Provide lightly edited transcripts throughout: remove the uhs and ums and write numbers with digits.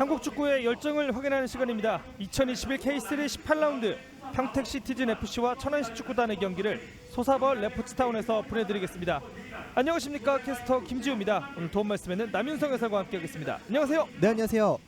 한국 축구의 열정을 확인하는 시간입니다. 2021 K3 18라운드 평택 시티즌 FC와 천안시 축구단의 경기를 소사벌 레포츠타운에서 보내드리겠습니다. 안녕하십니까, 캐스터 김지우입니다. 오늘 도움 말씀에는 남윤성 해설과 함께하겠습니다. 안녕하세요. 네, 안녕하세요.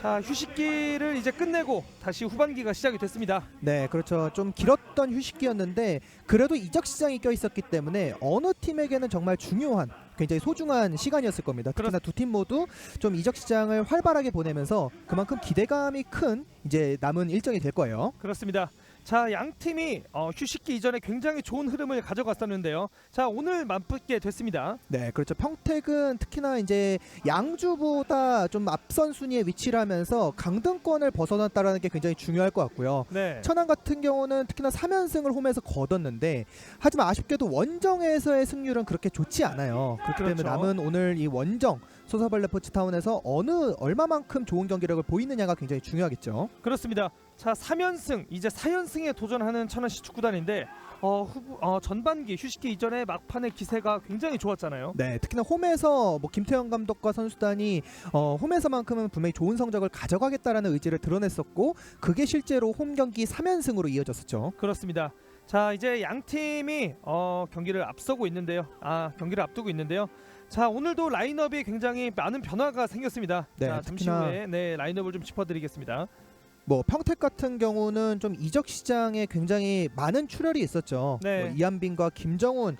자, 휴식기를 이제 끝내고 다시 후반기가 시작이 됐습니다. 네, 그렇죠. 좀 길었던 휴식기였는데 그래도 이적 시장이 껴있었기 때문에 어느 팀에게는 정말 중요한, 굉장히 소중한 시간이었을 겁니다. 특히나 두 팀 모두 좀 이적 시장을 활발하게 보내면서 그만큼 기대감이 큰 이제 남은 일정이 될 거예요. 그렇습니다. 자, 양 팀이 휴식기 이전에 굉장히 좋은 흐름을 가져갔었는데요. 자, 오늘 맞붙게 됐습니다. 네, 그렇죠. 평택은 특히나 이제 양주보다 좀 앞선 순위에 위치를 하면서 강등권을 벗어났다라는 게 굉장히 중요할 것 같고요. 네. 천안 같은 경우는 특히나 3연승을 홈에서 거뒀는데, 하지만 아쉽게도 원정에서의 승률은 그렇게 좋지 않아요. 그렇기 그렇죠. 때문에 남은 오늘 이 원정 소사벌 레포츠타운에서 얼마만큼 좋은 경기력을 보이느냐가 굉장히 중요하겠죠. 그렇습니다. 자, 3연승, 이제 4연승에 도전하는 천안시 축구단인데 전반기 휴식기 이전에 막판의 기세가 굉장히 좋았잖아요. 네, 특히나 홈에서 김태형 감독과 선수단이 홈에서만큼은 분명히 좋은 성적을 가져가겠다라는 의지를 드러냈었고, 그게 실제로 홈 경기 3연승으로 이어졌었죠. 그렇습니다. 자, 이제 양 팀이 경기를 앞두고 있는데요. 자, 오늘도 라인업이 굉장히 많은 변화가 생겼습니다. 네, 자, 잠시 후에 라인업을 좀 짚어드리겠습니다. 평택 같은 경우는 좀 이적 시장에 굉장히 많은 출혈이 있었죠. 네. 이한빈과 김정훈,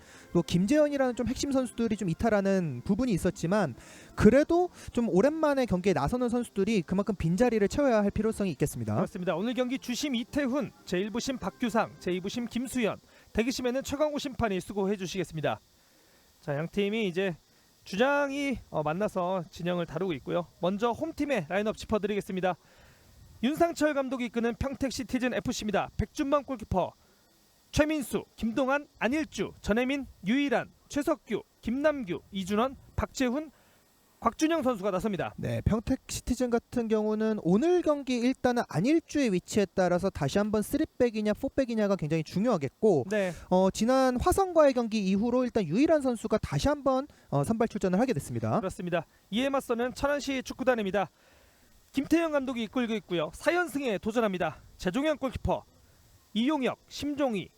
김재현이라는 좀 핵심 선수들이 좀 이탈하는 부분이 있었지만, 그래도 좀 오랜만에 경기에 나서는 선수들이 그만큼 빈자리를 채워야 할 필요성이 있겠습니다. 그렇습니다. 오늘 경기 주심 이태훈, 제1부심 박규상, 제2부심 김수현, 대기심에는 최강호 심판이 수고해 주시겠습니다. 자, 양 팀이 이제 주장이 만나서 진영을 다루고 있고요. 먼저 홈팀의 라인업 짚어드리겠습니다. 윤상철 감독이 이끄는 평택 시티즌 FC입니다. 백준만 골키퍼, 최민수, 김동환, 안일주, 전혜민, 유일한, 최석규, 김남규, 이준원, 박재훈, 곽준영 선수가 나섭니다. 네, 평택 시티즌 같은 경우는 오늘 경기 일단은 안일주의 위치에 따라서 다시 한번 3백이냐 4백이냐가 굉장히 중요하겠고, 네. 지난 화성과의 경기 이후로 일단 유일한 선수가 다시 한번 선발 출전을 하게 됐습니다. 그렇습니다. 이에 맞서는 천안시 축구단입니다. 김태형 감독이 이끌고 있고요. 4연승에 도전합니다. 재종현 골키퍼, 이용혁, 심종희,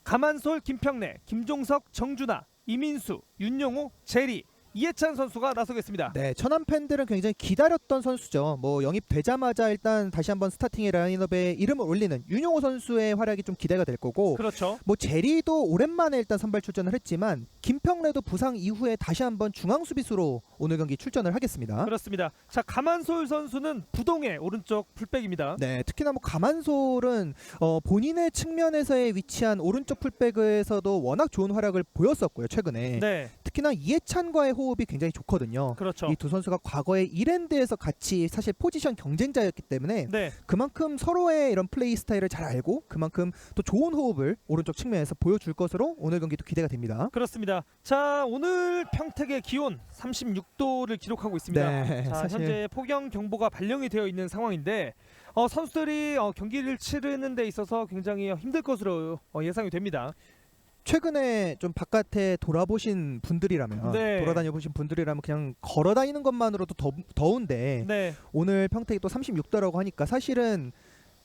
가만솔, 김평래, 김종석, 정준하, 이민수, 윤영호, 제리, 이해찬 선수가 나서겠습니다. 네, 천안 팬들은 굉장히 기다렸던 선수죠. 영입되자마자 일단 다시 한번 스타팅의 라인업에 이름을 올리는 윤용호 선수의 활약이 좀 기대가 될 거고, 그렇죠. 제리도 오랜만에 일단 선발 출전을 했지만 김평래도 부상 이후에 다시 한번 중앙 수비수로 오늘 경기 출전을 하겠습니다. 그렇습니다. 자, 가만솔 선수는 부동의 오른쪽 풀백입니다. 네, 특히나 가만솔은 본인의 측면에서의 위치한 오른쪽 풀백에서도 워낙 좋은 활약을 보였었고요, 최근에. 네. 특히나 이해찬과의 호흡이 굉장히 좋거든요. 그렇죠. 이 두 선수가 과거에 이랜드에서 같이 사실 포지션 경쟁자였기 때문에 네. 그만큼 서로의 이런 플레이 스타일을 잘 알고 그만큼 또 좋은 호흡을 오른쪽 측면에서 보여줄 것으로 오늘 경기도 기대가 됩니다. 그렇습니다. 자, 오늘 평택의 기온 36도를 기록하고 있습니다. 네, 자, 사실 현재 폭염 경보가 발령이 되어 있는 상황인데 선수들이 경기를 치르는 데 있어서 굉장히 힘들 것으로 예상이 됩니다. 최근에 좀 바깥에 돌아다녀보신 분들이라면 그냥 걸어다니는 것만으로도 더운데 네. 오늘 평택이 또 36도라고 하니까 사실은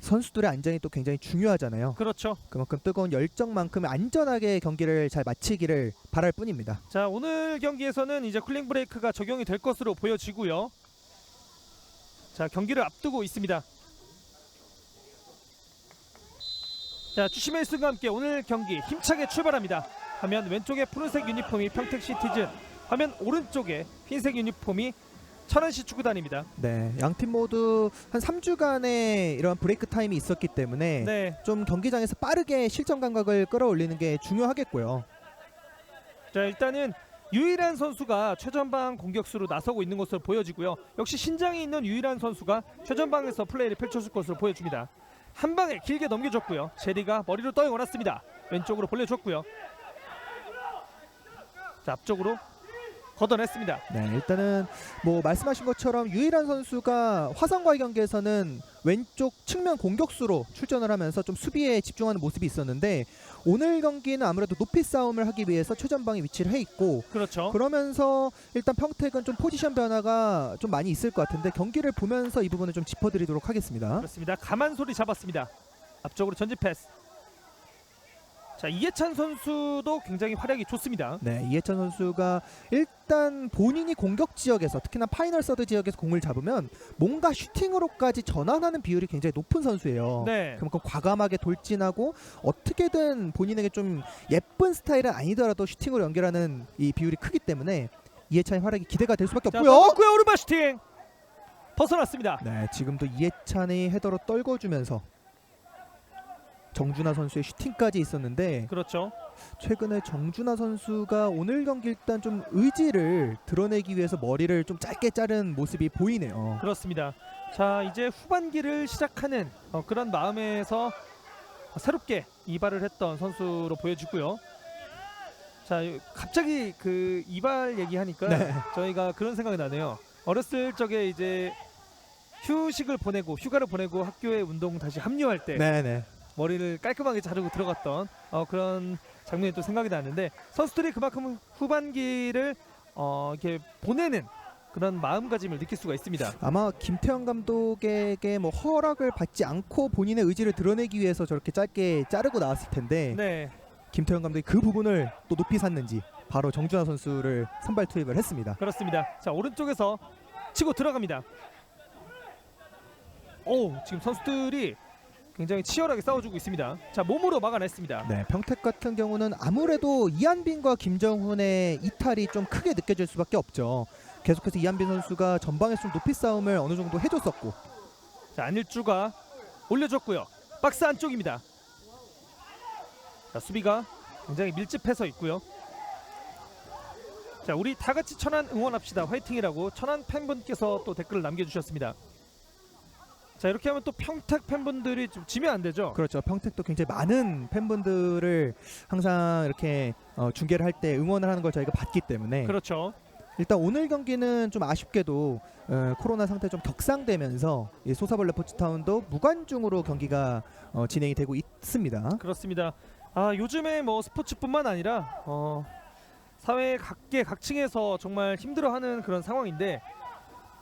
선수들의 안전이 또 굉장히 중요하잖아요. 그렇죠. 그만큼 뜨거운 열정만큼 안전하게 경기를 잘 마치기를 바랄 뿐입니다. 자, 오늘 경기에서는 이제 쿨링 브레이크가 적용이 될 것으로 보여지고요. 자, 경기를 앞두고 있습니다. 자, 주심의 일승과 함께 오늘 경기 힘차게 출발합니다. 화면 왼쪽에 푸른색 유니폼이 평택 시티즌, 화면 오른쪽에 흰색 유니폼이 천안시 축구단입니다. 네, 양팀 모두 한 3주간의 이런 브레이크 타임이 있었기 때문에 네. 좀 경기장에서 빠르게 실전 감각을 끌어올리는 게 중요하겠고요. 자, 일단은 유일한 선수가 최전방 공격수로 나서고 있는 것으로 보여지고요. 역시 신장이 있는 유일한 선수가 최전방에서 플레이를 펼쳐줄 것으로 보여집니다. 한 방에 길게 넘겨줬고요. 제리가 머리로 떠올랐습니다. 왼쪽으로 벌려줬고요. 자, 앞쪽으로 걷어냈습니다. 네, 일단은 뭐 말씀하신 것처럼 유일한 선수가 화성과의 경기에서는 왼쪽 측면 공격수로 출전을 하면서 좀 수비에 집중하는 모습이 있었는데 오늘 경기는 아무래도 높이 싸움을 하기 위해서 최전방에 위치를 해 있고 그렇죠. 그러면서 일단 평택은 좀 포지션 변화가 좀 많이 있을 것 같은데 경기를 보면서 이 부분을 좀 짚어드리도록 하겠습니다. 그렇습니다. 가만소리 잡았습니다. 앞쪽으로 전진 패스. 자, 이해찬 선수도 굉장히 활약이 좋습니다. 네, 이해찬 선수가 일단 본인이 공격 지역에서 특히나 파이널 서드 지역에서 공을 잡으면 뭔가 슈팅으로까지 전환하는 비율이 굉장히 높은 선수예요. 네. 그만큼 과감하게 돌진하고 어떻게든 본인에게 좀 예쁜 스타일은 아니더라도 슈팅으로 연결하는 이 비율이 크기 때문에 이해찬의 활약이 기대가 될 수밖에 자, 없고요. 넘었고요. 오른발 슈팅 벗어났습니다. 네, 지금도 이해찬이 헤더로 떨궈주면서 정준하 선수의 슈팅까지 있었는데 그렇죠. 최근에 정준하 선수가 오늘 경기 일단 좀 의지를 드러내기 위해서 머리를 좀 짧게 자른 모습이 보이네요. 그렇습니다. 자, 이제 후반기를 시작하는 그런 마음에서 새롭게 이발을 했던 선수로 보여지고요. 자, 갑자기 그 이발 얘기하니까 네. 저희가 그런 생각이 나네요. 어렸을 적에 이제 휴가를 보내고 학교에 운동 다시 합류할 때 네네. 머리를 깔끔하게 자르고 들어갔던 그런 장면이 또 생각이 나는데 선수들이 그만큼 후반기를 이렇게 보내는 그런 마음가짐을 느낄 수가 있습니다. 아마 김태형 감독에게 뭐 허락을 받지 않고 본인의 의지를 드러내기 위해서 저렇게 짧게 자르고 나왔을 텐데 네, 김태형 감독이 그 부분을 또 높이 샀는지 바로 정준하 선수를 선발 투입을 했습니다. 그렇습니다. 자, 오른쪽에서 치고 들어갑니다. 오, 지금 선수들이 굉장히 치열하게 싸워주고 있습니다. 자, 몸으로 막아냈습니다. 네, 평택 같은 경우는 아무래도 이한빈과 김정훈의 이탈이 좀 크게 느껴질 수밖에 없죠. 계속해서 이한빈 선수가 전방에서 좀 높이 싸움을 어느 정도 해줬었고 자, 안일주가 올려줬고요. 박스 안쪽입니다. 자, 수비가 굉장히 밀집해서 있고요. 자, 우리 다 같이 천안 응원합시다. 화이팅이라고 천안 팬분께서 또 댓글을 남겨주셨습니다. 자, 이렇게 하면 또 평택 팬분들이 좀 지면 안 되죠. 그렇죠. 평택도 굉장히 많은 팬분들을 항상 이렇게 중계를 할 때 응원을 하는 걸 저희가 봤기 때문에 그렇죠. 일단 오늘 경기는 좀 아쉽게도 코로나 상태 좀 격상되면서 이 소사벌레 포츠타운도 무관중으로 경기가 진행이 되고 있습니다. 그렇습니다. 요즘에 뭐 스포츠뿐만 아니라 사회 각계각층에서 정말 힘들어하는 그런 상황인데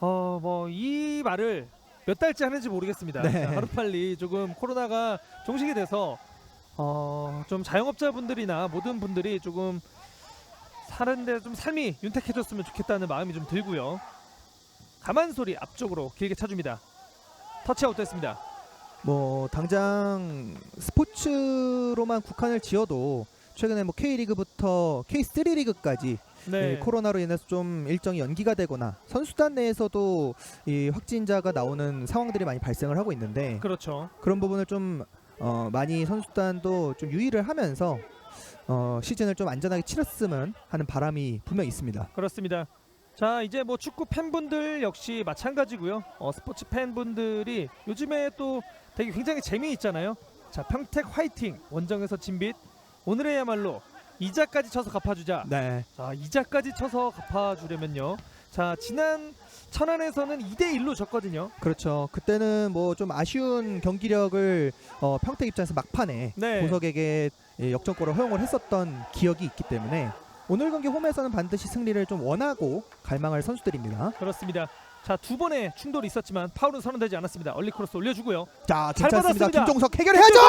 뭐 이 말을 몇 달째 하는지 모르겠습니다. 네. 하루빨리 조금 코로나가 종식이 돼서 좀 자영업자분들이나 모든 분들이 조금 사는데 좀 삶이 윤택해졌으면 좋겠다는 마음이 좀 들고요. 가만소리 앞쪽으로 길게 차줍니다. 터치아웃 됐습니다. 뭐 당장 스포츠로만 국한을 지어도 최근에 뭐 K리그부터 K3 리그까지 네, 코로나로 인해서 좀 일정이 연기가 되거나 선수단 내에서도 이 확진자가 나오는 상황들이 많이 발생을 하고 있는데 그렇죠. 그런 부분을 좀 많이 선수단도 좀 유의를 하면서 시즌을 좀 안전하게 치렀으면 하는 바람이 분명 있습니다. 그렇습니다. 자, 이제 뭐 축구 팬분들 역시 마찬가지고요. 스포츠 팬분들이 요즘에 또 되게 굉장히 재미있잖아요. 자, 평택 화이팅, 원정에서 진빛. 오늘의야말로 이자까지 쳐서 갚아주자. 네. 자, 이자까지 쳐서 갚아주려면요. 자, 지난 천안에서는 2대1로 졌거든요. 그렇죠. 그때는 뭐 좀 아쉬운 경기력을 평택 입장에서 막판에 네. 보석에게 역전골을 허용을 했었던 기억이 있기 때문에 오늘 경기 홈에서는 반드시 승리를 좀 원하고 갈망할 선수들입니다. 그렇습니다. 자, 두 번의 충돌이 있었지만 파울은 선언되지 않았습니다. 얼리 크로스 올려주고요. 자, 잘 괜찮습니다. 받았습니다. 김종석 해결해야죠.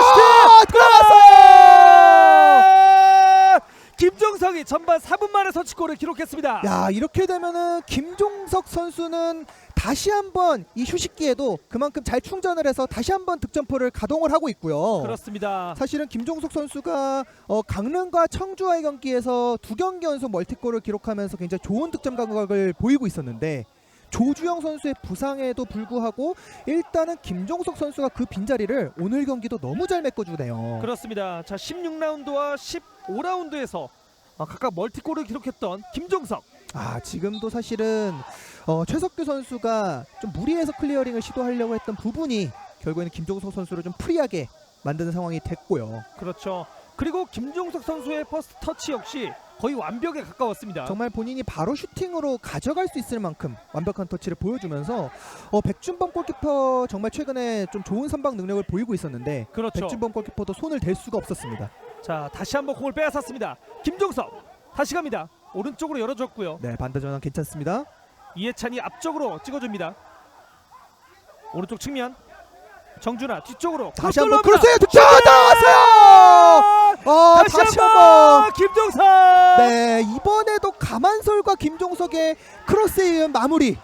김종석이 전반 4분 만에 선취골을 기록했습니다. 야, 이렇게 되면은 김종석 선수는 다시 한번 이 휴식기에도 그만큼 잘 충전을 해서 다시 한번 득점포를 가동을 하고 있고요. 그렇습니다. 사실은 김종석 선수가 강릉과 청주와의 경기에서 두 경기 연속 멀티골을 기록하면서 굉장히 좋은 득점 감각을 보이고 있었는데 조주영 선수의 부상에도 불구하고 일단은 김종석 선수가 그 빈자리를 오늘 경기도 너무 잘 메꿔주네요. 그렇습니다. 자, 16라운드와 15라운드에서 각각 멀티골을 기록했던 김종석. 지금도 사실은 최석규 선수가 좀 무리해서 클리어링을 시도하려고 했던 부분이 결국에는 김종석 선수를 좀 프리하게 만드는 상황이 됐고요. 그렇죠. 그리고 김종석 선수의 퍼스트 터치 역시 거의 완벽에 가까웠습니다. 정말 본인이 바로 슈팅으로 가져갈 수 있을 만큼 완벽한 터치를 보여주면서 백준범 골키퍼 정말 최근에 좀 좋은 선방 능력을 보이고 있었는데 그렇죠. 백준범 골키퍼도 손을 댈 수가 없었습니다. 자, 다시 한번 공을 빼앗았습니다. 김종석 다시 갑니다. 오른쪽으로 열어줬고요. 네, 반대 전환 괜찮습니다. 이해찬이 앞쪽으로 찍어줍니다. 오른쪽 측면 정준하 뒤쪽으로 다시 한번 크로스 크로스에 들어갔어요. 다시 한번 김종석. 네, 이번에도 가만솔과 김종석의 크로스에 의한 마무리.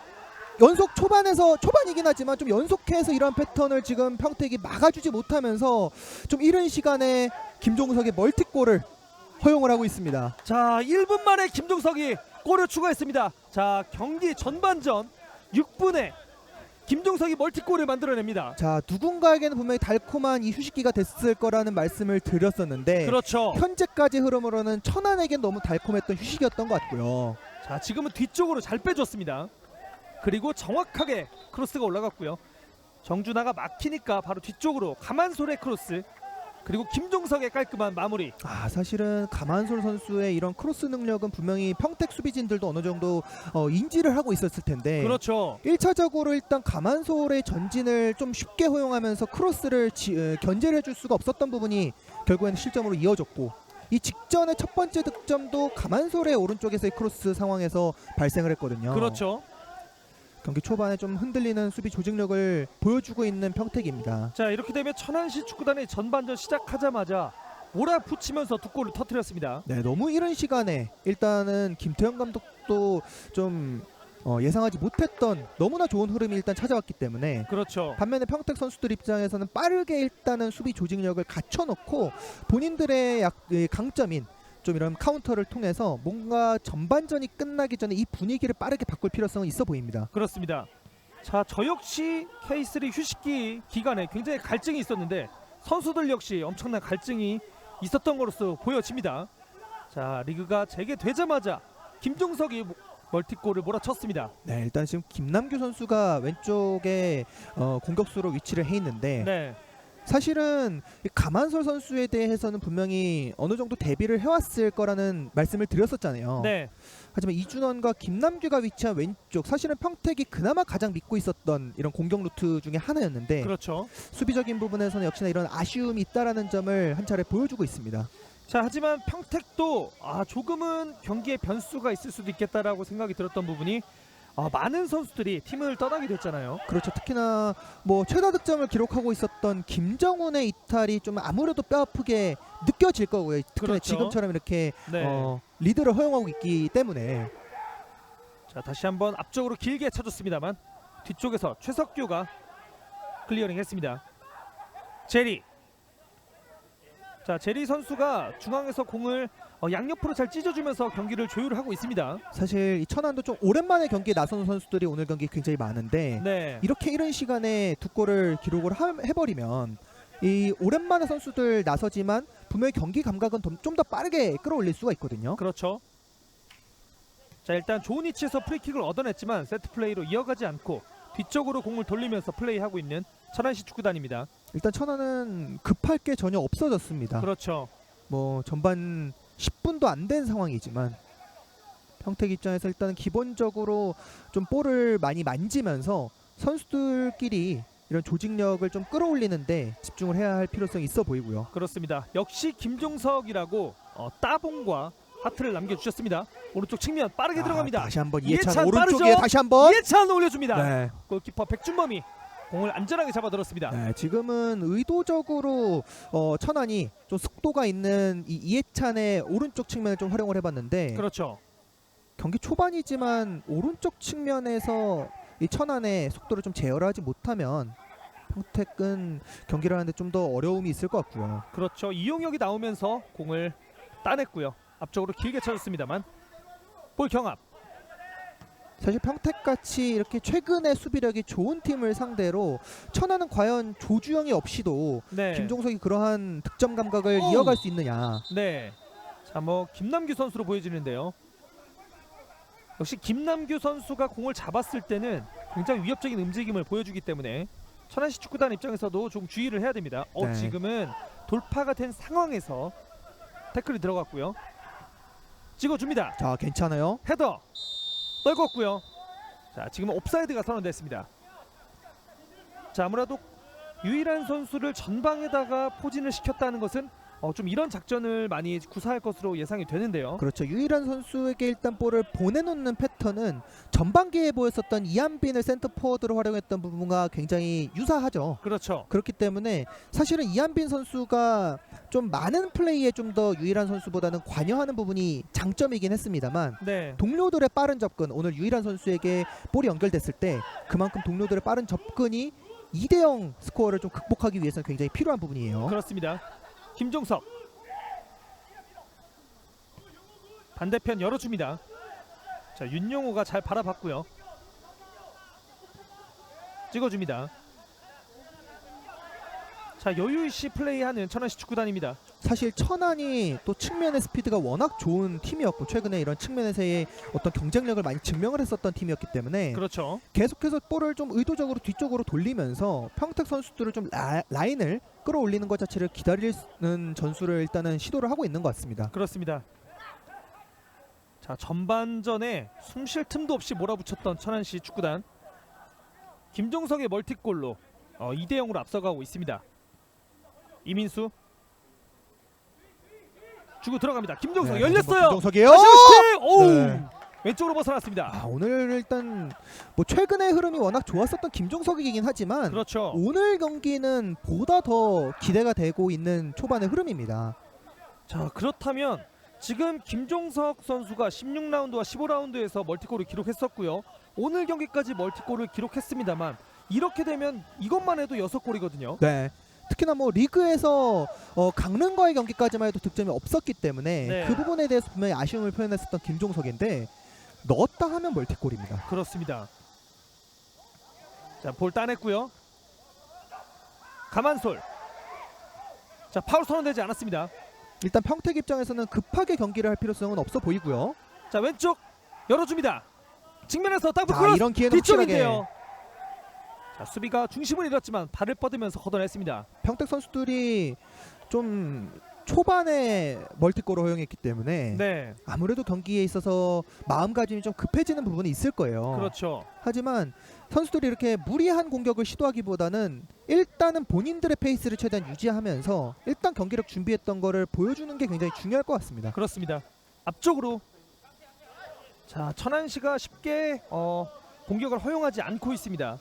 연속 초반이긴 하지만 좀 연속해서 이런 패턴을 지금 평택이 막아주지 못하면서 좀 이른 시간에 김종석의 멀티골을 허용을 하고 있습니다. 자, 1분 만에 김종석이 골을 추가했습니다. 자, 경기 전반전 6분에 김종석이 멀티골을 만들어냅니다. 자, 누군가에게는 분명히 달콤한 이 휴식기가 됐을 거라는 말씀을 드렸었는데 그렇죠. 현재까지 흐름으로는 천안에겐 너무 달콤했던 휴식이었던 것 같고요. 자, 지금은 뒤쪽으로 잘 빼줬습니다. 그리고 정확하게 크로스가 올라갔고요. 정준하가 막히니까 바로 뒤쪽으로 가만솔의 크로스, 그리고 김종석의 깔끔한 마무리. 사실은 가만솔 선수의 이런 크로스 능력은 분명히 평택 수비진들도 어느 정도 인지를 하고 있었을 텐데 그렇죠. 1차적으로 일단 가만솔의 전진을 좀 쉽게 허용하면서 크로스를 견제를 해줄 수가 없었던 부분이 결국에는 실점으로 이어졌고, 이 직전의 첫 번째 득점도 가만솔의 오른쪽에서의 크로스 상황에서 발생을 했거든요. 그렇죠. 경기 초반에 좀 흔들리는 수비 조직력을 보여주고 있는 평택입니다. 자, 이렇게 되면 천안시 축구단이 전반전 시작하자마자 몰아붙이면서 두 골을 터뜨렸습니다. 네, 너무 이른 시간에 일단은 김태형 감독도 좀 예상하지 못했던 너무나 좋은 흐름이 일단 찾아왔기 때문에, 그렇죠. 반면에 평택 선수들 입장에서는 빠르게 일단은 수비 조직력을 갖춰놓고 본인들의 강점인 좀 이런 카운터를 통해서 뭔가 전반전이 끝나기 전에 이 분위기를 빠르게 바꿀 필요성은 있어 보입니다. 그렇습니다. 자, 저 역시 K3 휴식기 기간에 굉장히 갈증이 있었는데 선수들 역시 엄청난 갈증이 있었던 것으로 보여집니다. 자, 리그가 재개되자마자 김종석이 멀티골을 몰아쳤습니다. 네, 일단 지금 김남규 선수가 왼쪽에 공격수로 위치를 해 있는데 네, 사실은 이 가만솔 선수에 대해서는 분명히 어느 정도 대비를 해왔을 거라는 말씀을 드렸었잖아요. 네, 하지만 이준원과 김남규가 위치한 왼쪽, 사실은 평택이 그나마 가장 믿고 있었던 이런 공격 루트 중에 하나였는데 그렇죠. 수비적인 부분에서는 역시나 이런 아쉬움이 있다라는 점을 한 차례 보여주고 있습니다. 자, 하지만 평택도 조금은 경기에 변수가 있을 수도 있겠다라고 생각이 들었던 부분이 많은 선수들이 팀을 떠나게 됐잖아요. 그렇죠. 특히나 뭐 최다 득점을 기록하고 있었던 김정훈의 이탈이 좀 아무래도 뼈아프게 느껴질 거고요. 특히나 그렇죠. 지금처럼 이렇게 네. 리드를 허용하고 있기 때문에. 자, 다시 한번 앞쪽으로 길게 쳐줬습니다만 뒤쪽에서 최석규가 클리어링 했습니다. 제리. 자, 제리 선수가 중앙에서 공을 양옆으로 잘 찢어주면서 경기를 조율하고 있습니다. 사실 이 천안도 좀 오랜만에 경기에 나서는 선수들이 오늘 경기 굉장히 많은데 네, 이렇게 이른 시간에 두 골을 기록을 해버리면 이 오랜만에 선수들 나서지만 분명히 경기 감각은 좀 더 빠르게 끌어올릴 수가 있거든요. 그렇죠. 자, 일단 좋은 위치에서 프리킥을 얻어냈지만 세트 플레이로 이어가지 않고 뒤쪽으로 공을 돌리면서 플레이하고 있는 천안시 축구단입니다. 일단 천안은 급할 게 전혀 없어졌습니다. 그렇죠. 뭐 전반 10분도 안 된 상황이지만 평택 입장에서 일단은 기본적으로 좀 볼을 많이 만지면서 선수들끼리 이런 조직력을 좀 끌어올리는데 집중을 해야 할 필요성이 있어 보이고요. 그렇습니다. 역시 김종석이라고 따봉과 하트를 남겨주셨습니다. 오른쪽 측면 빠르게 들어갑니다. 다시 한번 이해찬 이해찬 오른쪽에 빠르죠? 다시 한번. 이해찬 올려줍니다. 네. 골키퍼 백준범이 공을 안전하게 잡아들었습니다. 네, 지금은 의도적으로 천안이 좀 속도가 있는 이 이해찬의 오른쪽 측면을 좀 활용을 해봤는데 그렇죠. 경기 초반이지만 오른쪽 측면에서 이 천안의 속도를 좀 제어하지 못하면 평택은 경기를 하는데 좀 더 어려움이 있을 것 같고요. 그렇죠. 이용혁이 나오면서 공을 따냈고요. 앞쪽으로 길게 쳐줬습니다만 볼 경합. 사실 평택같이 이렇게 최근에 수비력이 좋은 팀을 상대로 천안은 과연 조주영이 없이도 네. 김종석이 그러한 득점 감각을 이어갈 수 있느냐. 네. 자, 뭐 김남규 선수로 보여지는데요. 역시 김남규 선수가 공을 잡았을 때는 굉장히 위협적인 움직임을 보여주기 때문에 천안시 축구단 입장에서도 좀 주의를 해야 됩니다. 네. 지금은 돌파가 된 상황에서 태클이 들어갔고요. 찍어줍니다. 자, 괜찮아요. 헤더 떨궜고요. 자, 지금 옵사이드가 선언됐습니다. 자, 아무래도 유일한 선수를 전방에다가 포진을 시켰다는 것은 좀 이런 작전을 많이 구사할 것으로 예상이 되는데요. 그렇죠. 유일한 선수에게 일단 볼을 보내놓는 패턴은 전반기에 보였었던 이한빈을 센터 포워드로 활용했던 부분과 굉장히 유사하죠. 그렇죠. 그렇기 때문에 사실은 이한빈 선수가 좀 많은 플레이에 좀 더 유일한 선수보다는 관여하는 부분이 장점이긴 했습니다만 네. 동료들의 빠른 접근, 오늘 유일한 선수에게 볼이 연결됐을 때 그만큼 동료들의 빠른 접근이 2대0 스코어를 좀 극복하기 위해서는 굉장히 필요한 부분이에요. 그렇습니다. 김종석 반대편 열어줍니다. 자, 윤용호가 잘 바라봤고요. 찍어줍니다. 자, 여유있이 플레이하는 천안시 축구단입니다. 사실 천안이 또 측면의 스피드가 워낙 좋은 팀이었고 최근에 이런 측면에서의 어떤 경쟁력을 많이 증명을 했었던 팀이었기 때문에 그렇죠. 계속해서 볼을 좀 의도적으로 뒤쪽으로 돌리면서 평택 선수들을 좀 라인을 끌어올리는 것 자체를 기다리는 전술을 일단은 시도를 하고 있는 것 같습니다. 그렇습니다. 자, 전반전에 숨 쉴 틈도 없이 몰아붙였던 천안시 축구단. 김종석의 멀티골로 2대0으로 앞서가고 있습니다. 이민수 주고 들어갑니다. 김종석 네, 열렸어요. 김종석이에요. 다시 슈팅! 오우! 네. 왼쪽으로 벗어났습니다. 오늘 일단 뭐 최근의 흐름이 워낙 좋았었던 김종석이긴 하지만 그렇죠. 오늘 경기는 보다 더 기대가 되고 있는 초반의 흐름입니다. 자, 그렇다면 지금 김종석 선수가 16라운드와 15라운드에서 멀티골을 기록했었고요. 오늘 경기까지 멀티골을 기록했습니다만 이렇게 되면 이것만 해도 6골이거든요. 네. 특히나 뭐 리그에서 강릉과의 경기까지만 해도 득점이 없었기 때문에 네. 그 부분에 대해서 분명히 아쉬움을 표현했었던 김종석인데 넣었다 하면 멀티골입니다. 그렇습니다. 자, 볼 따냈고요. 가만솔. 자, 파울 선언되지 않았습니다. 일단 평택 입장에서는 급하게 경기를 할 필요성은 없어 보이고요. 자, 왼쪽 열어줍니다. 측면에서 땅볼 자, 크로스 이런 기회는 뒤쪽인데요. 확실하게 자, 수비가 중심을 잃었지만 발을 뻗으면서 걷어냈습니다. 평택 선수들이 좀 초반에 멀티골을 허용했기 때문에 네, 아무래도 경기에 있어서 마음가짐이 좀 급해지는 부분이 있을 거예요. 그렇죠. 하지만 선수들이 이렇게 무리한 공격을 시도하기보다는 일단은 본인들의 페이스를 최대한 유지하면서 일단 경기력 준비했던 거를 보여주는 게 굉장히 중요할 것 같습니다. 그렇습니다. 앞쪽으로. 자, 천안시가 쉽게 공격을 허용하지 않고 있습니다.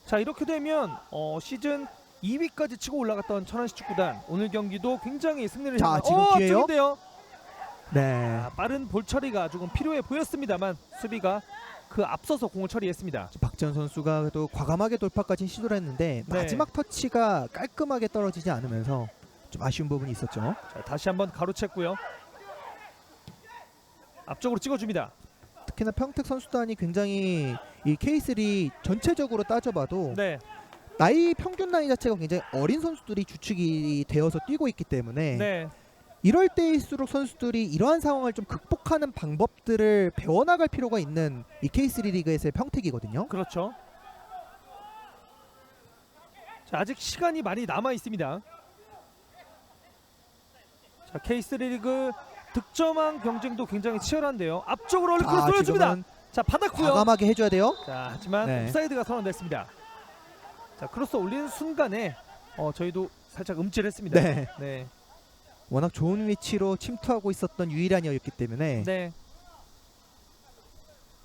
자, 이렇게 되면 시즌 2위까지 치고 올라갔던 천안시 축구단 오늘 경기도 굉장히 승리를 자, 향한 지금 기회요? 앞쪽인데요. 네. 빠른 볼 처리가 조금 필요해 보였습니다만 수비가 그 앞서서 공을 처리했습니다. 박지현 선수가 또 과감하게 돌파까지 시도를 했는데 네. 마지막 터치가 깔끔하게 떨어지지 않으면서 좀 아쉬운 부분이 있었죠. 자, 다시 한번 가로챘고요. 앞쪽으로 찍어줍니다. 특히나 평택 선수단이 굉장히 이 K3 전체적으로 따져봐도 네, 나이 평균 나이 자체가 굉장히 어린 선수들이 주축이 되어서 뛰고 있기 때문에 네, 이럴 때일수록 선수들이 이러한 상황을 좀 극복하는 방법들을 배워나갈 필요가 있는 이 K3 리그에서의 평택이거든요. 그렇죠. 자, 아직 시간이 많이 남아 있습니다. 자, K3 리그 득점왕 경쟁도 굉장히 치열한데요. 앞쪽으로 얼른 크로스 올려줍니다. 지금은 자, 받았고요. 과감하게 해줘야 돼요. 자, 하지만 네. 옵사이드가 선언됐습니다. 자, 크로스 올리는 순간에 저희도 살짝 움찔했습니다. 네. 네, 워낙 좋은 위치로 침투하고 있었던 유일한이었기 때문에 네.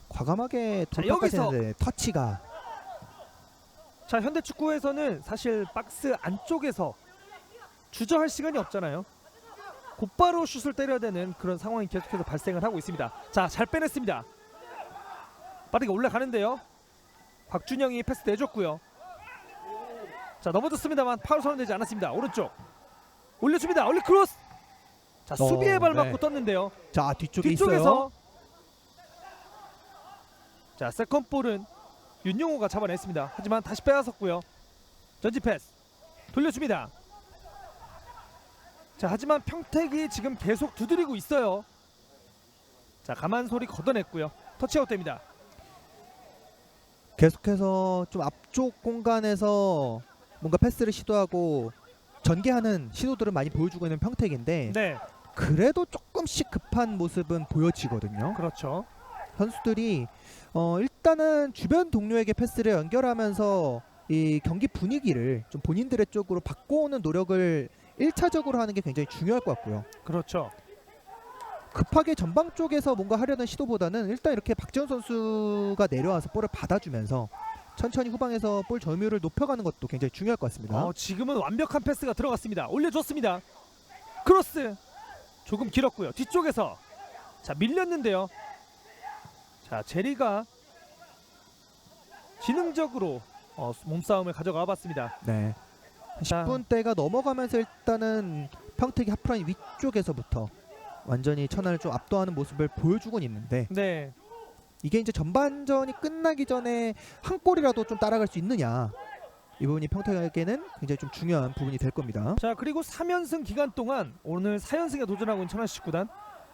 과감하게 자, 돌파까지 여기서. 했는데 터치가 자, 현대 축구에서는 사실 박스 안쪽에서 주저할 시간이 없잖아요. 곧바로 슛을 때려야 되는 그런 상황이 계속해서 발생을 하고 있습니다. 자, 잘 빼냈습니다. 빠르게 올라가는데요. 곽준영이 패스 내줬고요. 자, 넘어졌습니다만 파울 선언되지 않았습니다. 오른쪽 올려줍니다. 얼리 크로스. 자, 수비에 발 맞고 네. 떴는데요. 자 뒤쪽에 있어요. 뒤쪽에서 자, 세컨 볼은 윤용호가 잡아냈습니다. 하지만 다시 빼앗았고요. 전지 패스 돌려줍니다. 자, 하지만 평택이 지금 계속 두드리고 있어요. 자, 가만소리 걷어냈고요. 터치아웃 됩니다. 계속해서 좀 앞쪽 공간에서 뭔가 패스를 시도하고 전개하는 시도들을 많이 보여주고 있는 평택인데 네, 그래도 조금 조금씩 급한 모습은 보여지거든요. 그렇죠. 선수들이 일단은 주변 동료에게 패스를 연결하면서 이 경기 분위기를 좀 본인들의 쪽으로 바꿔오는 노력을 1차적으로 하는 게 굉장히 중요할 것 같고요. 그렇죠. 급하게 전방 쪽에서 뭔가 하려는 시도보다는 일단 이렇게 박지원 선수가 내려와서 볼을 받아주면서 천천히 후방에서 볼 점유율을 높여가는 것도 굉장히 중요할 것 같습니다. 지금은 완벽한 패스가 들어갔습니다. 올려줬습니다. 크로스 조금 길었고요. 뒤쪽에서 자 밀렸는데요. 자 제리가 지능적으로 몸싸움을 가져가 봤습니다. 네. 자, 10분대가 넘어가면서 일단은 평택이 하프라인 위쪽에서부터 완전히 천안을 좀 압도하는 모습을 보여주곤 있는데 네. 이게 이제 전반전이 끝나기 전에 한 골이라도 좀 따라갈 수 있느냐, 이 부분이 평택에게는 굉장히 좀 중요한 부분이 될 겁니다. 자 그리고 3연승 기간 동안 오늘 4연승에 도전하고 있는 천안시 축구단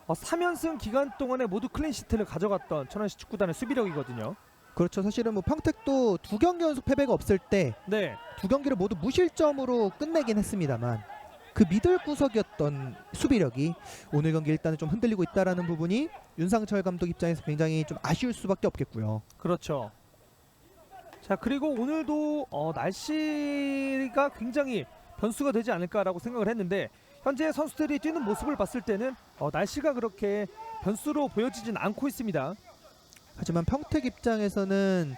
3연승 기간 동안에 모두 클린시트를 가져갔던 천안시 축구단의 수비력이거든요. 그렇죠. 사실은 뭐 평택도 2경기 연속 패배가 없을 때 네. 2경기를 모두 무실점으로 끝내긴 했습니다만 그 미들 구석이었던 수비력이 오늘 경기 일단은 좀 흔들리고 있다라는 부분이 윤상철 감독 입장에서 굉장히 좀 아쉬울 수밖에 없겠고요. 그렇죠. 자 그리고 오늘도 날씨가 굉장히 변수가 되지 않을까라고 생각을 했는데 현재 선수들이 뛰는 모습을 봤을 때는 날씨가 그렇게 변수로 보여지진 않고 있습니다. 하지만 평택 입장에서는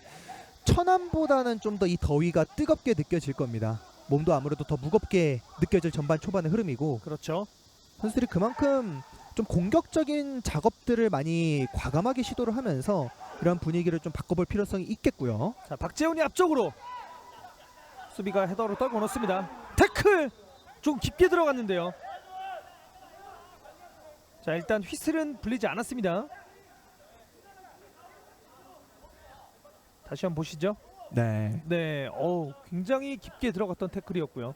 천안보다는 좀 더 이 더위가 뜨겁게 느껴질 겁니다. 몸도 아무래도 더 무겁게 느껴질 전반 초반의 흐름이고, 그렇죠. 선수들이 그만큼 좀 공격적인 작업들을 많이 과감하게 시도를 하면서 이런 분위기를 좀 바꿔볼 필요성이 있겠고요. 자 박재훈이 앞쪽으로 수비가 헤더로 떨궈 놓습니다. 태클 좀 깊게 들어갔는데요. 자 일단 휘슬은 불리지 않았습니다. 다시 한번 보시죠. 네, 네, 굉장히 깊게 들어갔던 태클이었고요.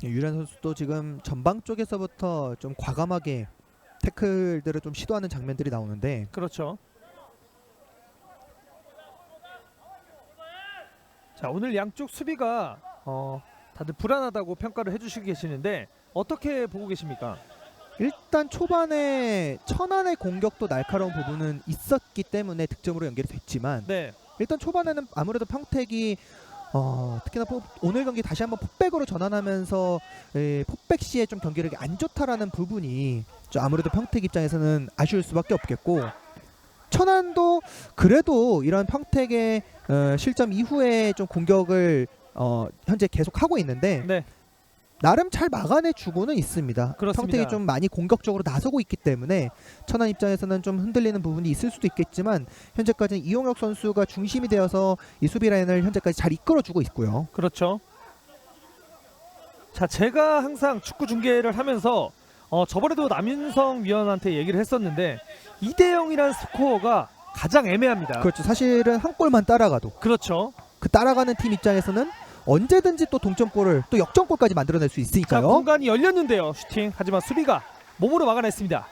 유란 선수도 지금 전방 쪽에서부터 좀 과감하게 태클들을 좀 시도하는 장면들이 나오는데, 그렇죠. 자 오늘 양쪽 수비가 다들 불안하다고 평가를 해주시고 계시는데 어떻게 보고 계십니까? 일단 초반에 천안의 공격도 날카로운 부분은 있었기 때문에 득점으로 연결이 됐지만 네, 일단 초반에는 아무래도 평택이 특히나 오늘 경기 다시 한번 폭백으로 전환하면서 폭백 시에 좀 경기력이 안 좋다라는 부분이 좀 아무래도 평택 입장에서는 아쉬울 수밖에 없겠고, 천안도 그래도 이런 평택의 실점 이후에 좀 공격을 현재 계속 하고 있는데 네, 나름 잘 막아내 주고는 있습니다. 그렇습니다. 평택이 좀 많이 공격적으로 나서고 있기 때문에 천안 입장에서는 좀 흔들리는 부분이 있을 수도 있겠지만 현재까지는 이용혁 선수가 중심이 되어서 이 수비 라인을 현재까지 잘 이끌어주고 있고요. 그렇죠. 자 제가 항상 축구 중계를 하면서 저번에도 남윤성 위원한테 얘기를 했었는데 2대0이라는 스코어가 가장 애매합니다. 그렇죠. 사실은 한 골만 따라가도 그렇죠. 그 따라가는 팀 입장에서는 언제든지 또 동점골을 또 역전골까지 만들어낼 수 자 있으니까요. 공간이 열렸는데요. 슈팅 하지만 수비가 몸으로 막아냈습니다.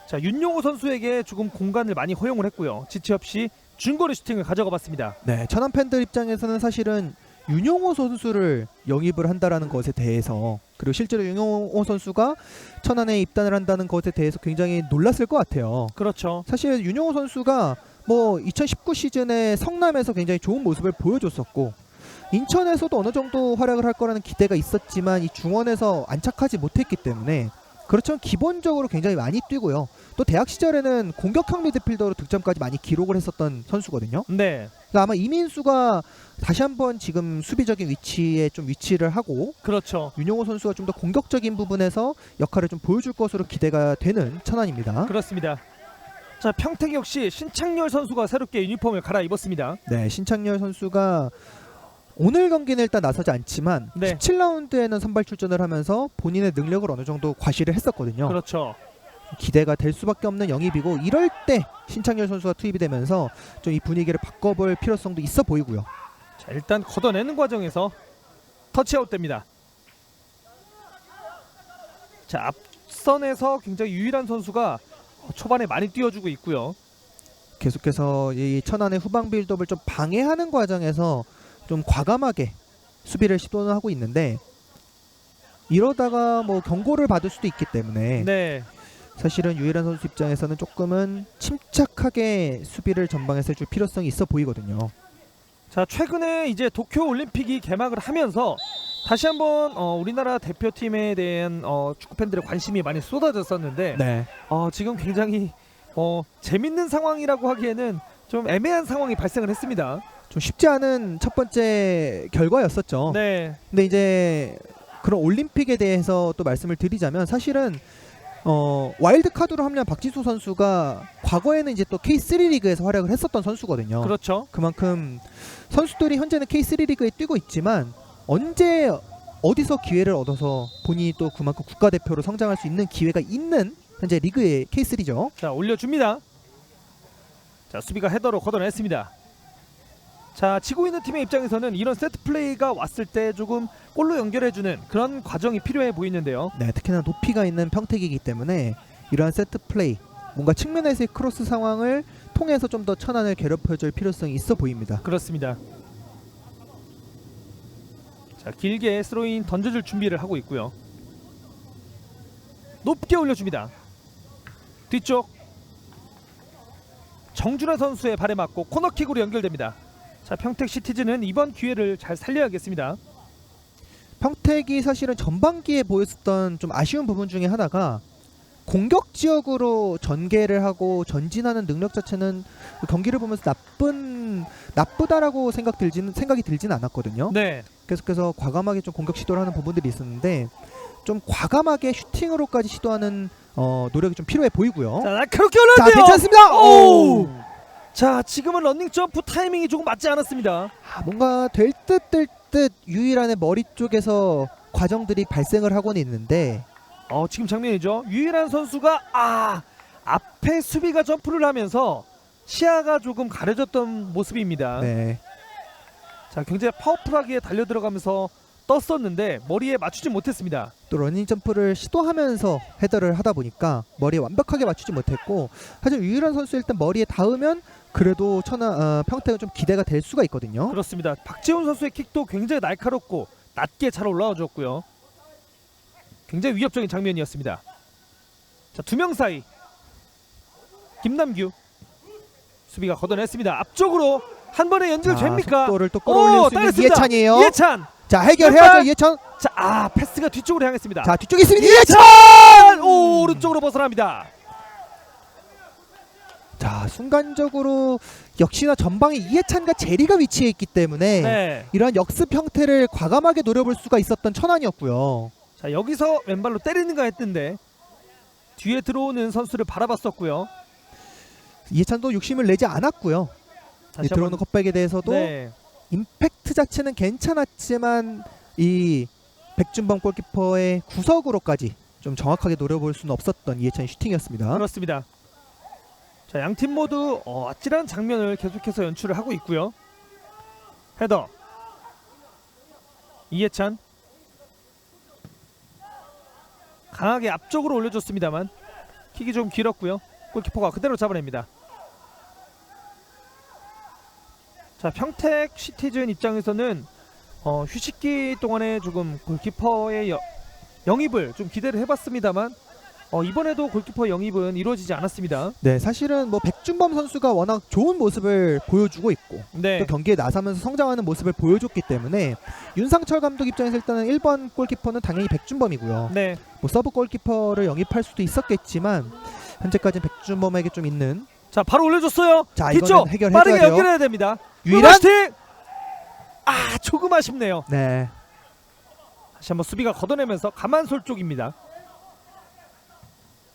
자 윤용호 선수에게 조금 공간을 많이 허용을 했고요. 지체 없이 중거리 슈팅을 가져가 봤습니다. 네, 천안 팬들 입장에서는 사실은 윤용호 선수를 영입을 한다라는 것에 대해서, 그리고 실제로 윤용호 선수가 천안에 입단을 한다는 것에 대해서 굉장히 놀랐을 것 같아요. 그렇죠. 사실 윤용호 선수가 뭐 2019 시즌에 성남에서 굉장히 좋은 모습을 보여줬었고 인천에서도 어느 정도 활약을 할 거라는 기대가 있었지만 이 중원에서 안착하지 못했기 때문에, 그렇지만 기본적으로 굉장히 많이 뛰고요. 또 대학 시절에는 공격형 미드필더로 득점까지 많이 기록을 했었던 선수거든요. 네, 그러니까 아마 이민수가 다시 한번 지금 수비적인 위치에 좀 위치를 하고 그렇죠. 윤용호 선수가 좀 더 공격적인 부분에서 역할을 좀 보여줄 것으로 기대가 되는 천안입니다. 그렇습니다. 자 평택 역시 신창렬 선수가 새롭게 유니폼을 갈아입었습니다. 네, 신창렬 선수가 오늘 경기는 일단 나서지 않지만 네. 17라운드에는 선발 출전을 하면서 본인의 능력을 어느 정도 과시를 했었거든요. 그렇죠. 기대가 될 수밖에 없는 영입이고, 이럴 때 신창렬 선수가 투입이 되면서 좀 이 분위기를 바꿔볼 필요성도 있어 보이고요. 자 일단 걷어내는 과정에서 터치아웃 됩니다. 자 앞선에서 굉장히 유일한 선수가 초반에 많이 뛰어주고 있고요. 계속해서 이 천안의 후방 빌드업을 좀 방해하는 과정에서 좀 과감하게 수비를 시도는 하고 있는데, 이러다가 뭐 경고를 받을 수도 있기 때문에 네. 사실은 유일한 선수 입장에서는 조금은 침착하게 수비를 전방에서 해줄 필요성이 있어 보이거든요. 자, 최근에 이제 도쿄 올림픽이 개막을 하면서 다시 한번 우리나라 대표팀에 대한 축구 팬들의 관심이 많이 쏟아졌었는데 네. 지금 굉장히 재밌는 상황이라고 하기에는 좀 애매한 상황이 발생을 했습니다. 좀 쉽지 않은 첫 번째 결과였었죠. 네. 근데 이제 그런 올림픽에 대해서 또 말씀을 드리자면 사실은 와일드 카드로 합류한 박지수 선수가 과거에는 이제 또 K3 리그에서 활약을 했었던 선수거든요. 그렇죠. 그만큼 선수들이 현재는 K3 리그에 뛰고 있지만 언제 어디서 기회를 얻어서 본인이 또 그만큼 국가대표로 성장할 수 있는 기회가 있는 현재 리그의 K3죠. 자, 올려줍니다. 자, 수비가 헤더로 걷어냈습니다. 자, 지고 있는 팀의 입장에서는 이런 세트 플레이가 왔을 때 조금 골로 연결해주는 그런 과정이 필요해 보이는데요. 네, 특히나 높이가 있는 평택이기 때문에 이러한 세트 플레이, 뭔가 측면에서의 크로스 상황을 통해서 좀 더 천안을 괴롭혀줄 필요성이 있어 보입니다. 그렇습니다. 자, 길게 스로인 던져줄 준비를 하고 있고요. 높게 올려줍니다. 뒤쪽 정준하 선수의 발에 맞고 코너킥으로 연결됩니다. 자, 평택 시티즌은 이번 기회를 잘 살려야겠습니다. 평택이 사실은 전반기에 보였었던 좀 아쉬운 부분 중에 하나가 공격 지역으로 전개를 하고 전진하는 능력 자체는 그 경기를 보면서 나쁘다라고 생각이 들지는 않았거든요. 네. 계속해서 과감하게 좀 공격 시도를 하는 부분들이 있었는데 좀 과감하게 슈팅으로까지 시도하는 노력이 좀 필요해 보이고요. 자, 날카롭게 자, 올라왔네요. 괜찮습니다. 오! 자, 지금은 런닝 점프 타이밍이 조금 맞지 않았습니다. 뭔가 될 듯 될 듯 유일한의 머리 쪽에서 과정들이 발생을 하고는 있는데 지금 장면이죠. 유일한 선수가 앞에 수비가 점프를 하면서 시야가 조금 가려졌던 모습입니다. 네. 자, 굉장히 파워풀하게 달려 들어가면서 떴었는데 머리에 맞추지 못했습니다. 또 러닝 점프를 시도하면서 헤더를 하다 보니까 머리에 완벽하게 맞추지 못했고 하지만 유일한 선수 일단 머리에 닿으면 그래도 평택은 좀 기대가 될 수가 있거든요. 그렇습니다. 박지훈 선수의 킥도 굉장히 날카롭고 낮게 잘 올라와 줬고요. 굉장히 위협적인 장면이었습니다. 자, 두 명 사이 김남규 수비가 걷어냈습니다. 앞쪽으로 한 번에 연결됩니까? 속도를 또 끌어올릴 수 있는 이해찬이에요. 이해찬. 자, 해결해야죠. 이해찬. 자, 패스가 뒤쪽으로 향했습니다. 자, 뒤쪽에 있습니다. 이해찬. 오, 오른쪽으로 벗어납니다. 자, 순간적으로 역시나 전방에 이해찬과 제리가 위치해 있기 때문에 네. 이러한 역습 형태를 과감하게 노려볼 수가 있었던 천안이었고요. 자, 여기서 왼발로 때리는가 했는데 뒤에 들어오는 선수를 바라봤었고요. 이해찬도 욕심을 내지 않았고요. 다시 들어오는 한번- 컵백에 대해서도 네. 임팩트 자체는 괜찮았지만 이 백준범 골키퍼의 구석으로까지 좀 정확하게 노려볼 수는 없었던 이해찬 슈팅이었습니다. 그렇습니다. 자, 양팀 모두 아찔한 장면을 계속해서 연출을 하고 있고요. 헤더 이해찬 강하게 앞쪽으로 올려줬습니다만 킥이 좀 길었고요. 골키퍼가 그대로 잡아냅니다. 자, 평택 시티즌 입장에서는 휴식기 동안에 조금 골키퍼의 영입을 좀 기대를 해봤습니다만 이번에도 골키퍼 영입은 이루어지지 않았습니다. 네, 사실은 뭐 백준범 선수가 워낙 좋은 모습을 보여주고 있고 네. 또 경기에 나서면서 성장하는 모습을 보여줬기 때문에 윤상철 감독 입장에서 일단은 1번 골키퍼는 당연히 백준범이고요. 네. 뭐 서브 골키퍼를 영입할 수도 있었겠지만 현재까지는 백준범에게 좀 있는 자, 바로 올려줬어요. 자, 뒤쪽 이거는 해결해줘야 빠르게 돼요. 연결해야 됩니다. 유일한 슈팅! 조금 아쉽네요. 네. 다시 한번 수비가 걷어내면서 가만솔 쪽입니다.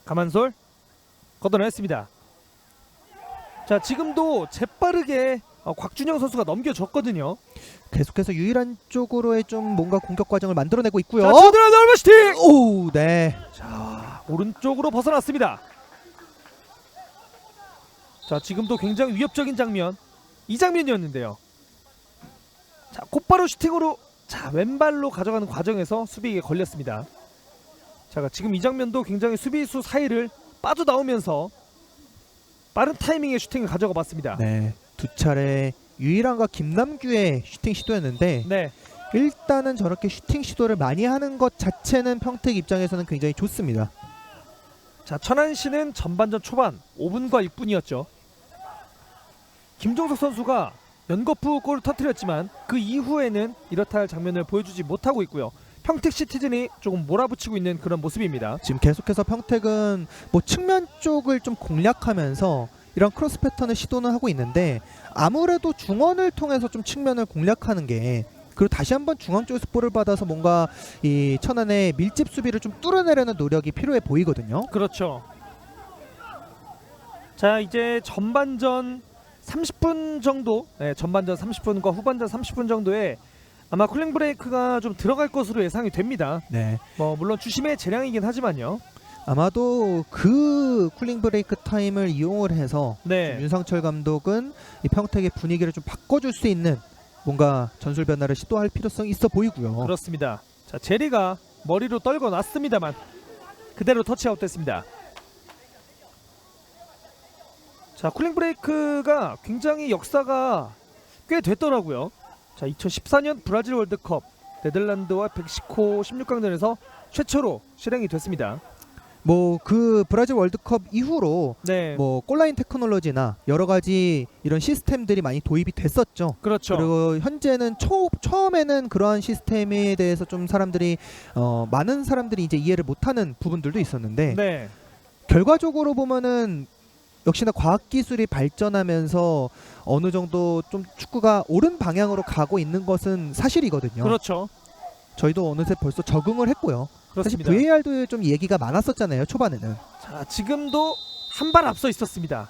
가만솔 걷어냈습니다. 자, 지금도 재빠르게 곽준영 선수가 넘겨줬거든요. 계속해서 유일한 쪽으로의 좀 뭔가 공격 과정을 만들어내고 있고요. 자, 주드라 넓은 슈팅! 오, 네. 자, 오른쪽으로 벗어났습니다. 자, 지금도 굉장히 위협적인 장면, 이 장면이었는데요. 자, 곧바로 슈팅으로 왼발로 가져가는 과정에서 수비에게 걸렸습니다. 자, 지금 이 장면도 굉장히 수비수 사이를 빠져나오면서 빠른 타이밍의 슈팅을 가져가 봤습니다. 네. 두 차례 유일한과 김남규의 슈팅 시도였는데 네. 일단은 저렇게 슈팅 시도를 많이 하는 것 자체는 평택 입장에서는 굉장히 좋습니다. 자, 천안시는 전반전 초반 5분과 6분이었죠. 김종석 선수가 연거푸 골을 터뜨렸지만 그 이후에는 이렇다 할 장면을 보여주지 못하고 있고요. 평택 시티즌이 조금 몰아붙이고 있는 그런 모습입니다. 지금 계속해서 평택은 뭐 측면 쪽을 좀 공략하면서 이런 크로스 패턴을 시도는 하고 있는데 아무래도 중원을 통해서 좀 측면을 공략하는 게, 그리고 다시 한번 중앙 쪽에서 볼을 받아서 뭔가 이 천안의 밀집 수비를 좀 뚫어내려는 노력이 필요해 보이거든요. 그렇죠. 자, 이제 전반전 30분 정도, 전반전 30분과 후반전 30분 정도에 아마 쿨링 브레이크가 좀 들어갈 것으로 예상이 됩니다. 네. 뭐 물론 주심의 재량이긴 하지만요. 아마도 그 쿨링 브레이크 타임을 이용을 해서 네. 윤상철 감독은 이 평택의 분위기를 좀 바꿔줄 수 있는 뭔가 전술 변화를 시도할 필요성이 있어 보이고요. 그렇습니다. 자, 제리가 머리로 떨궈 놨습니다만 그대로 터치아웃 됐습니다. 자, 쿨링 브레이크가 굉장히 역사가 꽤 됐더라고요. 자, 2014년 브라질 월드컵 네덜란드와 멕시코 16강전에서 최초로 실행이 됐습니다. 뭐 그 브라질 월드컵 이후로 네. 뭐 골라인 테크놀로지나 여러 가지 이런 시스템들이 많이 도입이 됐었죠. 그렇죠. 그리고 현재는 처음에는 그러한 시스템에 대해서 좀 사람들이 많은 사람들이 이제 이해를 못하는 부분들도 있었는데 네. 결과적으로 보면은 역시나 과학 기술이 발전하면서 어느 정도 좀 축구가 옳은 방향으로 가고 있는 것은 사실이거든요. 그렇죠. 저희도 어느새 벌써 적응을 했고요. 그렇습니다. 사실 VAR도 좀 얘기가 많았었잖아요, 초반에는. 자, 지금도 한 발 앞서 있었습니다.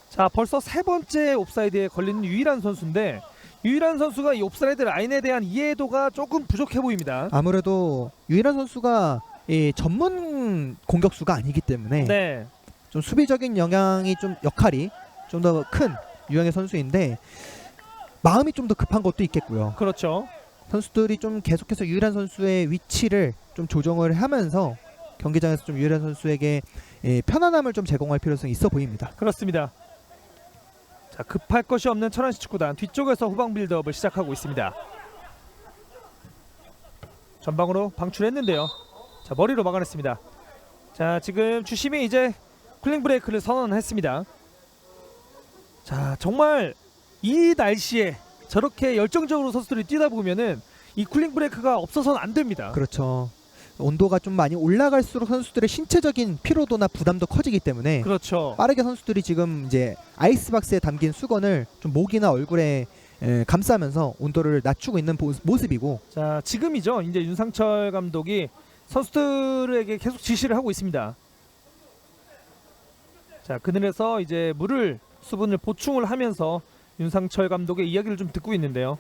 자, 벌써 세 번째 옵사이드에 걸리는 유일한 선수인데 유일한 선수가 이 옵사이드 라인에 대한 이해도가 조금 부족해 보입니다. 아무래도 유일한 선수가 이 전문 공격수가 아니기 때문에 네. 좀 수비적인 역할이 좀 더 큰 유형의 선수인데 마음이 좀 더 급한 것도 있겠고요. 그렇죠. 선수들이 좀 계속해서 유일한 선수의 위치를 좀 조정을 하면서 경기장에서 좀 유일한 선수에게 편안함을 좀 제공할 필요성이 있어 보입니다. 그렇습니다. 자, 급할 것이 없는 천안시 축구단 뒤쪽에서 후방 빌드업을 시작하고 있습니다. 전방으로 방출했는데요. 자, 머리로 막아냈습니다. 자, 지금 주심이 이제 쿨링 브레이크를 선언했습니다. 자, 정말 이 날씨에 저렇게 열정적으로 선수들이 뛰다 보면은 이 쿨링 브레이크가 없어서는 안 됩니다. 그렇죠. 온도가 좀 많이 올라갈수록 선수들의 신체적인 피로도나 부담도 커지기 때문에 그렇죠. 빠르게 선수들이 지금 이제 아이스박스에 담긴 수건을 좀 목이나 얼굴에 감싸면서 온도를 낮추고 있는 모습이고. 자, 지금이죠. 이제 윤상철 감독이 선수들에게 계속 지시를 하고 있습니다. 자, 그늘에서 이제 수분을 보충을 하면서 윤상철 감독의 이야기를 좀 듣고 있는데요.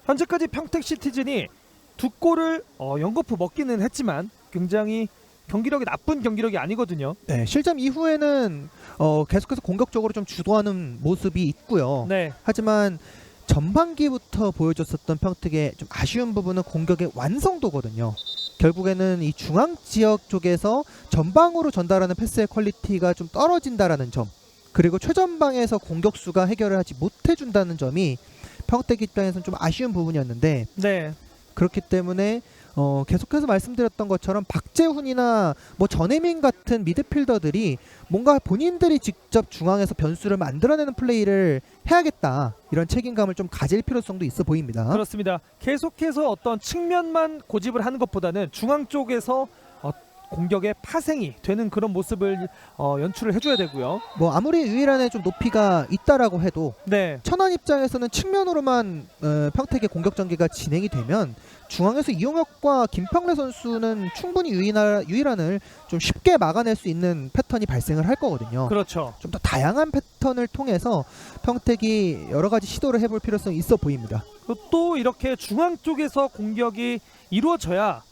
현재까지 평택 시티즌이 2골을 연거푸 먹기는 했지만 굉장히 경기력이 나쁜 경기력이 아니거든요. 네, 실점 이후에는 계속해서 공격적으로 좀 주도하는 모습이 있고요. 네. 하지만 전반기부터 보여줬었던 평택의 좀 아쉬운 부분은 공격의 완성도거든요. 결국에는 이 중앙 지역 쪽에서 전방으로 전달하는 패스의 퀄리티가 좀 떨어진다라는 점, 그리고 최전방에서 공격수가 해결을 하지 못해준다는 점이 평택 입장에서는 좀 아쉬운 부분이었는데, 네. 그렇기 때문에 계속해서 말씀드렸던 것처럼 박재훈이나 뭐 전혜민 같은 미드필더들이 뭔가 본인들이 직접 중앙에서 변수를 만들어내는 플레이를 해야겠다, 이런 책임감을 좀 가질 필요성도 있어 보입니다. 그렇습니다. 계속해서 어떤 측면만 고집을 하는 것보다는 중앙 쪽에서 공격의 파생이 되는 그런 모습을 연출을 해줘야 되고요. 뭐 아무리 유일한에 좀 높이가 있다라고 해도 네. 천안 입장에서는 측면으로만 평택의 공격 전개가 진행이 되면 중앙에서 이용혁과 김평래 선수는 충분히 유일한을 좀 쉽게 막아낼 수 있는 패턴이 발생을 할 거거든요. 그렇죠. 좀 더 다양한 패턴을 통해서 평택이 여러 가지 시도를 해볼 필요성이 있어 보입니다. 또 이렇게 중앙 쪽에서 공격이 이루어져야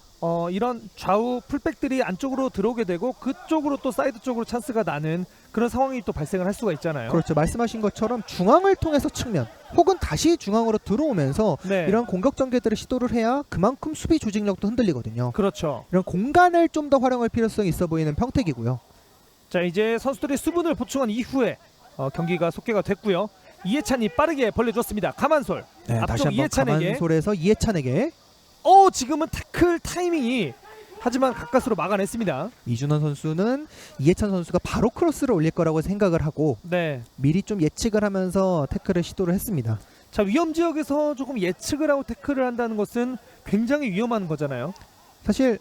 이런 좌우 풀백들이 안쪽으로 들어오게 되고 그쪽으로 또 사이드 쪽으로 찬스가 나는 그런 상황이 또 발생을 할 수가 있잖아요. 그렇죠. 말씀하신 것처럼 중앙을 통해서 측면 혹은 다시 중앙으로 들어오면서 네. 이런 공격 전개들을 시도를 해야 그만큼 수비 조직력도 흔들리거든요. 그렇죠. 이런 공간을 좀 더 활용할 필요성이 있어 보이는 평택이고요. 자, 이제 선수들이 수분을 보충한 이후에 경기가 속개가 됐고요. 이해찬이 빠르게 벌려줬습니다. 가만솔. 네, 앞쪽 다시 한번 이해찬에게. 가만솔에서 이해찬에게. 지금은 태클 타이밍이 하지만 가까스로 막아냈습니다. 이준원 선수는 이해찬 선수가 바로 크로스를 올릴 거라고 생각을 하고 네. 미리 좀 예측을 하면서 태클을 시도를 했습니다. 자, 위험 지역에서 조금 예측을 하고 태클을 한다는 것은 굉장히 위험한 거잖아요. 사실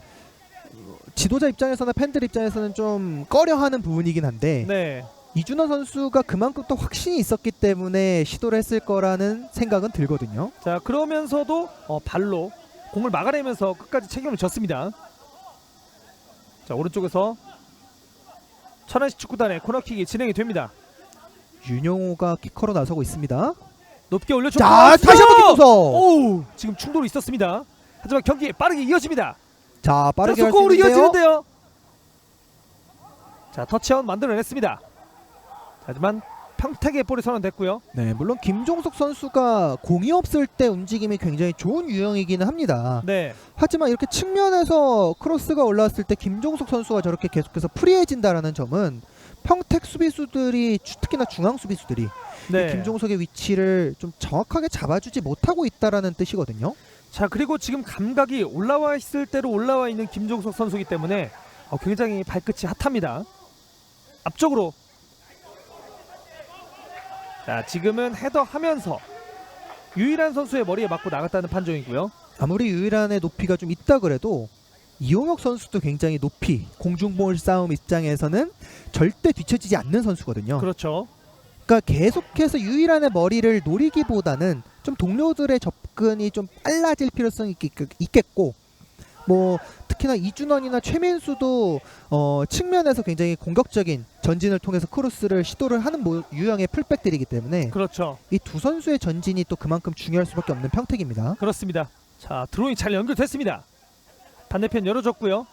지도자 입장에서나 팬들 입장에서는 좀 꺼려하는 부분이긴 한데 네. 이준원 선수가 그만큼 또 확신이 있었기 때문에 시도를 했을 거라는 생각은 들거든요. 자, 그러면서도 발로 공을 막아내면서 끝까지 책임을 졌습니다. 자, 오른쪽에서 천안시 축구단의 코너킥이 진행이 됩니다. 윤용호가 키커로 나서고 있습니다. 높게 올려줬고 자, 다시 한번 김동석. 오, 지금 충돌이 있었습니다. 하지만 경기 빠르게 이어집니다. 자, 빠르게 할 수 속공으로 있는데요. 이어지는데요. 자, 터치아웃 만들어냈습니다. 하지만 평택의 볼이 선언됐고요. 네, 물론 김종석 선수가 공이 없을 때 움직임이 굉장히 좋은 유형이기는 합니다. 네, 하지만 이렇게 측면에서 크로스가 올라왔을 때 김종석 선수가 저렇게 계속해서 프리해진다라는 점은 평택 수비수들이 특히나 중앙 수비수들이 네. 이 김종석의 위치를 좀 정확하게 잡아주지 못하고 있다라는 뜻이거든요. 자, 그리고 지금 감각이 올라와 있을 대로 올라와 있는 김종석 선수이기 때문에 굉장히 발끝이 핫합니다. 앞쪽으로. 자, 지금은 헤더하면서 유일한 선수의 머리에 맞고 나갔다는 판정이고요. 아무리 유일한의 높이가 좀 있다 그래도 이용혁 선수도 굉장히 높이 공중볼 싸움 입장에서는 절대 뒤처지지 않는 선수거든요. 그렇죠. 그러니까 계속해서 유일한의 머리를 노리기보다는 좀 동료들의 접근이 좀 빨라질 필요성이 있겠고, 뭐 특히나 이준원이나 최민수도 측면에서 굉장히 공격적인 전진을 통해서 크로스를 시도를 하는 유형의 풀백들이기 때문에 그렇죠. 이 두 선수의 전진이 또 그만큼 중요할 수밖에 없는 평택입니다. 그렇습니다. 자, 드로잉 잘 연결됐습니다. 반대편 열어줬고요.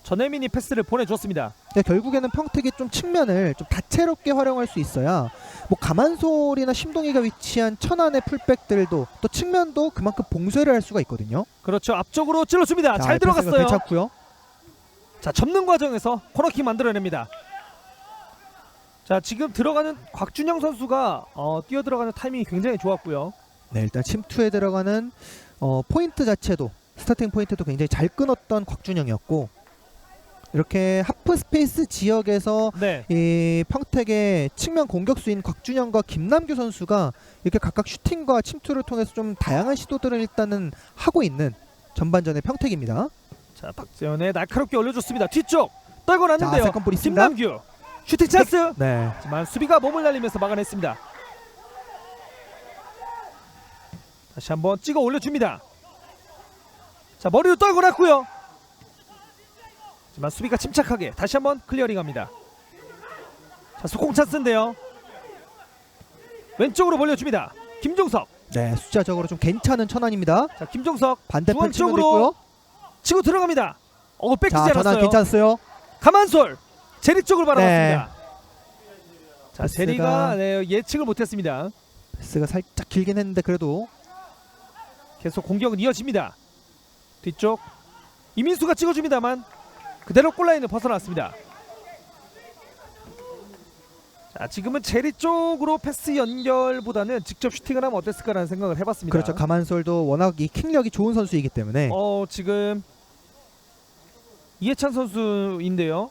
전혜민이 패스를 보내줬습니다. 네, 결국에는 평택이 좀 측면을 좀 다채롭게 활용할 수 있어야 뭐 가만솔이나 심동희가 위치한 천안의 풀백들도 또 측면도 그만큼 봉쇄를 할 수가 있거든요. 그렇죠. 앞쪽으로 찔러줍니다. 자, 잘 들어갔어요. 괜찮고요. 자, 접는 과정에서 코너킥 만들어냅니다. 자, 지금 들어가는 곽준영 선수가 뛰어 들어가는 타이밍이 굉장히 좋았고요. 네, 일단 침투에 들어가는 포인트 자체도 스타팅 포인트도 굉장히 잘 끊었던 곽준영이었고, 이렇게 하프 스페이스 지역에서 네. 이 평택의 측면 공격수인 곽준영과 김남규 선수가 이렇게 각각 슈팅과 침투를 통해서 좀 다양한 시도들을 일단은 하고 있는 전반전의 평택입니다. 자, 박재현의 날카롭게 올려줬습니다. 뒤쪽 떨고 자, 났는데요. 세컨볼 있습니다. 김남규 슈팅 찬스. 네, 하지만 수비가 몸을 날리면서 막아냈습니다. 다시 한번 찍어 올려줍니다. 자, 머리로 떨고 났고요. 하지만 수비가 침착하게 다시 한번 클리어링합니다. 자, 속공 찬스인데요. 왼쪽으로 벌려줍니다. 김종석. 네, 숫자적으로 좀 괜찮은 천안입니다. 자, 김종석 반대편 측면도 중앙쪽으로 있고요. 치고 들어갑니다. 뺏기지 자, 않았어요. 천안 괜찮았어요. 가만솔 제리 쪽으로 바라봤습니다. 자, 패스가- 제리가 예측을 못했습니다. 패스가 살짝 길긴 했는데 그래도 계속 공격은 이어집니다. 뒤쪽 이민수가 찍어줍니다만 그대로 골라인을 벗어났습니다. 자, 지금은 제리 쪽으로 패스 연결보다는 직접 슈팅을 하면 어땠을까라는 생각을 해봤습니다. 그렇죠. 가만솔도 워낙 이 킥력이 좋은 선수이기 때문에 지금 이해찬 선수인데요.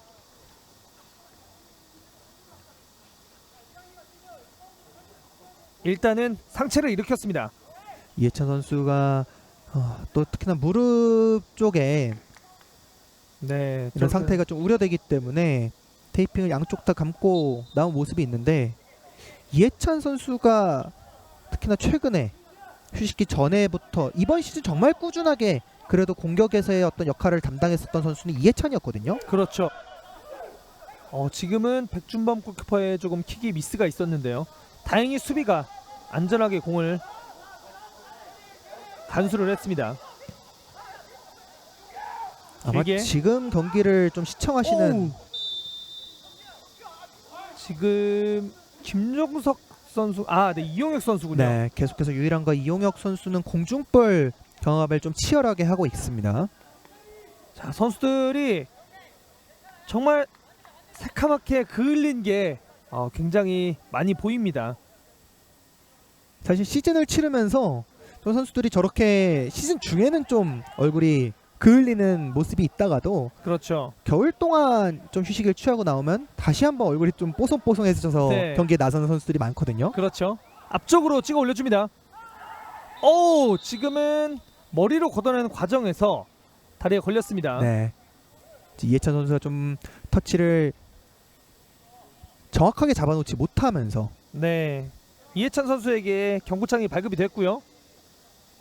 일단은 상체를 일으켰습니다. 이해찬 선수가 또 특히나 무릎 쪽에 네, 이런 상태가 좀 우려되기 때문에 테이핑을 양쪽 다 감고 나온 모습이 있는데, 이해찬 선수가 특히나 최근에 휴식기 전에부터 이번 시즌 정말 꾸준하게 그래도 공격에서의 어떤 역할을 담당했었던 선수는 이해찬이었거든요. 그렇죠. 지금은 백준범 골키퍼의 조금 킥이 미스가 있었는데요. 다행히 수비가 안전하게 공을 간수를 했습니다. 아마 길게. 지금 경기를 좀 시청하시는 오우. 지금 김종석 선수, 네, 이용혁 선수군요. 네, 계속해서 유일한과 이용혁 선수는 공중볼 경합을 좀 치열하게 하고 있습니다. 자, 선수들이 정말 새카맣게 그을린 게 굉장히 많이 보입니다. 사실 시즌을 치르면서 좀 선수들이 저렇게 시즌 중에는 좀 얼굴이 그을리는 모습이 있다가도 그렇죠. 겨울 동안 좀 휴식을 취하고 나오면 다시 한번 얼굴이 좀 뽀송뽀송해져서 네. 경기에 나서는 선수들이 많거든요. 그렇죠. 앞쪽으로 찍어 올려줍니다. 오, 지금은 머리로 걷어내는 과정에서 다리에 걸렸습니다. 네. 이해찬 선수가 좀 터치를 정확하게 잡아놓지 못하면서 네. 이해찬 선수에게 경고창이 발급이 됐고요.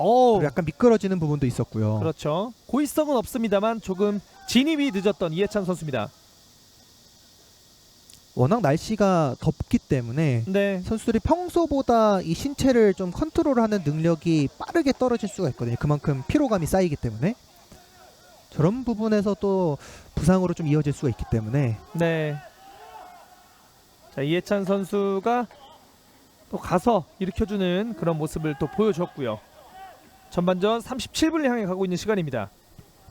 오, 약간 미끄러지는 부분도 있었고요. 그렇죠. 고의성은 없습니다만 조금 진입이 늦었던 이해찬 선수입니다. 워낙 날씨가 덥기 때문에 네. 선수들이 평소보다 이 신체를 좀 컨트롤하는 능력이 빠르게 떨어질 수가 있거든요. 그만큼 피로감이 쌓이기 때문에 저런 부분에서 또 부상으로 좀 이어질 수가 있기 때문에 네. 자, 이해찬 선수가 또 가서 일으켜주는 그런 모습을 또 보여줬고요. 전반전 37분을 향해 가고 있는 시간입니다.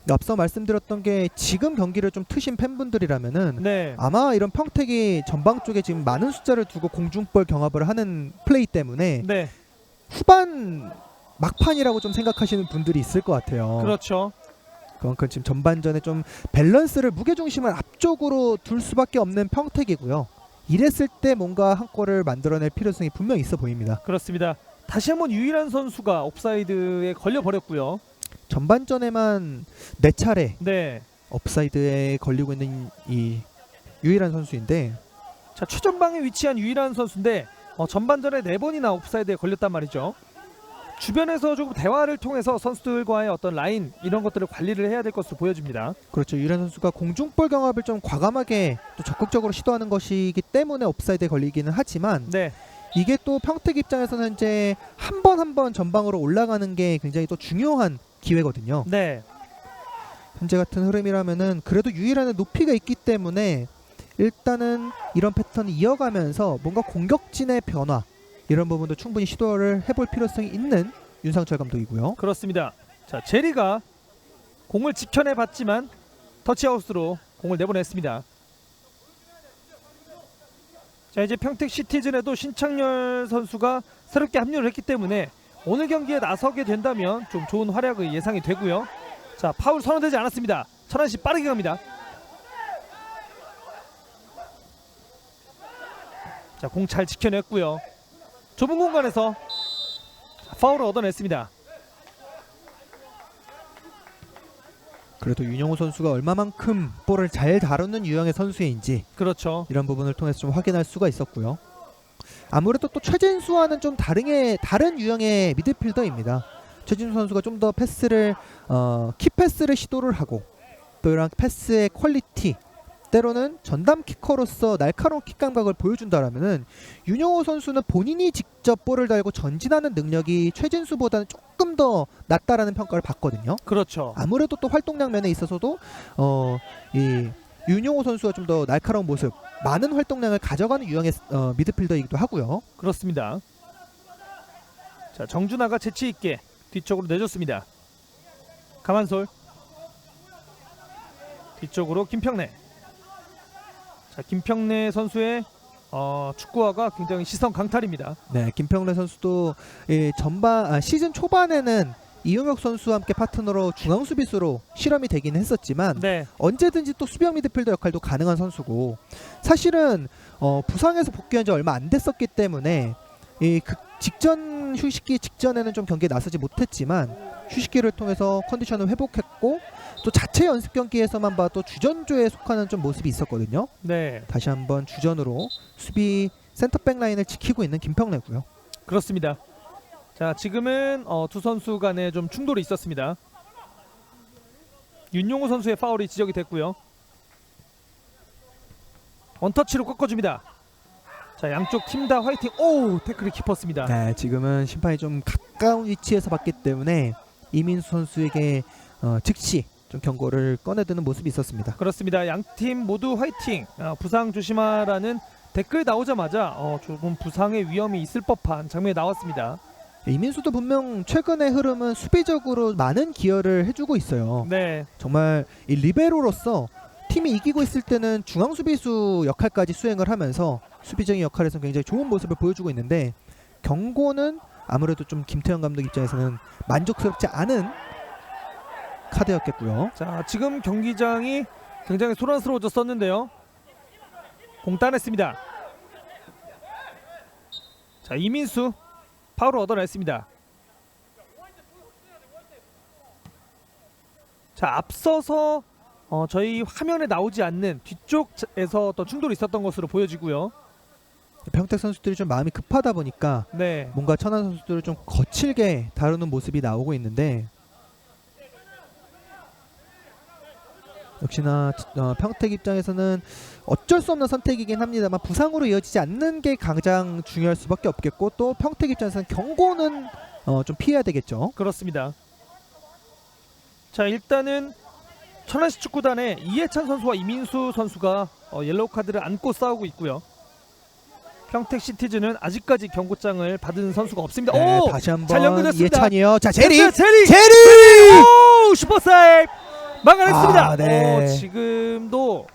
앞서 말씀드렸던 게 지금 경기를 좀 트신 팬분들이라면은 네. 아마 이런 평택이 전방 쪽에 지금 많은 숫자를 두고 공중볼 경합을 하는 플레이 때문에 네. 후반 막판이라고 좀 생각하시는 분들이 있을 것 같아요. 그렇죠. 그만큼 지금 전반전에 좀 밸런스를 무게중심을 앞쪽으로 둘 수밖에 없는 평택이고요. 이랬을 때 뭔가 한 골을 만들어낼 필요성이 분명히 있어 보입니다. 그렇습니다. 다시 한번 유일한 선수가 옵사이드에 걸려 버렸고요. 전반전에만 4차례 네. 업사이드에 걸리고 있는 이 유일한 선수인데 자, 최전방에 위치한 유일한 선수인데 전반전에 4번이나 옵사이드에 걸렸단 말이죠. 주변에서 조금 대화를 통해서 선수들과의 어떤 라인 이런 것들을 관리를 해야 될 것으로 보여집니다. 그렇죠. 유일한 선수가 공중볼 경합을 좀 과감하게 또 적극적으로 시도하는 것이기 때문에 옵사이드에 걸리기는 하지만 네. 이게 또 평택 입장에서는 이제 한 번 한 번 전방으로 올라가는 게 굉장히 또 중요한 기회거든요. 네. 현재 같은 흐름이라면은 그래도 유일한 높이가 있기 때문에 일단은 이런 패턴을 이어가면서 뭔가 공격진의 변화 이런 부분도 충분히 시도를 해볼 필요성이 있는 윤상철 감독이고요. 그렇습니다. 자, 제리가 공을 지켜내 봤지만 터치아웃으로 공을 내보냈습니다. 자, 이제 평택 시티즌에도 신창렬 선수가 새롭게 합류를 했기 때문에 오늘 경기에 나서게 된다면 좀 좋은 활약이 예상이 되고요. 자, 파울 선언되지 않았습니다. 천안시 빠르게 갑니다. 자, 공 잘 지켜냈고요. 좁은 공간에서 파울을 얻어냈습니다. 그래도 윤영호 선수가 얼마만큼 볼을 잘 다루는 유형의 선수인지 그렇죠. 이런 부분을 통해서 좀 확인할 수가 있었고요. 아무래도 또 최진수와는 좀 다른 유형의 미드필더입니다. 최진수 선수가 좀 더 패스를 키패스를 시도를 하고 또 이런 패스의 퀄리티 때로는 전담 키커로서 날카로운 킥 감각을 보여준다라면은 윤영호 선수는 본인이 직접 볼을 달고 전진하는 능력이 최진수보다는 조금 더 낫다라는 평가를 받거든요. 그렇죠. 아무래도 또 활동량 면에 있어서도 이 윤용호 선수가 좀 더 날카로운 모습, 많은 활동량을 가져가는 유형의 미드필더이기도 하고요. 그렇습니다. 자, 정준하가 재치 있게 뒤쪽으로 내줬습니다. 강한솔 뒤쪽으로 김평래. 자, 김평래 선수의 축구화가 굉장히 시선 강탈입니다. 네, 김평래 선수도 시즌 초반에는 이용혁 선수와 함께 파트너로 중앙 수비수로 실험이 되긴 했었지만 네. 언제든지 또 수비형 미드필더 역할도 가능한 선수고 사실은 부상에서 복귀한 지 얼마 안 됐었기 때문에 휴식기 직전에는 좀 경기에 나서지 못했지만 휴식기를 통해서 컨디션을 회복했고 또 자체 연습 경기에서만 봐도 주전조에 속하는 좀 모습이 있었거든요. 네. 다시 한번 주전으로 수비 센터백 라인을 지키고 있는 김평래고요. 그렇습니다. 자, 지금은 두 선수 간에 좀 충돌이 있었습니다. 윤용호 선수의 파울이 지적이 됐고요. 원터치로 꺾어줍니다. 자, 양쪽 팀 다 화이팅. 오, 태클이 깊었습니다. 네, 지금은 심판이 좀 가까운 위치에서 봤기 때문에 이민수 선수에게 즉시 좀 경고를 꺼내드는 모습이 있었습니다. 그렇습니다. 양 팀 모두 화이팅. 부상 조심하라는 댓글 나오자마자 조금 부상의 위험이 있을 법한 장면이 나왔습니다. 이민수도 분명 최근의 흐름은 수비적으로 많은 기여를 해주고 있어요. 네. 정말 이 리베로로서 팀이 이기고 있을 때는 중앙 수비수 역할까지 수행을 하면서 수비적인 역할에서 굉장히 좋은 모습을 보여주고 있는데 경고는 아무래도 좀 김태형 감독 입장에서는 만족스럽지 않은 카드였겠고요. 자, 지금 경기장이 굉장히 소란스러워졌었는데요. 공 따냈습니다. 자, 이민수 파울을 얻어냈습니다. 자, 앞서서 저희 화면에 나오지 않는 뒤쪽에서 어떤 충돌이 있었던 것으로 보여지고요. 평택 선수들이 좀 마음이 급하다 보니까 네, 뭔가 천안 선수들을 좀 거칠게 다루는 모습이 나오고 있는데 역시나 평택 입장에서는 어쩔 수 없는 선택이긴 합니다만 부상으로 이어지지 않는 게 가장 중요할 수밖에 없겠고 또 평택 입장에서는 경고는 좀 피해야 되겠죠. 그렇습니다. 자, 일단은 천안시 축구단의 이해찬 선수와 이민수 선수가 옐로우 카드를 안고 싸우고 있고요. 평택 시티즈는 아직까지 경고장을 받은 선수가 없습니다. 네, 오! 다시 잘 한번 연결됐습니다. 이해찬이요. 자 제리 제리! 제리 오! 슈퍼 세이브! 막아냈습니다. 아, 네. 지금도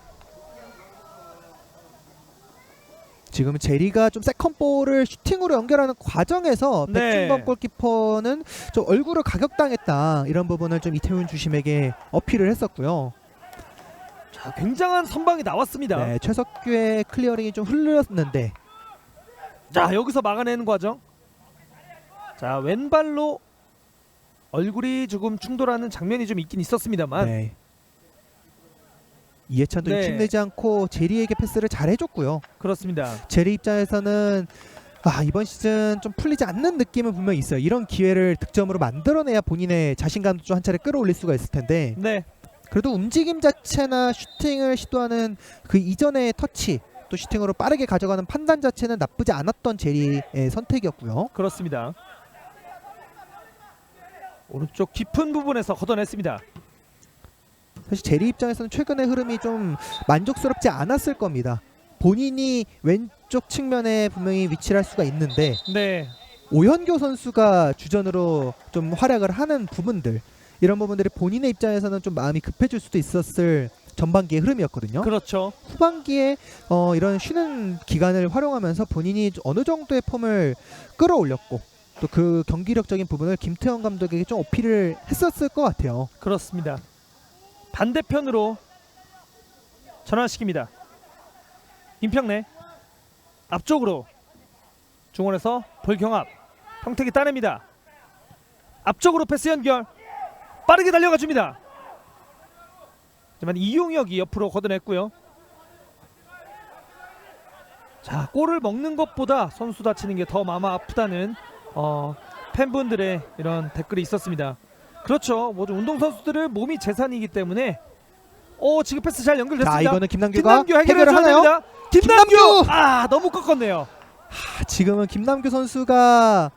지금 제리가 좀 세컨볼을 슈팅으로 연결하는 과정에서 네. 백준범 골키퍼는 좀 얼굴을 가격당했다 이런 부분을 좀 이태훈 주심에게 어필을 했었고요. 자, 굉장한 선방이 나왔습니다. 네, 최석규의 클리어링이 좀 흘렀는데 자, 여기서 막아내는 과정. 자, 왼발로 얼굴이 조금 충돌하는 장면이 좀 있긴 있었습니다만 네. 이해찬도 네. 힘내지 않고 제리에게 패스를 잘 해줬고요. 그렇습니다. 제리 입장에서는 이번 시즌 좀 풀리지 않는 느낌은 분명히 있어요. 이런 기회를 득점으로 만들어내야 본인의 자신감도 좀 한 차례 끌어올릴 수가 있을 텐데 네, 그래도 움직임 자체나 슈팅을 시도하는 그 이전의 터치 또 슈팅으로 빠르게 가져가는 판단 자체는 나쁘지 않았던 제리의 선택이었고요. 그렇습니다. 오른쪽 깊은 부분에서 걷어냈습니다. 사실 제리 입장에서는 최근의 흐름이 좀 만족스럽지 않았을 겁니다. 본인이 왼쪽 측면에 분명히 위치를 할 수가 있는데 네, 오현교 선수가 주전으로 좀 활약을 하는 부분들 이런 부분들이 본인의 입장에서는 좀 마음이 급해질 수도 있었을 전반기의 흐름이었거든요. 그렇죠. 후반기에 이런 쉬는 기간을 활용하면서 본인이 어느 정도의 폼을 끌어올렸고 또 그 경기력적인 부분을 김태형 감독에게 좀 어필을 했었을 것 같아요. 그렇습니다. 반대편으로 전환시킵니다. 임평래 앞쪽으로 중원에서 볼 경합 평택이 따냅니다. 앞쪽으로 패스 연결 빠르게 달려가 줍니다. 하지만 이용혁이 옆으로 걷어냈고요. 자, 골을 먹는 것보다 선수 다치는 게 더 마음 아프다는 팬분들의 이런 댓글이 있었습니다. 그렇죠. 모두 운동선수들은 몸이 재산이기 때문에 지금 패스 잘 연결됐습니다. 자, 이거는 김남규가 김남규 해결을 해결을 하나요? 됩니다. 김남규! 너무 꺾었네요. 지금은 김남규 선수가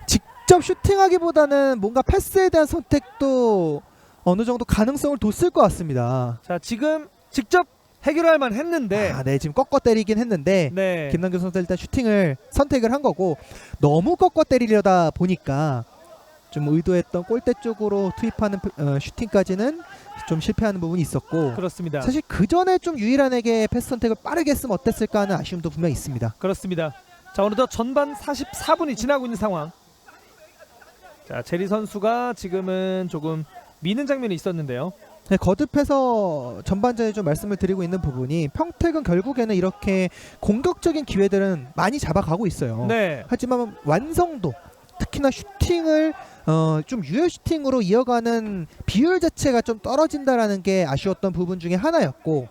직접 슈팅하기보다는 뭔가 패스에 대한 선택도 어느 정도 가능성을 뒀을 것 같습니다. 자, 지금 직접 해결할 만 했는데 네, 지금 꺾어 때리긴 했는데 네. 김남규 선수 일단 슈팅을 선택을 한 거고 너무 꺾어 때리려다 보니까 좀 의도했던 골대 쪽으로 투입하는 슈팅까지는 좀 실패하는 부분이 있었고 그렇습니다. 사실 그 전에 좀 유일한에게 패스 선택을 빠르게 했으면 어땠을까 하는 아쉬움도 분명히 있습니다. 그렇습니다. 자, 어느덧 전반 44분이 지나고 있는 상황. 자, 제리 선수가 지금은 조금 미는 장면이 있었는데요. 네, 거듭해서 전반전에 좀 말씀을 드리고 있는 부분이 평택은 결국에는 이렇게 공격적인 기회들은 많이 잡아가고 있어요. 네. 하지만 완성도 특히나 슈팅을 좀 유효 슈팅으로 이어가는 비율 자체가 좀 떨어진다라는 게 아쉬웠던 부분 중에 하나였고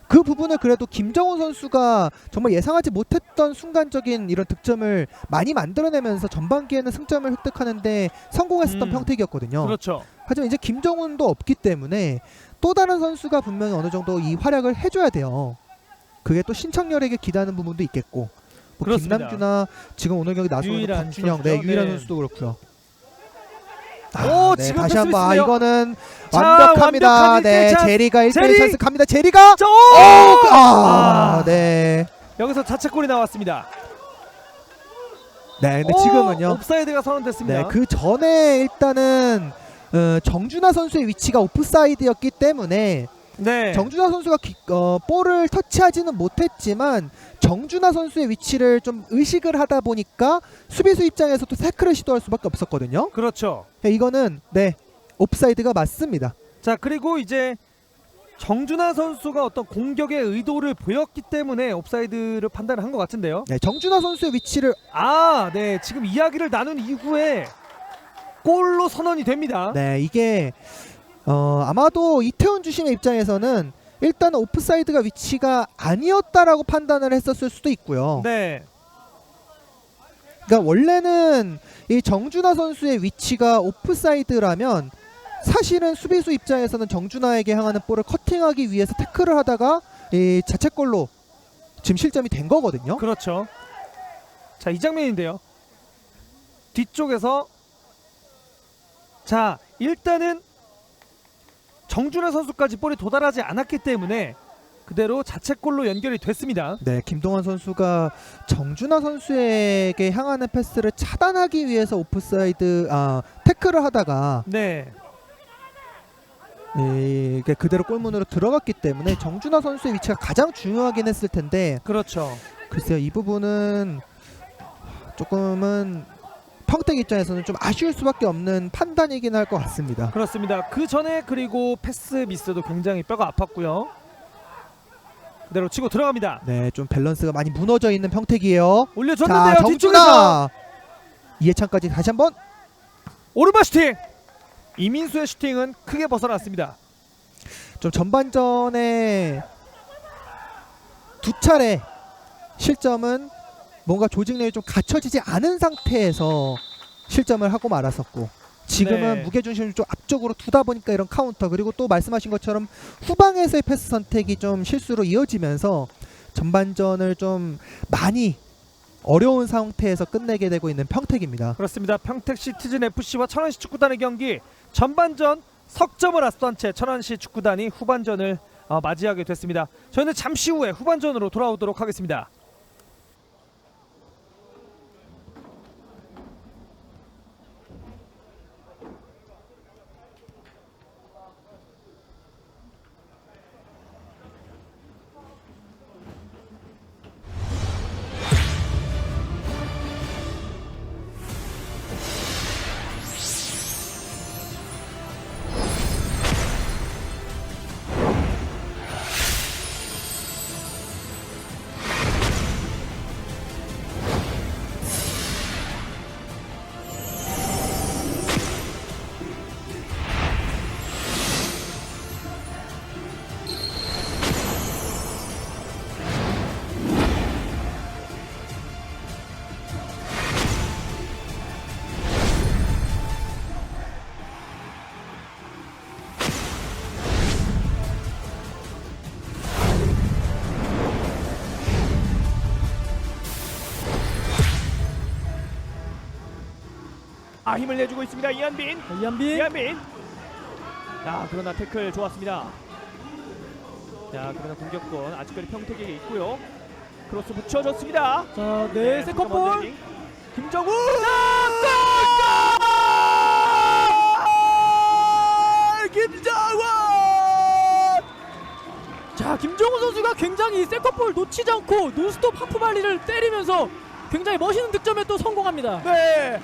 그 부분을 그래도 김정훈 선수가 정말 예상하지 못했던 순간적인 이런 득점을 많이 만들어내면서 전반기에는 승점을 획득하는데 성공했었던 평택이었거든요. 그렇죠. 하지만 이제 김정훈도 없기 때문에 또 다른 선수가 분명히 어느 정도 이 활약을 해줘야 돼요. 그게 또 신청렬에게 기대하는 부분도 있겠고 뭐 그렇습니다. 김남규나 지금 오늘 경기 나서는 유일한 박준영, 선수죠. 유일한 네. 선수도 그렇고요. 지금 다시 패스 한번 있으네요. 이거는 자, 완벽합니다. 완벽한 네, 1대1 찬스. 제리가 1대1 제리! 찬스 갑니다. 제리가 네. 여기서 자책골이 나왔습니다. 네, 근데 지금은요. 옵사이드가 선언됐습니다. 네, 그 전에 일단은 정준하 선수의 위치가 오프사이드였기 때문에 네. 정준하 선수가 볼을 터치하지는 못했지만 정준하 선수의 위치를 좀 의식을 하다 보니까 수비수 입장에서도 태클을 시도할 수밖에 없었거든요. 그렇죠. 이거는 네 옵사이드가 맞습니다. 자, 그리고 이제 정준하 선수가 어떤 공격의 의도를 보였기 때문에 옵사이드를 판단을 한 것 같은데요. 네, 정준하 선수의 위치를 네, 지금 이야기를 나눈 이후에 골로 선언이 됩니다. 네 이게 아마도 이태원 주심의 입장에서는 일단 오프사이드가 위치가 아니었다라고 판단을 했었을 수도 있고요. 네, 그러니까 원래는 이 정준하 선수의 위치가 오프사이드라면 사실은 수비수 입장에서는 정준하에게 향하는 볼을 커팅하기 위해서 태클을 하다가 이 자책골로 지금 실점이 된 거거든요. 그렇죠. 자, 이 장면인데요. 뒤쪽에서 자, 일단은 정준하 선수까지 볼이 도달하지 않았기 때문에 그대로 자책골로 연결이 됐습니다. 네, 김동완 선수가 정준하 선수에게 향하는 패스를 차단하기 위해서 오프사이드 태클을 하다가 네, 이게 그대로 골문으로 들어갔기 때문에 정준하 선수의 위치가 가장 중요하긴 했을 텐데 그렇죠. 글쎄요, 이 부분은 조금은 평택 입장에서는 좀 아쉬울 수밖에 없는 판단이긴 할 것 같습니다. 그렇습니다. 그 전에 그리고 패스 미스도 굉장히 뼈가 아팠고요. 그대로 치고 들어갑니다. 네, 좀 밸런스가 많이 무너져 있는 평택이에요. 올려줬는데요. 자, 뒤쪽에서 정준하 이해찬까지 다시 한번. 오른발 슈팅. 이민수의 슈팅은 크게 벗어났습니다. 좀 전반전에 두 차례 실점은 뭔가 조직력이 좀 갖춰지지 않은 상태에서 실점을 하고 말았었고, 지금은 네. 무게중심을 좀 앞쪽으로 두다 보니까 이런 카운터, 그리고 또 말씀하신 것처럼 후방에서의 패스 선택이 좀 실수로 이어지면서 전반전을 좀 많이 어려운 상태에서 끝내게 되고 있는 평택입니다. 그렇습니다. 평택 시티즌 FC와 천안시 축구단의 경기, 전반전 석점을 앞선 채 천안시 축구단이 후반전을 맞이하게 됐습니다. 저희는 잠시 후에 후반전으로 돌아오도록 하겠습니다. 힘을 내주고 있습니다. 이한빈. 자, 그러나 태클 좋았습니다. 자, 그러나 공격권 아직까지 평택에게 있고요. 크로스 붙여줬습니다. 자, 네, 세컨볼 김정우. 김정우. 자, 김정우 선수가 굉장히 세컨볼 놓치지 않고 논스톱 하프발리를 때리면서 굉장히 멋있는 득점에 또 성공합니다. 네.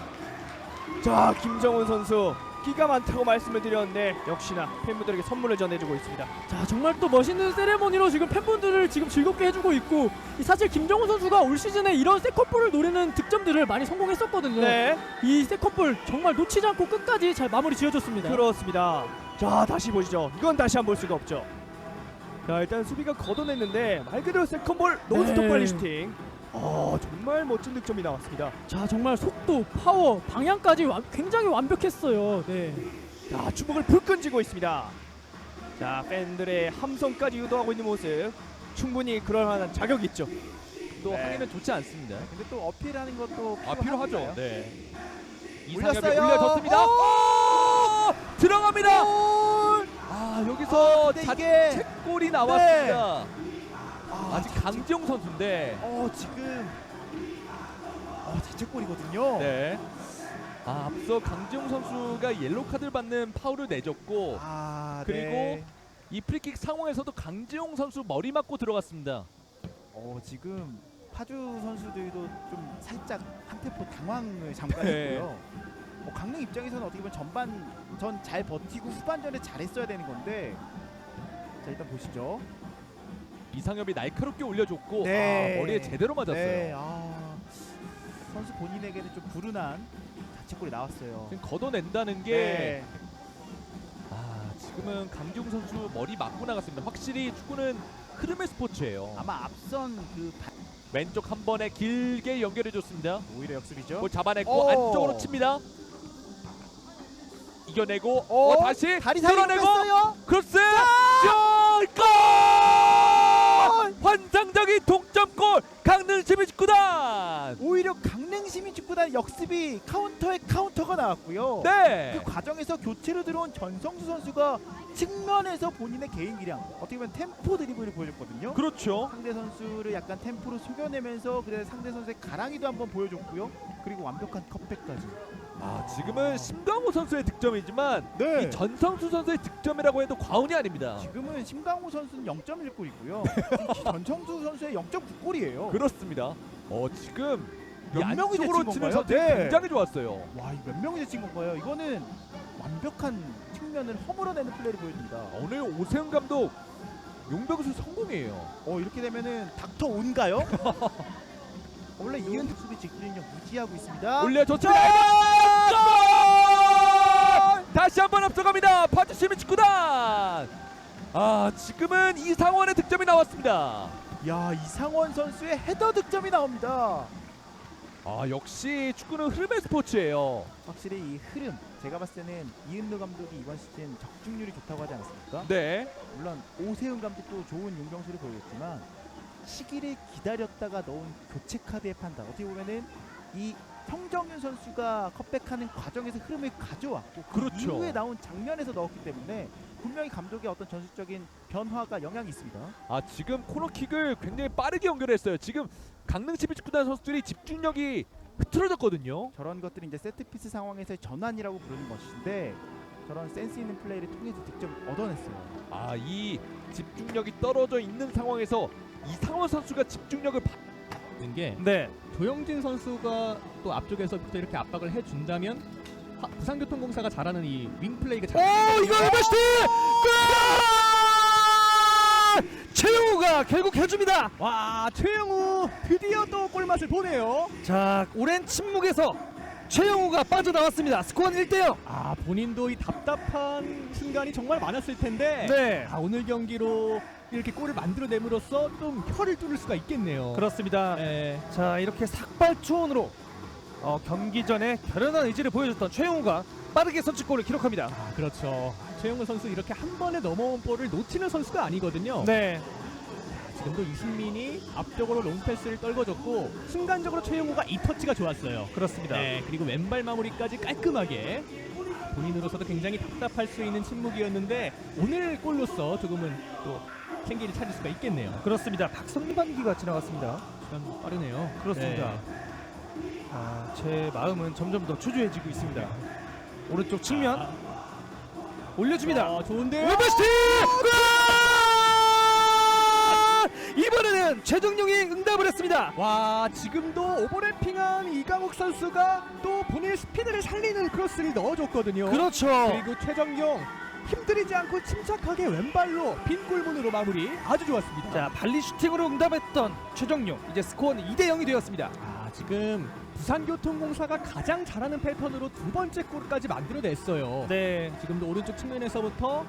자, 김정훈 선수 끼가 많다고 말씀을 드렸는데 역시나 팬분들에게 선물을 전해주고 있습니다. 자, 정말 또 멋있는 세레모니로 지금 팬분들을 지금 즐겁게 해주고 있고, 사실 김정우 선수가 올 시즌에 이런 세컨볼을 노리는 득점들을 많이 성공했었거든요. 네, 이 세컨볼 정말 놓치지 않고 끝까지 잘 마무리 지어줬습니다. 그렇습니다. 자, 다시 보시죠. 이건 다시 한번 볼 수가 없죠. 자, 일단 수비가 걷어냈는데 말 그대로 세컨볼 논스톱 네. 발리 슈팅. 정말 멋진 득점이 나왔습니다. 자, 정말 속도, 파워, 방향까지 굉장히 완벽했어요. 네. 자, 주먹을 불끈 쥐고 있습니다. 자, 팬들의 함성까지 유도하고 있는 모습, 충분히 그럴 만한 자격이 있죠. 또 네. 하기는 좋지 않습니다. 근데 또 어필하는 것도 필요하죠. 네. 이상엽이 올렸어요. 올려줬습니다. 들어갑니다. 여기서 근데 이게 자책골이 나왔습니다. 아직 강지용 선수인데. 지금 자책골이거든요. 네. 앞서 강지용 선수가 옐로우 카드를 받는 파울을 내줬고, 그리고 네. 이 프리킥 상황에서도 강지용 선수 머리 맞고 들어갔습니다. 지금 파주 선수들도 좀 살짝 한 템포 당황을 잠깐 했고요. 강릉 입장에서는 어떻게 보면 전반전 잘 버티고 후반전에 잘했어야 되는 건데 자 일단 보시죠. 이상엽이 날카롭게 올려줬고 네. 머리에 제대로 맞았어요. 네, 선수 본인에게는 좀 불운한 자책골이 나왔어요. 지금 걷어낸다는 게 네. 지금은 강지웅 선수 머리 맞고 나갔습니다. 확실히 축구는 흐름의 스포츠예요. 아마 앞선 그 왼쪽 한 번에 길게 연결해줬습니다. 오히려 역습이죠. 볼 잡아냈고 오. 안쪽으로 칩니다. 이겨내고 다시 다리 사이로 끌어내고 뺐어요. 크로스 골! 환상적인 동점골 강릉 시민축구단. 오히려 강릉시민축구단 역습이 카운터에 카운터가 나왔고요. 네. 그 과정에서 교체로 들어온 전성수 선수가 측면에서 본인의 개인 기량 어떻게 보면 템포 드리블을 보여줬거든요. 그렇죠. 상대 선수를 약간 템포로 속여내면서 그래서 상대 선수의 가랑이도 한번 보여줬고요. 그리고 완벽한 컵백까지. 지금은 심강호 선수의 득점이지만 네. 이 전성수 선수의 득점이라고 해도 과언이 아닙니다. 지금은 심강호 선수는 0.1골이고요. 전성수 선수의 0.9골이에요. 그렇습니다. 지금 몇 명이 안쪽으로 제친 치는 건가요? 선수 네. 굉장히 좋았어요. 와, 이거 몇 명이 제친 건가요? 이거는 완벽한 측면을 허물어내는 플레이를 보여줍니다. 오늘 오세훈 감독 용병수 성공이에요. 이렇게 되면은 닥터 온가요? 원래 이은 수비 직진력 유지하고 있습니다. 올려줬습니다. 다시 한번 앞서갑니다. 파주 시민축구단. 지금은 이상원의 득점이 나왔습니다. 야, 이상원 선수의 헤더 득점이 나옵니다. 역시 축구는 흐름의 스포츠예요. 확실히 이 흐름, 제가 봤을 때는 이은노 감독이 이번 시즌 적중률이 좋다고 하지 않았습니까? 네. 물론 오세훈 감독도 좋은 용병수를 보여줬지만 시기를 기다렸다가 넣은 교체 카드의 판단, 어떻게 보면은 이 성정윤 선수가 컵백하는 과정에서 흐름을 가져왔고 그 그렇죠. 이후에 나온 장면에서 넣었기 때문에 분명히 감독의 어떤 전술적인 변화가 영향이 있습니다. 지금 코너킥을 굉장히 빠르게 연결했어요. 지금 강릉 시민축구단 선수들이 집중력이 흐트러졌거든요. 저런 것들이 이제 세트피스 상황에서의 전환이라고 부르는 것인데 저런 센스 있는 플레이를 통해서 득점 얻어냈어요. 이 집중력이 떨어져 있는 상황에서 이상원 선수가 집중력을 있는 게 네. 조영진 선수가 또 앞쪽에서부터 이렇게 압박을 해준다면 부산교통공사가 잘하는 이 윙플레이가 잘 이거 이버시티 골! 최영우가 결국 해줍니다. 와, 최영우 드디어 또 골맛을 보네요. 자, 오랜 침묵에서 최영우가 빠져나왔습니다. 스코어는 1대0. 본인도 이 답답한 순간이 정말 많았을 텐데 네. 오늘 경기로 이렇게 골을 만들어냄으로써 좀 혀를 뚫을 수가 있겠네요. 그렇습니다. 네. 자, 이렇게 삭발투혼으로 경기 전에 결연한 의지를 보여줬던 최영우가 빠르게 선취골을 기록합니다. 그렇죠. 최영우 선수 이렇게 한 번에 넘어온 볼을 놓치는 선수가 아니거든요. 네. 지금도 이승민이 앞쪽으로 롱패스를 떨궈줬고 순간적으로 최영우가 이 터치가 좋았어요. 그렇습니다. 네, 그리고 왼발 마무리까지 깔끔하게 본인으로서도 굉장히 답답할 수 있는 침묵이었는데 오늘 골로써 조금은 또 생기를 찾을 수가 있겠네요. 그렇습니다. 박성반기가 지나갔습니다. 시간 빠르네요. 그렇습니다. 네. 제 마음은 점점 더 초조해지고 있습니다. 오른쪽 측면 올려줍니다. 좋은데요. 웨버스티 골! 이번에는 최정용이 응답을 했습니다. 와, 지금도 오버래핑한 이강욱 선수가 또 본인의 스피드를 살리는 크로스를 넣어줬거든요. 그렇죠. 그리고 최정용 힘들이지 않고 침착하게 왼발로 빈 골문으로 마무리 아주 좋았습니다. 자, 발리 슈팅으로 응답했던 최정용. 이제 스코어는 2대0이 되었습니다. 지금 부산교통공사가 가장 잘하는 패턴으로 두 번째 골까지 만들어냈어요. 네. 지금도 오른쪽 측면에서부터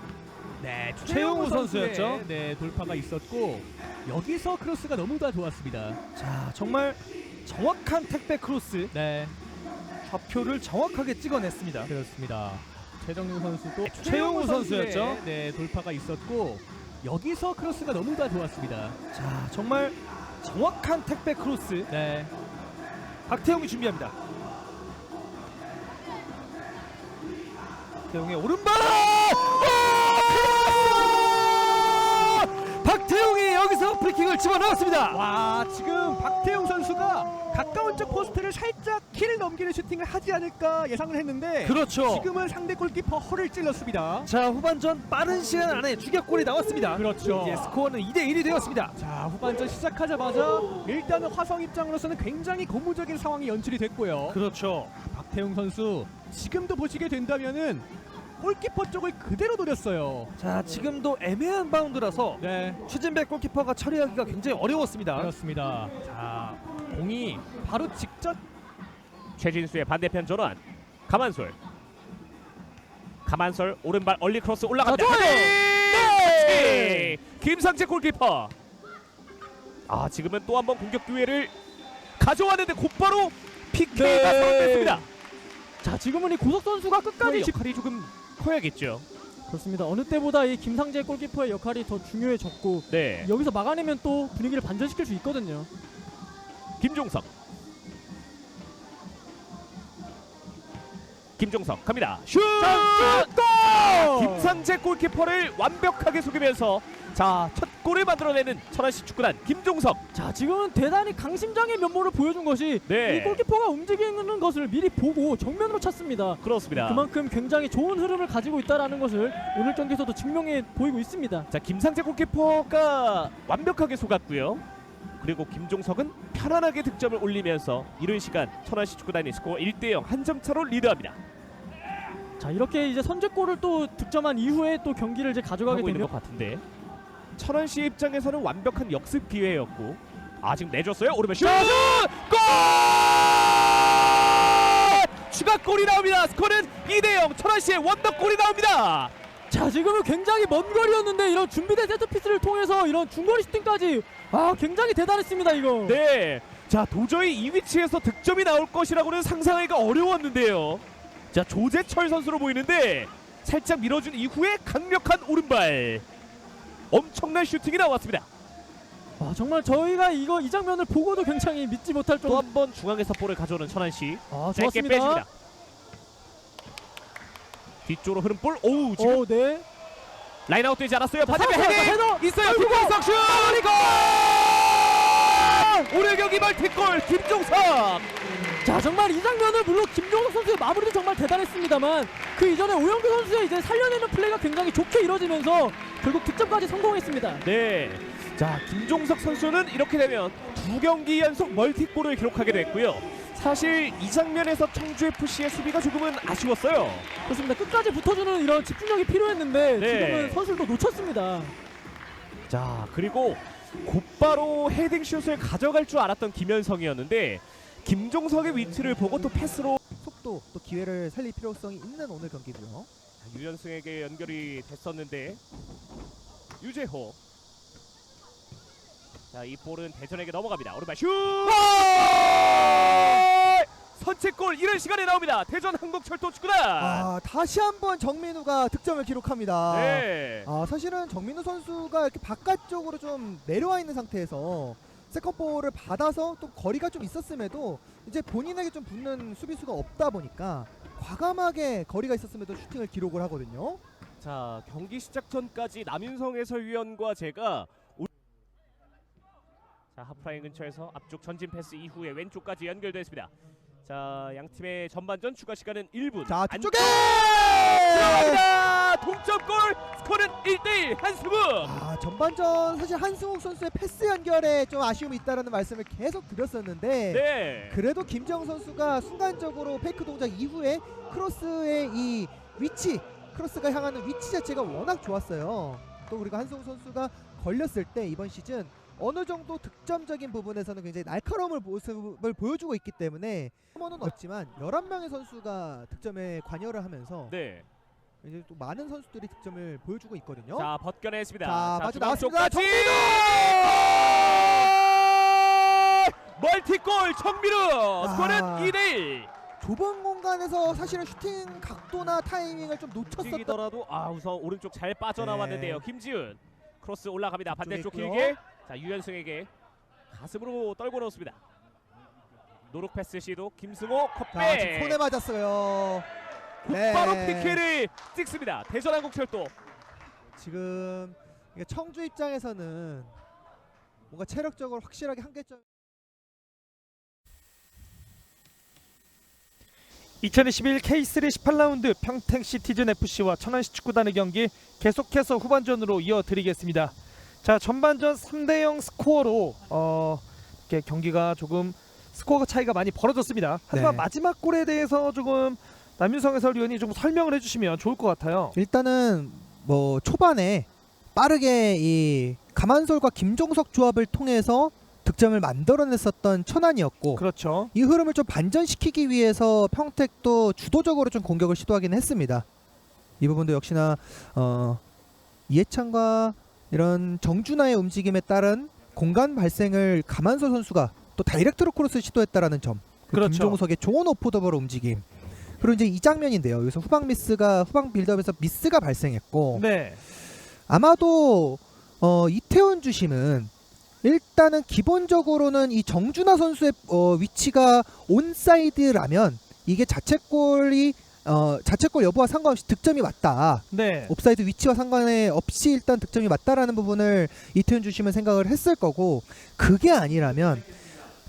최용우 선수였죠. 네, 돌파가 있었고 여기서 크로스가 너무 다 좋았습니다. 자, 정말 정확한 택배 크로스. 네, 좌표를 정확하게 찍어냈습니다. 그렇습니다. 최정용 선수도 최용우 선수였죠. 네, 돌파가 있었고 여기서 크로스가 너무 다 좋았습니다. 자, 정말 정확한 택배 크로스. 네, 박태용이 준비합니다. 박태용의 오른발! 박태용이 여기서 프리킥을 집어넣었습니다. 와, 지금 박태용 선수가 가까운 오른쪽 포스트를 살짝 키를 넘기는 슈팅을 하지 않을까 예상을 했는데 그렇죠. 지금은 상대 골키퍼 허를 찔렀습니다. 자, 후반전 빠른 시간 안에 추격골이 나왔습니다. 그렇죠. 이제 스코어는 2대1이 되었습니다. 자, 후반전 시작하자마자 일단은 화성 입장으로서는 굉장히 고무적인 상황이 연출이 됐고요. 그렇죠. 박태웅 선수 지금도 보시게 된다면은 골키퍼 쪽을 그대로 노렸어요. 자, 지금도 애매한 바운드라서 네, 최진백 골키퍼가 처리하기가 굉장히 어려웠습니다. 그렇습니다. 자, 공이 바로 직접 최진수의 반대편 전환. 가만솔 오른발 얼리 크로스 올라갑니다. 네! 김상재 골키퍼. 아, 지금은 또 한 번 공격 기회를 가져왔는데 곧바로 PK가 선언됐습니다. 자, 지금은 이 고석 선수가 끝까지 역할이 조금 커야겠죠. 그렇습니다. 어느 때보다 이 김상재 골키퍼의 역할이 더 중요해졌고 네, 여기서 막아내면 또 분위기를 반전시킬 수 있거든요. 김종석 갑니다. 슛! 골! 김상재 골키퍼를 완벽하게 속이면서 자, 첫 골을 만들어내는 천안시 축구단 김종석. 자, 지금은 대단히 강심장의 면모를 보여준 것이 네, 이 골키퍼가 움직이는 것을 미리 보고 정면으로 찼습니다. 그렇습니다. 그만큼 굉장히 좋은 흐름을 가지고 있다라는 것을 오늘 경기에서도 증명해 보이고 있습니다. 자, 김상재 골키퍼가 완벽하게 속았고요. 그리고 김종석은 편안하게 득점을 올리면서 이른 시간 천안시 축구단이 스코어 1대0 한 점 차로 리드합니다. 자, 이렇게 이제 선제골을 또 득점한 이후에 또 경기를 이제 가져가게 하고 있는 되면 것 같은데 천안시 입장에서는 완벽한 역습 기회였고, 아, 지금 내줬어요. 오르면 슛! 골! 추가골이 나옵니다. 스코어는 2대0. 천안시의 원더골이 나옵니다. 자, 지금은 굉장히 먼 거리였는데 이런 준비된 세트피스를 통해서 이런 중거리 슈팅까지 굉장히 대단했습니다 이거. 네, 자, 도저히 이 위치에서 득점이 나올 것이라고는 상상하기가 어려웠는데요. 자, 조재철 선수로 보이는데 살짝 밀어준 이후에 강력한 오른발, 엄청난 슈팅이 나왔습니다. 정말 저희가 이 장면을 보고도 굉장히 믿지 못할 또 정도. 한 번 중앙에서 볼을 가져오는 천안시. 짧게 좋았습니다. 빼줍니다. 뒤쪽으로 흐른 볼. 오우, 지금 네. 라인아웃 되지 않았어요. 반대편 살았어요. 헤딩 헤더! 있어요. 김종석 슛! 골! 오늘 경기 멀티골 김종석. 자, 정말 이 장면은 물론 김종석 선수의 마무리도 정말 대단했습니다만 그 이전에 오영규 선수의 이제 살려내는 플레이가 굉장히 좋게 이루어지면서 결국 득점까지 성공했습니다. 네, 자, 김종석 선수는 이렇게 되면 2경기 연속 멀티골을 기록하게 됐고요. 사실 이 장면에서 청주FC의 수비가 조금은 아쉬웠어요. 그렇습니다. 끝까지 붙어주는 이런 집중력이 필요했는데 네. 지금은 선수를 또 놓쳤습니다. 자, 그리고 곧바로 헤딩슛을 가져갈 줄 알았던 김현성이었는데 김종석의 위치를 보고 또 패스로 속도 또 기회를 살릴 필요성이 있는 오늘 경기고요. 유현승에게 연결이 됐었는데 유재호. 자, 이 볼은 대전에게 넘어갑니다. 오른발 슛! 선취골 이런 시간에 나옵니다. 대전 한국철도 축구단. 다시 한번 정민우가 득점을 기록합니다. 네. 사실은 정민우 선수가 이렇게 바깥쪽으로 좀 내려와 있는 상태에서 세컨볼을 받아서 또 거리가 좀 있었음에도 이제 본인에게 좀 붙는 수비수가 없다 보니까 과감하게 거리가 있었음에도 슈팅을 기록을 하거든요. 자, 경기 시작 전까지 남윤성 해설위원과 제가 자, 하프라인 근처에서 앞쪽 전진 패스 이후에 왼쪽까지 연결됐습니다. 자, 양팀의 전반전 추가 시간은 1분. 자, 뒤쪽에 들어갑니다. 동점골. 스코어는 1대1 한승우. 전반전 사실 한승욱 선수의 패스 연결에 좀 아쉬움이 있다라는 말씀을 계속 드렸었는데 네. 그래도 김정 선수가 순간적으로 페이크 동작 이후에 크로스의 이 위치, 크로스가 향하는 위치 자체가 워낙 좋았어요. 또 그리고 한승욱 선수가 걸렸을 때 이번 시즌 어느 정도 득점적인 부분에서는 굉장히 날카로운 모습을 보여주고 있기 때문에 는 없지만 11명의 선수가 득점에 관여를 하면서 네. 이제 또 많은 선수들이 득점을 보여주고 있거든요. 자, 벗겨냈습니다. 자, 마주 중앙 나왔습니다. 쪽까지! 멀티골 정민우. 스코어는 2대1. 좁은 공간에서 사실은 슈팅 각도나 타이밍을 좀 놓쳤었던 움직이더라도 우선 오른쪽 잘 빠져나왔는데요. 네. 김지훈 크로스 올라갑니다. 반대쪽 있고요. 길게. 자, 유현승에게 가슴으로 떨고 넣습니다. 노룩 패스 시도 김승호 자, 지금 컵백. 손에 맞았어요. 곧바로 네. PK를 찍습니다. 대전한국철도. 지금 이게 청주 입장에서는 뭔가 체력적으로 확실하게 한계점 2021 K3 18라운드 평택 시티즌 FC와 천안시 축구단의 경기 계속해서 후반전으로 이어드리겠습니다. 자, 전반전 3대0 스코어로 이렇게 경기가 조금 스코어 차이가 많이 벌어졌습니다. 하지만 네. 마지막 골에 대해서 조금 남윤성 해설위원이 좀 설명을 해주시면 좋을 것 같아요. 일단은 뭐 초반에 빠르게 이 가만솔과 김종석 조합을 통해서 득점을 만들어냈었던 천안이었고 그렇죠. 이 흐름을 좀 반전시키기 위해서 평택도 주도적으로 좀 공격을 시도하긴 했습니다. 이 부분도 역시나 이해찬과 이런 정준하의 움직임에 따른 공간 발생을 가만솔 선수가 또 다이렉트로 크로스 시도했다라는 점. 그렇죠. 김종석의 좋은 오프더블 움직임. 그리고 이제 이 장면인데요. 여기서 후방 빌드업에서 미스가 발생했고 네. 아마도 이태원 주심은 일단은 기본적으로는 이 정준하 선수의 위치가 온사이드라면 이게 자책골 여부와 상관없이 득점이 맞다. 네. 옵사이드 위치와 상관없이 일단 득점이 맞다라는 부분을 이태원 주심은 생각을 했을 거고, 그게 아니라면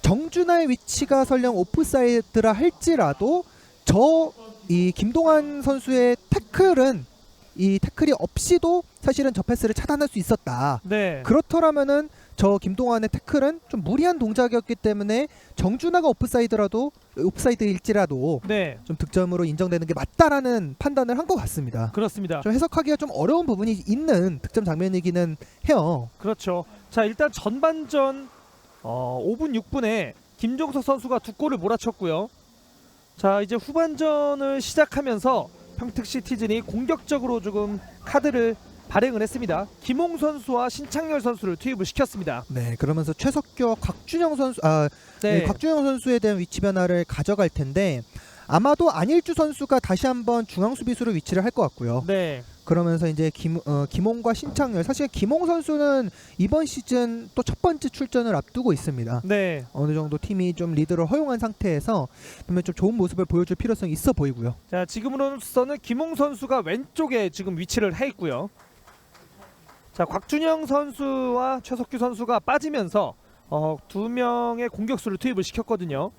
정준하의 위치가 설령 오프사이드라 할지라도 이 김동환 선수의 태클이 없이도 사실은 저 패스를 차단할 수 있었다. 네. 그렇더라면은 저 김동환의 태클은 좀 무리한 동작이었기 때문에 정준하가 옵사이드일지라도 네. 좀 득점으로 인정되는 게 맞다라는 판단을 한 것 같습니다. 그렇습니다. 좀 해석하기가 좀 어려운 부분이 있는 득점 장면이기는 해요. 그렇죠. 자, 일단 전반전 5분 6분에 김종석 선수가 2골을 몰아쳤고요. 자, 이제 후반전을 시작하면서 평택 시티즌이 공격적으로 조금 카드를 발행을 했습니다. 김홍 선수와 신창열 선수를 투입을 시켰습니다. 네, 그러면서 최석규, 곽준영 선수에 대한 위치 변화를 가져갈 텐데 아마도 안일주 선수가 다시 한번 중앙 수비수로 위치를 할 것 같고요. 네. 그러면서 이제 김홍과 신창열, 사실 김홍 선수는 이번 시즌 또 첫 번째 출전을 앞두고 있습니다. 네. 어느 정도 팀이 좀 리드를 허용한 상태에서 보면 좀 좋은 모습을 보여줄 필요성이 있어 보이고요. 자, 지금으로서는 김홍 선수가 왼쪽에 지금 위치를 해 있고요. 자, 곽준영 선수와 최석규 선수가 빠지면서 2명의 공격수를 투입을 시켰거든요.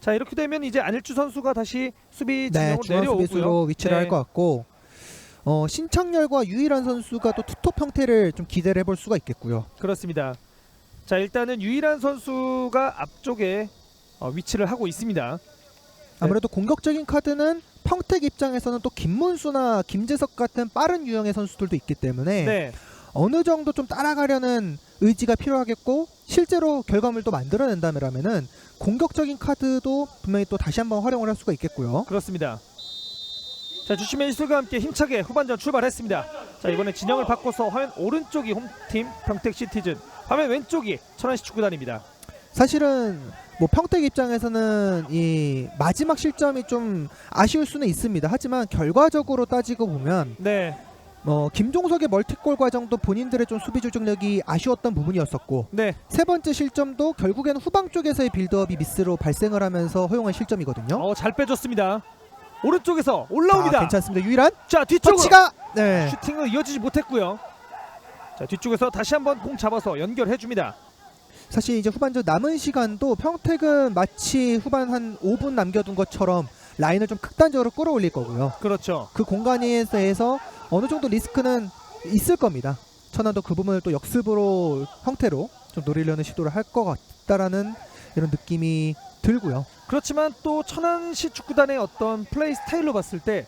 자, 이렇게 되면 이제 안일주 선수가 다시 수비 네, 진영으로 중앙 내려오고요. 수비수로 위치를 할 것 같고 신창열과 유일한 선수가 또 투톱 형태를 좀 기대를 해볼 수가 있겠고요. 그렇습니다. 자, 일단은 유일한 선수가 앞쪽에 위치를 하고 있습니다. 아무래도 공격적인 카드는 평택 입장에서는 또 김문수나 김재석 같은 빠른 유형의 선수들도 있기 때문에 네. 어느 정도 좀 따라가려는 의지가 필요하겠고, 실제로 결과물도 만들어낸다면은 공격적인 카드도 분명히 또 다시 한번 활용을 할 수가 있겠고요. 그렇습니다. 자, 주심의 일술과 함께 힘차게 후반전 출발했습니다. 자, 이번에 진영을 바꿔서 화면 오른쪽이 홈팀 평택 시티즌, 화면 왼쪽이 천안시 축구단입니다. 사실은 뭐 평택 입장에서는 이 마지막 실점이 좀 아쉬울 수는 있습니다. 하지만 결과적으로 따지고 보면 네. 김종석의 멀티골 과정도 본인들의 좀 수비 조직력이 아쉬웠던 부분이었었고, 네. 세 번째 실점도 결국에는 후방 쪽에서의 빌드업이 미스로 발생을 하면서 허용한 실점이거든요. 잘 빼줬습니다. 오른쪽에서 올라옵니다. 괜찮습니다. 유일한 자, 뒤쪽으로 터치가 네. 슈팅은 이어지지 못했고요. 자, 뒤쪽에서 다시 한번 공 잡아서 연결해 줍니다. 사실 이제 후반전 남은 시간도 평택은 마치 후반 한 5분 남겨둔 것처럼 라인을 좀 극단적으로 끌어올릴 거고요. 그렇죠. 그 공간에 대해서 어느 정도 리스크는 있을 겁니다. 천안도 그 부분을 또 역습으로 형태로 좀 노리려는 시도를 할 것 같다라는 이런 느낌이 들고요. 그렇지만 또 천안시 축구단의 어떤 플레이 스타일로 봤을 때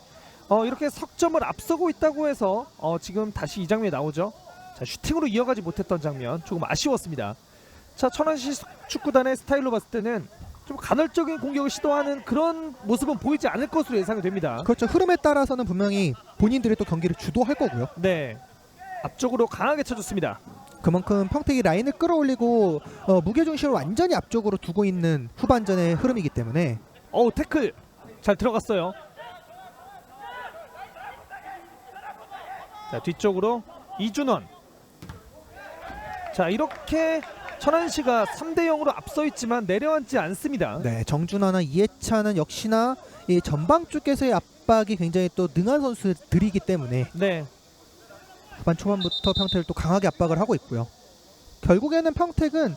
이렇게 석점을 앞서고 있다고 해서 지금 다시 이 장면이 나오죠. 자, 슈팅으로 이어가지 못했던 장면 조금 아쉬웠습니다. 자, 천안시 축구단의 스타일로 봤을 때는 좀 간헐적인 공격을 시도하는 그런 모습은 보이지 않을 것으로 예상이 됩니다. 그렇죠. 흐름에 따라서는 분명히 본인들이 또 경기를 주도할 거고요. 네, 앞쪽으로 강하게 쳐줬습니다. 그만큼 평택이 라인을 끌어올리고 무게중심을 완전히 앞쪽으로 두고 있는 후반전의 흐름이기 때문에. 태클 잘 들어갔어요. 자, 뒤쪽으로 이준원. 자, 이렇게 천안시가 3대0으로 앞서 있지만 내려앉지 않습니다. 네, 정준하나 이해찬은 역시나 이 전방 쪽에서의 압박이 굉장히 또 능한 선수들이기 때문에 네. 후반 초반부터 평택을 또 강하게 압박을 하고 있고요. 결국에는 평택은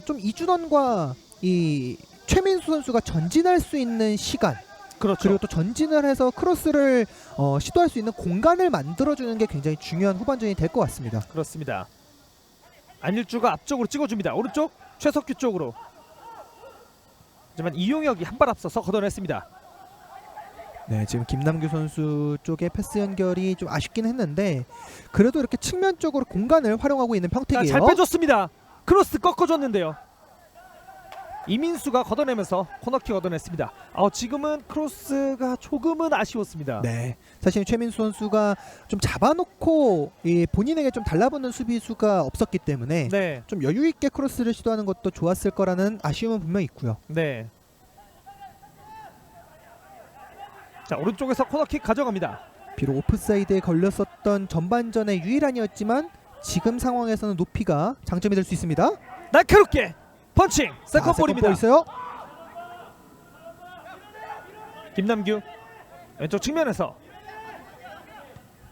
좀 이준원과 이 최민수 선수가 전진할 수 있는 시간, 그렇죠. 그리고 또 전진을 해서 크로스를 시도할 수 있는 공간을 만들어주는 게 굉장히 중요한 후반전이 될 것 같습니다. 그렇습니다. 안일주가 앞쪽으로 찍어줍니다. 오른쪽 최석규 쪽으로. 하지만 이용혁이 한 발 앞서서 걷어냈습니다. 네, 지금 김남규 선수 쪽의 패스 연결이 좀 아쉽긴 했는데 그래도 이렇게 측면 쪽으로 공간을 활용하고 있는 자, 평택이에요. 잘 빼줬습니다. 크로스 꺾어줬는데요. 이민수가 걷어내면서 코너킥 얻어냈습니다. 지금은 크로스가 조금은 아쉬웠습니다. 네, 사실 최민수 선수가 좀 잡아놓고 본인에게 좀 달라붙는 수비수가 없었기 때문에 네, 좀 여유 있게 크로스를 시도하는 것도 좋았을 거라는 아쉬움은 분명히 있고요. 네. 자, 오른쪽에서 코너킥 가져갑니다. 비록 오프사이드에 걸렸었던 전반전의 유일한이었지만 지금 상황에서는 높이가 장점이 될 수 있습니다. 날카롭게 펀칭. 세컨볼입니다. 세컨볼 있어요. 김남규 왼쪽 측면에서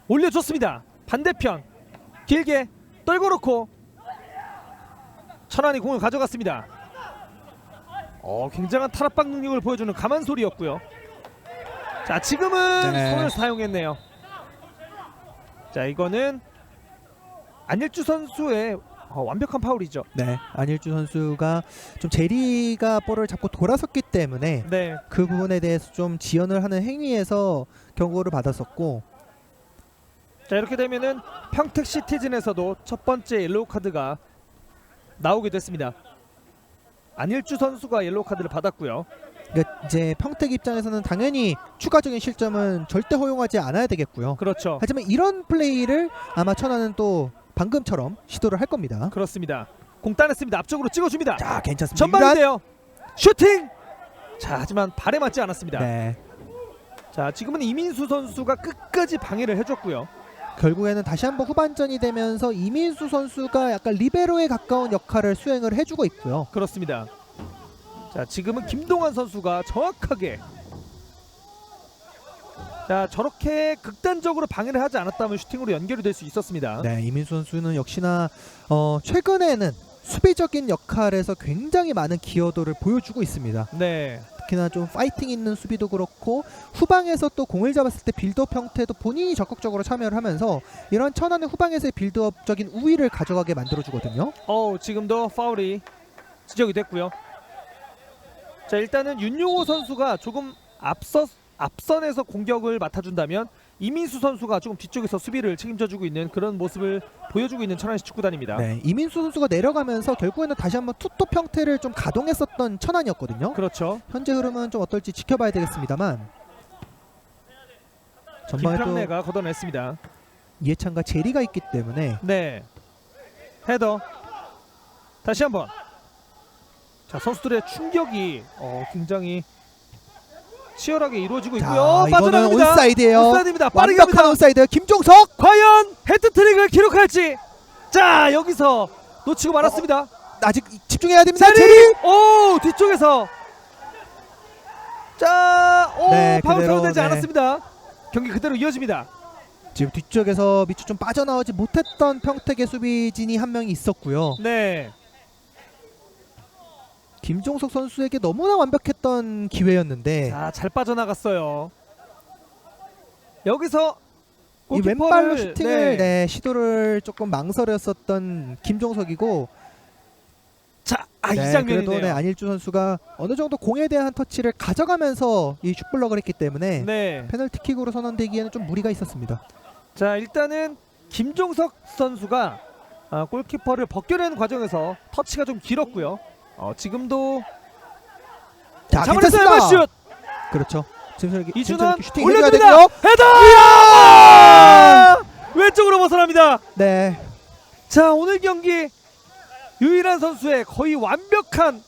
올려줬습니다. 반대편 길게 떨고 놓고 천안이 공을 가져갔습니다. 굉장한 탈압박 능력을 보여주는 가만소리였고요. 자, 지금은 네. 손을 사용했네요. 자, 이거는 안일주 선수의 완벽한 파울이죠. 네, 안일주 선수가 좀 제리가 볼을 잡고 돌아섰기 때문에 네, 그 부분에 대해서 좀 지연을 하는 행위에서 경고를 받았었고, 자, 이렇게 되면은 평택 시티즌에서도 첫 번째 옐로우 카드가 나오게 됐습니다. 안일주 선수가 옐로우 카드를 받았고요. 그러니까 이제 평택 입장에서는 당연히 추가적인 실점은 절대 허용하지 않아야 되겠고요. 그렇죠. 하지만 이런 플레이를 아마 천안은 또 방금처럼 시도를 할 겁니다. 그렇습니다. 공 따냈습니다. 앞쪽으로 찍어줍니다. 자, 괜찮습니다. 전반인데요. 슈팅. 자, 하지만 발에 맞지 않았습니다. 네, 자, 지금은 이민수 선수가 끝까지 방해를 해줬고요. 결국에는 다시 한번 후반전이 되면서 이민수 선수가 약간 리베로에 가까운 역할을 수행을 해주고 있고요. 그렇습니다. 자, 지금은 김동환 선수가 정확하게, 자, 저렇게 극단적으로 방해를 하지 않았다면 슈팅으로 연결이 될 수 있었습니다. 네, 이민수 선수는 역시나 최근에는 수비적인 역할에서 굉장히 많은 기여도를 보여주고 있습니다. 네, 특히나 좀 파이팅 있는 수비도 그렇고 후방에서 또 공을 잡았을 때 빌드업 형태도 본인이 적극적으로 참여를 하면서 이런 천안의 후방에서의 빌드업적인 우위를 가져가게 만들어주거든요. 지금도 파울이 지적이 됐고요. 자, 일단은 윤용호 선수가 조금 앞선에서 공격을 맡아준다면 이민수 선수가 조금 뒤쪽에서 수비를 책임져주고 있는 그런 모습을 보여주고 있는 천안시 축구단입니다. 네, 이민수 선수가 내려가면서 결국에는 다시 한번 투톱 형태를 좀 가동했었던 천안이었거든요. 그렇죠. 현재 흐름은 좀 어떨지 지켜봐야 되겠습니다만 전반에 또 김평래가 걷어냈습니다. 이해찬과 제리가 있기 때문에 네, 헤더 다시 한번. 자, 선수들의 충격이 굉장히 치열하게 이루어지고 자, 있고요. 이거는 빠져나갑니다. 온사이드예요. 온사이드입니다. 빠르게 완벽한 갑니다. 온사이드. 김종석. 과연 헤드트릭을 기록할지. 자, 여기서 놓치고 말았습니다. 아직 집중해야 됩니다. 제리! 제리. 오, 뒤쪽에서. 자, 네, 파울 그대로, 선언되지 네. 않았습니다. 경기 그대로 이어집니다. 지금 뒤쪽에서 미처 좀 빠져나오지 못했던 평택의 수비진이 한 명이 있었고요. 네, 김종석 선수에게 너무나 완벽했던 기회였는데 자, 잘 빠져나갔어요. 여기서 이 골키퍼를, 왼발로 슈팅을 네. 시도를 조금 망설였었던 김종석이고 자, 이 그래도 장면이네요. 안일주 선수가 어느 정도 공에 대한 터치를 가져가면서 이 슛블럭을 했기 때문에 네. 페널티킥으로 선언되기에는 좀 무리가 있었습니다. 자, 일단은 김종석 선수가 골키퍼를 벗겨내는 과정에서 터치가 좀 길었고요. 지금도 자, 잡아냈어요. 괜찮습니다. 슛. 그렇죠. 지금 이준환 슈팅 해줘야 올려줍니다. 되고요. 헤더! 왼쪽으로 벗어납니다. 네. 자, 오늘 경기 유일한 선수의 거의 완벽한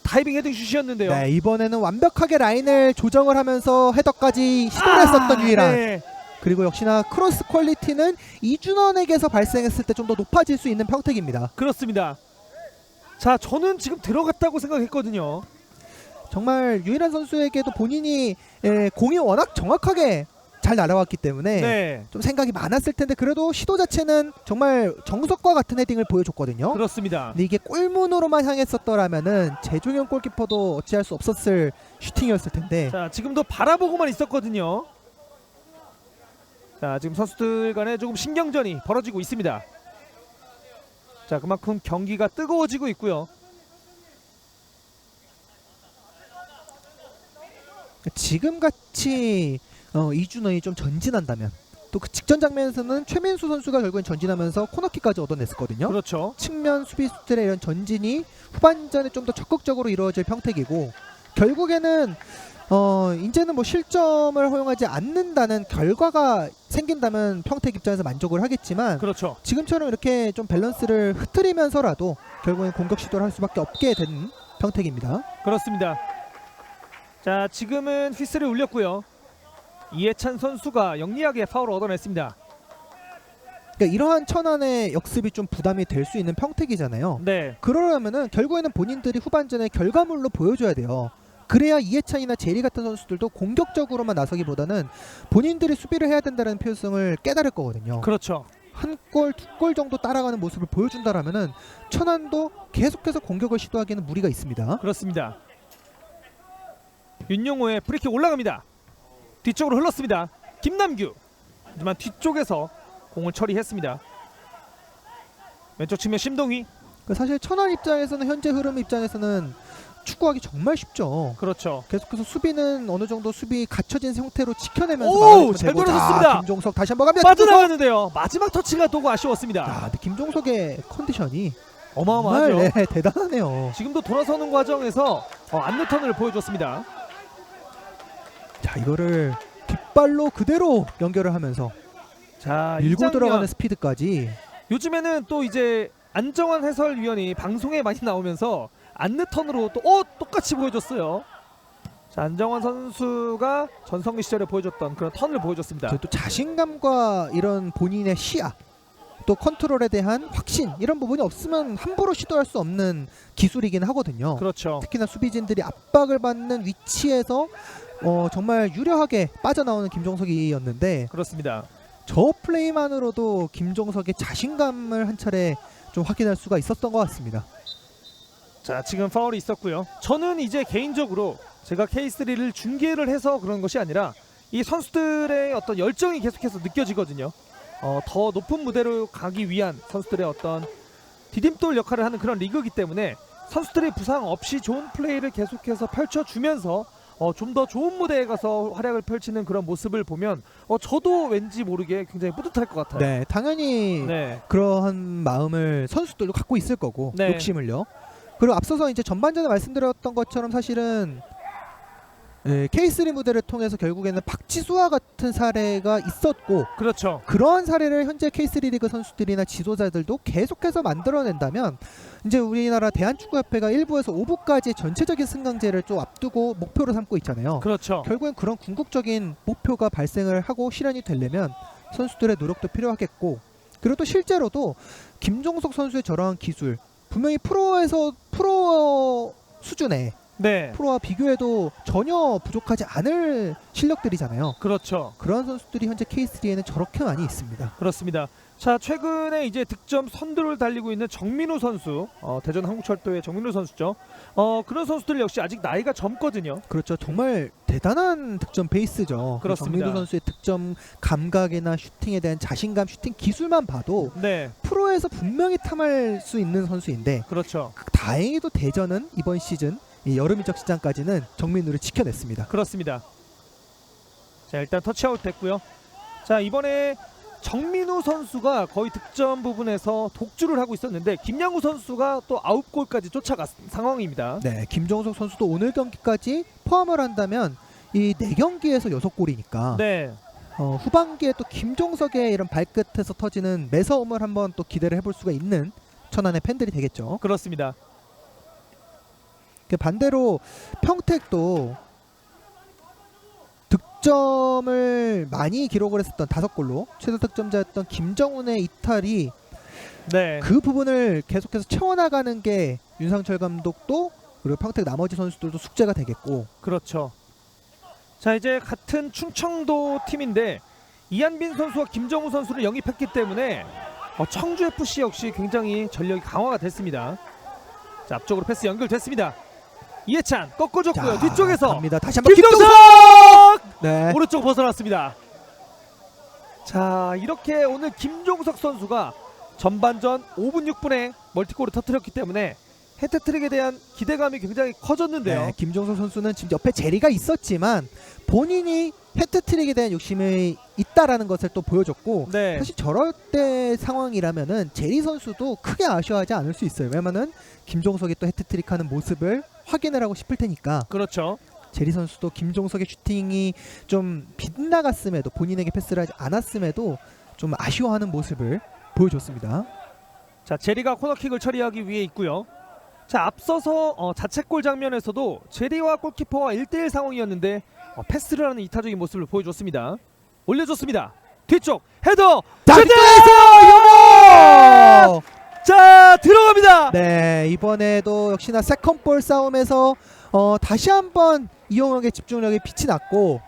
다이빙 헤딩 슛이었는데요. 네, 이번에는 완벽하게 라인을 조정을 하면서 헤더까지 시도를 했었던 유일한. 네. 그리고 역시나 크로스 퀄리티는 이준원에게서 발생했을 때 좀 더 높아질 수 있는 평택입니다. 그렇습니다. 자, 저는 지금 들어갔다고 생각했거든요. 정말 유일한 선수에게도 본인이 공이 워낙 정확하게 잘 날아왔기 때문에 네. 좀 생각이 많았을 텐데 그래도 시도 자체는 정말 정석과 같은 헤딩을 보여줬거든요. 그렇습니다. 근데 이게 골문으로만 향했었더라면은 재종현 골키퍼도 어찌할 수 없었을 슈팅이었을 텐데. 자, 지금도 바라보고만 있었거든요. 자, 지금 선수들 간에 조금 신경전이 벌어지고 있습니다. 자, 그만큼 경기가 뜨거워지고 있고요. 지금 같이 이준원이 좀 전진한다면 또 그 직전 장면에서는 최민수 선수가 결국엔 전진하면서 코너킥까지 얻어냈었거든요. 그렇죠. 측면 수비수들의 이런 전진이 후반전에 좀 더 적극적으로 이루어질 평택이고 결국에는 이제는 뭐 실점을 허용하지 않는다는 결과가 생긴다면 평택 입장에서 만족을 하겠지만 그렇죠. 지금처럼 이렇게 좀 밸런스를 흐트리면서라도 결국엔 공격 시도를 할 수밖에 없게 된 평택입니다. 그렇습니다. 자, 지금은 휘슬을 울렸고요. 이해찬 선수가 영리하게 파울을 얻어냈습니다. 그러니까 이러한 천안의 역습이 좀 부담이 될 수 있는 평택이잖아요. 네. 그러려면은 결국에는 본인들이 후반전에 결과물로 보여줘야 돼요. 그래야 이해찬이나 제리 같은 선수들도 공격적으로만 나서기보다는 본인들이 수비를 해야 된다는 필요성을 깨달을 거거든요. 그렇죠. 한 골, 두 골 정도 따라가는 모습을 보여준다라면은 천안도 계속해서 공격을 시도하기에는 무리가 있습니다. 그렇습니다. 윤용호의 프리킥 올라갑니다. 뒤쪽으로 흘렀습니다. 김남규. 하지만 뒤쪽에서 공을 처리했습니다. 왼쪽 측면 심동희. 사실 천안 입장에서는 현재 흐름 입장에서는 축구하기 정말 쉽죠. 그렇죠. 계속해서 수비는 어느 정도 수비 갖춰진 형태로 지켜내면서 오, 막아내면 잘 되고. 돌아섰습니다. 자, 김종석 다시 한번 갑니다. 빠져나가는데요. 마지막 터치가 도구 아쉬웠습니다. 야, 근데 김종석의 컨디션이 어마어마하죠. 정말 네, 대단하네요. 지금도 돌아서는 과정에서 안루턴을 보여줬습니다. 자, 이거를 뒷발로 그대로 연결을 하면서 자, 이 밀고 장면. 들어가는 스피드까지. 요즘에는 또 이제 안정환 해설위원이 방송에 많이 나오면서 안루턴으로 또 똑같이 보여줬어요. 자, 안정환 선수가 전성기 시절에 보여줬던 그런 턴을 보여줬습니다. 또 자신감과 이런 본인의 시야, 또 컨트롤에 대한 확신 이런 부분이 없으면 함부로 시도할 수 없는 기술이긴 하거든요. 그렇죠. 특히나 수비진들이 압박을 받는 위치에서 정말 유려하게 빠져나오는 김종석이었는데 그렇습니다. 저 플레이만으로도 김종석의 자신감을 한 차례 좀 확인할 수가 있었던 것 같습니다. 자, 지금 파울이 있었고요. 저는 이제 개인적으로 제가 K3를 중계를 해서 그런 것이 아니라 이 선수들의 어떤 열정이 계속해서 느껴지거든요. 더 높은 무대로 가기 위한 선수들의 어떤 디딤돌 역할을 하는 그런 리그이기 때문에 선수들의 부상 없이 좋은 플레이를 계속해서 펼쳐주면서 좀 더 좋은 무대에 가서 활약을 펼치는 그런 모습을 보면 저도 왠지 모르게 굉장히 뿌듯할 것 같아요. 네, 당연히 네. 그러한 마음을 선수들도 갖고 있을 거고 네. 욕심을요. 그리고 앞서서 이제 전반전에 말씀드렸던 것처럼 사실은 K3 무대를 통해서 결국에는 박지수와 같은 사례가 있었고 그렇죠. 그러한 사례를 현재 K3 리그 선수들이나 지도자들도 계속해서 만들어낸다면 이제 우리나라 대한축구협회가 1부에서 5부까지 전체적인 승강제를 좀 앞두고 목표로 삼고 있잖아요. 그렇죠. 결국엔 그런 궁극적인 목표가 발생을 하고 실현이 되려면 선수들의 노력도 필요하겠고 그리고 또 실제로도 김종석 선수의 저러한 기술 분명히 프로 수준의 네. 프로와 비교해도 전혀 부족하지 않을 실력들이잖아요. 그렇죠. 그런 선수들이 현재 K3에는 저렇게 많이 있습니다. 그렇습니다. 자, 최근에 이제 득점 선두를 달리고 있는 정민우 선수, 대전 한국철도의 정민우 선수죠. 그런 선수들 역시 아직 나이가 젊거든요. 그렇죠. 정말 대단한 득점 베이스죠. 그렇습니다. 정민우 선수의 득점 감각이나 슈팅에 대한 자신감, 슈팅 기술만 봐도 네, 프로에서 분명히 탐할 수 있는 선수인데 그렇죠. 다행히도 대전은 이번 시즌 이 여름 이적 시장까지는 정민우를 지켜냈습니다. 그렇습니다. 자, 일단 터치아웃 됐고요. 자, 이번에 정민우 선수가 거의 득점 부분에서 독주를 하고 있었는데 김양우 선수가 또 9골까지 쫓아간 상황입니다. 네, 김종석 선수도 오늘 경기까지 포함을 한다면 이 4경기에서 6골이니까 네, 후반기에 또 김종석의 이런 발끝에서 터지는 매서움을 한번 또 기대를 해볼 수가 있는 천안의 팬들이 되겠죠. 그렇습니다. 반대로 평택도 득점을 많이 기록을 했었던 5골로 최다 득점자였던 김정훈의 이탈이 네, 그 부분을 계속해서 채워나가는 게 윤상철 감독도 그리고 평택 나머지 선수들도 숙제가 되겠고 그렇죠. 자 이제 같은 충청도 팀인데 이한빈 선수와 김정우 선수를 영입했기 때문에 청주 FC 역시 굉장히 전력이 강화가 됐습니다. 자 앞쪽으로 패스 연결됐습니다. 이해찬 꺾어줬고요. 뒤쪽에서 갑니다. 다시 한번 김종석 네. 오른쪽 벗어났습니다. 자 이렇게 오늘 김종석 선수가 전반전 5분 6분에 멀티골을 터뜨렸기 때문에 해트트릭에 대한 기대감이 굉장히 커졌는데요. 네, 김종석 선수는 지금 옆에 제리가 있었지만 본인이 해트트릭에 대한 욕심이 있다라는 것을 또 보여줬고 네. 사실 저럴 때 상황이라면은 제리 선수도 크게 아쉬워하지 않을 수 있어요. 왜냐면은 김종석이 또 해트트릭하는 모습을 확인을 하고 싶을 테니까. 그렇죠. 제리 선수도 김종석의 슈팅이 좀 빗나갔음에도 본인에게 패스를 하지 않았음에도 좀 아쉬워하는 모습을 보여줬습니다. 자 제리가 코너킥을 처리하기 위해 있고요. 자 앞서서 자책골 장면에서도 제리와 골키퍼와 1대1 상황이었는데 패스를 하는 이타적인 모습을 보여줬습니다. 올려줬습니다. 뒤쪽 헤더 슈팅! 요 자 들어갑니다. 네, 이번에도 역시나 세컨볼 싸움에서 다시 한번 이용혁의 집중력이 빛이 났고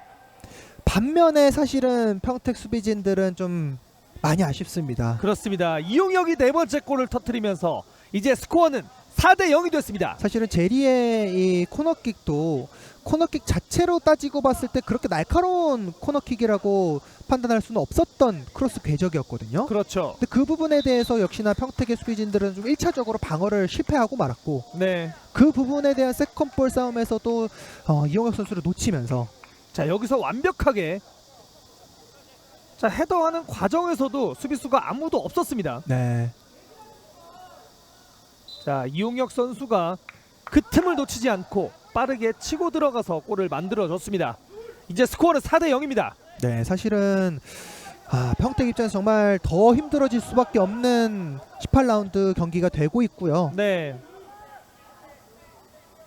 반면에 사실은 평택 수비진들은 좀 많이 아쉽습니다. 그렇습니다. 이용혁이 네 번째 골을 터뜨리면서 이제 스코어는 4대 0이 됐습니다. 사실은 제리의 이 코너킥도 코너킥 자체로 따지고 봤을 때 그렇게 날카로운 코너킥이라고 판단할 수는 없었던 크로스 궤적이었거든요. 그렇죠. 근데 그 부분에 대해서 역시나 평택의 수비진들은 좀 1차적으로 방어를 실패하고 말았고 네. 그 부분에 대한 세컨볼 싸움에서도 이용혁 선수를 놓치면서 자 여기서 완벽하게 자 헤더하는 과정에서도 수비수가 아무도 없었습니다. 네. 자 이용혁 선수가 그 틈을 놓치지 않고 빠르게 치고 들어가서 골을 만들어줬습니다. 이제 스코어는 4대 0입니다. 네, 사실은 평택 입장에서 정말 더 힘들어질 수밖에 없는 18라운드 경기가 되고 있고요. 네.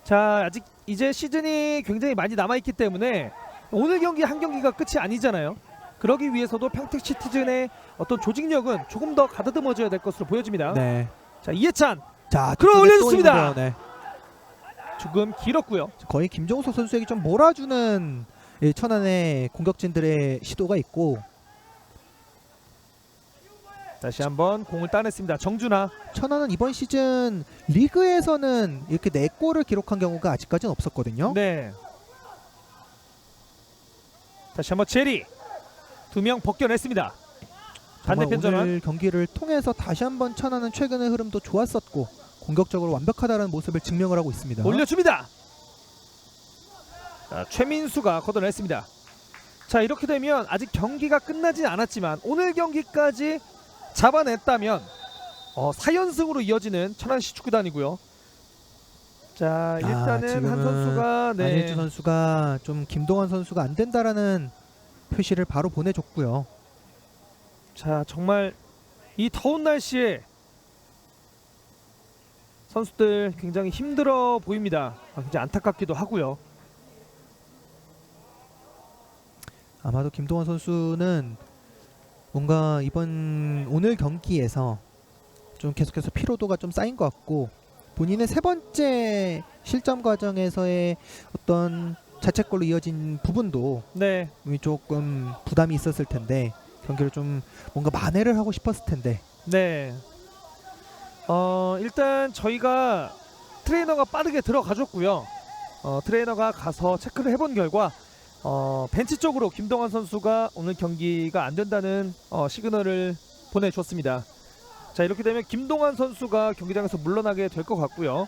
자 아직 이제 시즌이 굉장히 많이 남아있기 때문에 오늘 경기 한 경기가 끝이 아니잖아요. 그러기 위해서도 평택 시티즌의 어떤 조직력은 조금 더 가다듬어져야 될 것으로 보여집니다. 네. 자 이해찬 자, 끌어 뒤쪽에 올려줬습니다. 또 있는데요. 네. 조금 길었고요. 거의 김종석 선수에게 좀 몰아주는 이 천안의 공격진들의 시도가 있고 다시 한번 공을 따냈습니다. 정준하. 천안은 이번 시즌 리그에서는 이렇게 4골을 기록한 경우가 아직까지는 없었거든요. 네. 다시 한번 제리. 2명 벗겨냈습니다. 정말 반대편 전환. 오늘 경기를 통해서 다시 한번 천안은 최근의 흐름도 좋았었고 공격적으로 완벽하다는 모습을 증명을 하고 있습니다. 올려줍니다. 자, 최민수가 걷어냈습니다. 자 이렇게 되면 아직 경기가 끝나진 않았지만 오늘 경기까지 잡아냈다면 4연승으로 이어지는 천안시 축구단이고요. 자 일단은 지금은 한 선수가 안일주 선수가 좀 김동환 선수가 안 된다라는 표시를 바로 보내줬고요. 자 정말 이 더운 날씨에 선수들 굉장히 힘들어 보입니다. 굉장히 안타깝기도 하고요. 아마도 김동환 선수는 뭔가 이번 오늘 경기에서 좀 계속해서 피로도가 좀 쌓인 것 같고 본인의 세 번째 실점 과정에서의 어떤 자책골로 이어진 부분도 네. 조금 부담이 있었을 텐데 경기를 좀 뭔가 만회를 하고 싶었을 텐데 네. 일단 저희가 트레이너가 빠르게 들어가줬고요. 트레이너가 가서 체크를 해본 결과 벤치 쪽으로 김동환 선수가 오늘 경기가 안 된다는 시그널을 보내줬습니다. 자 이렇게 되면 김동환 선수가 경기장에서 물러나게 될 것 같고요.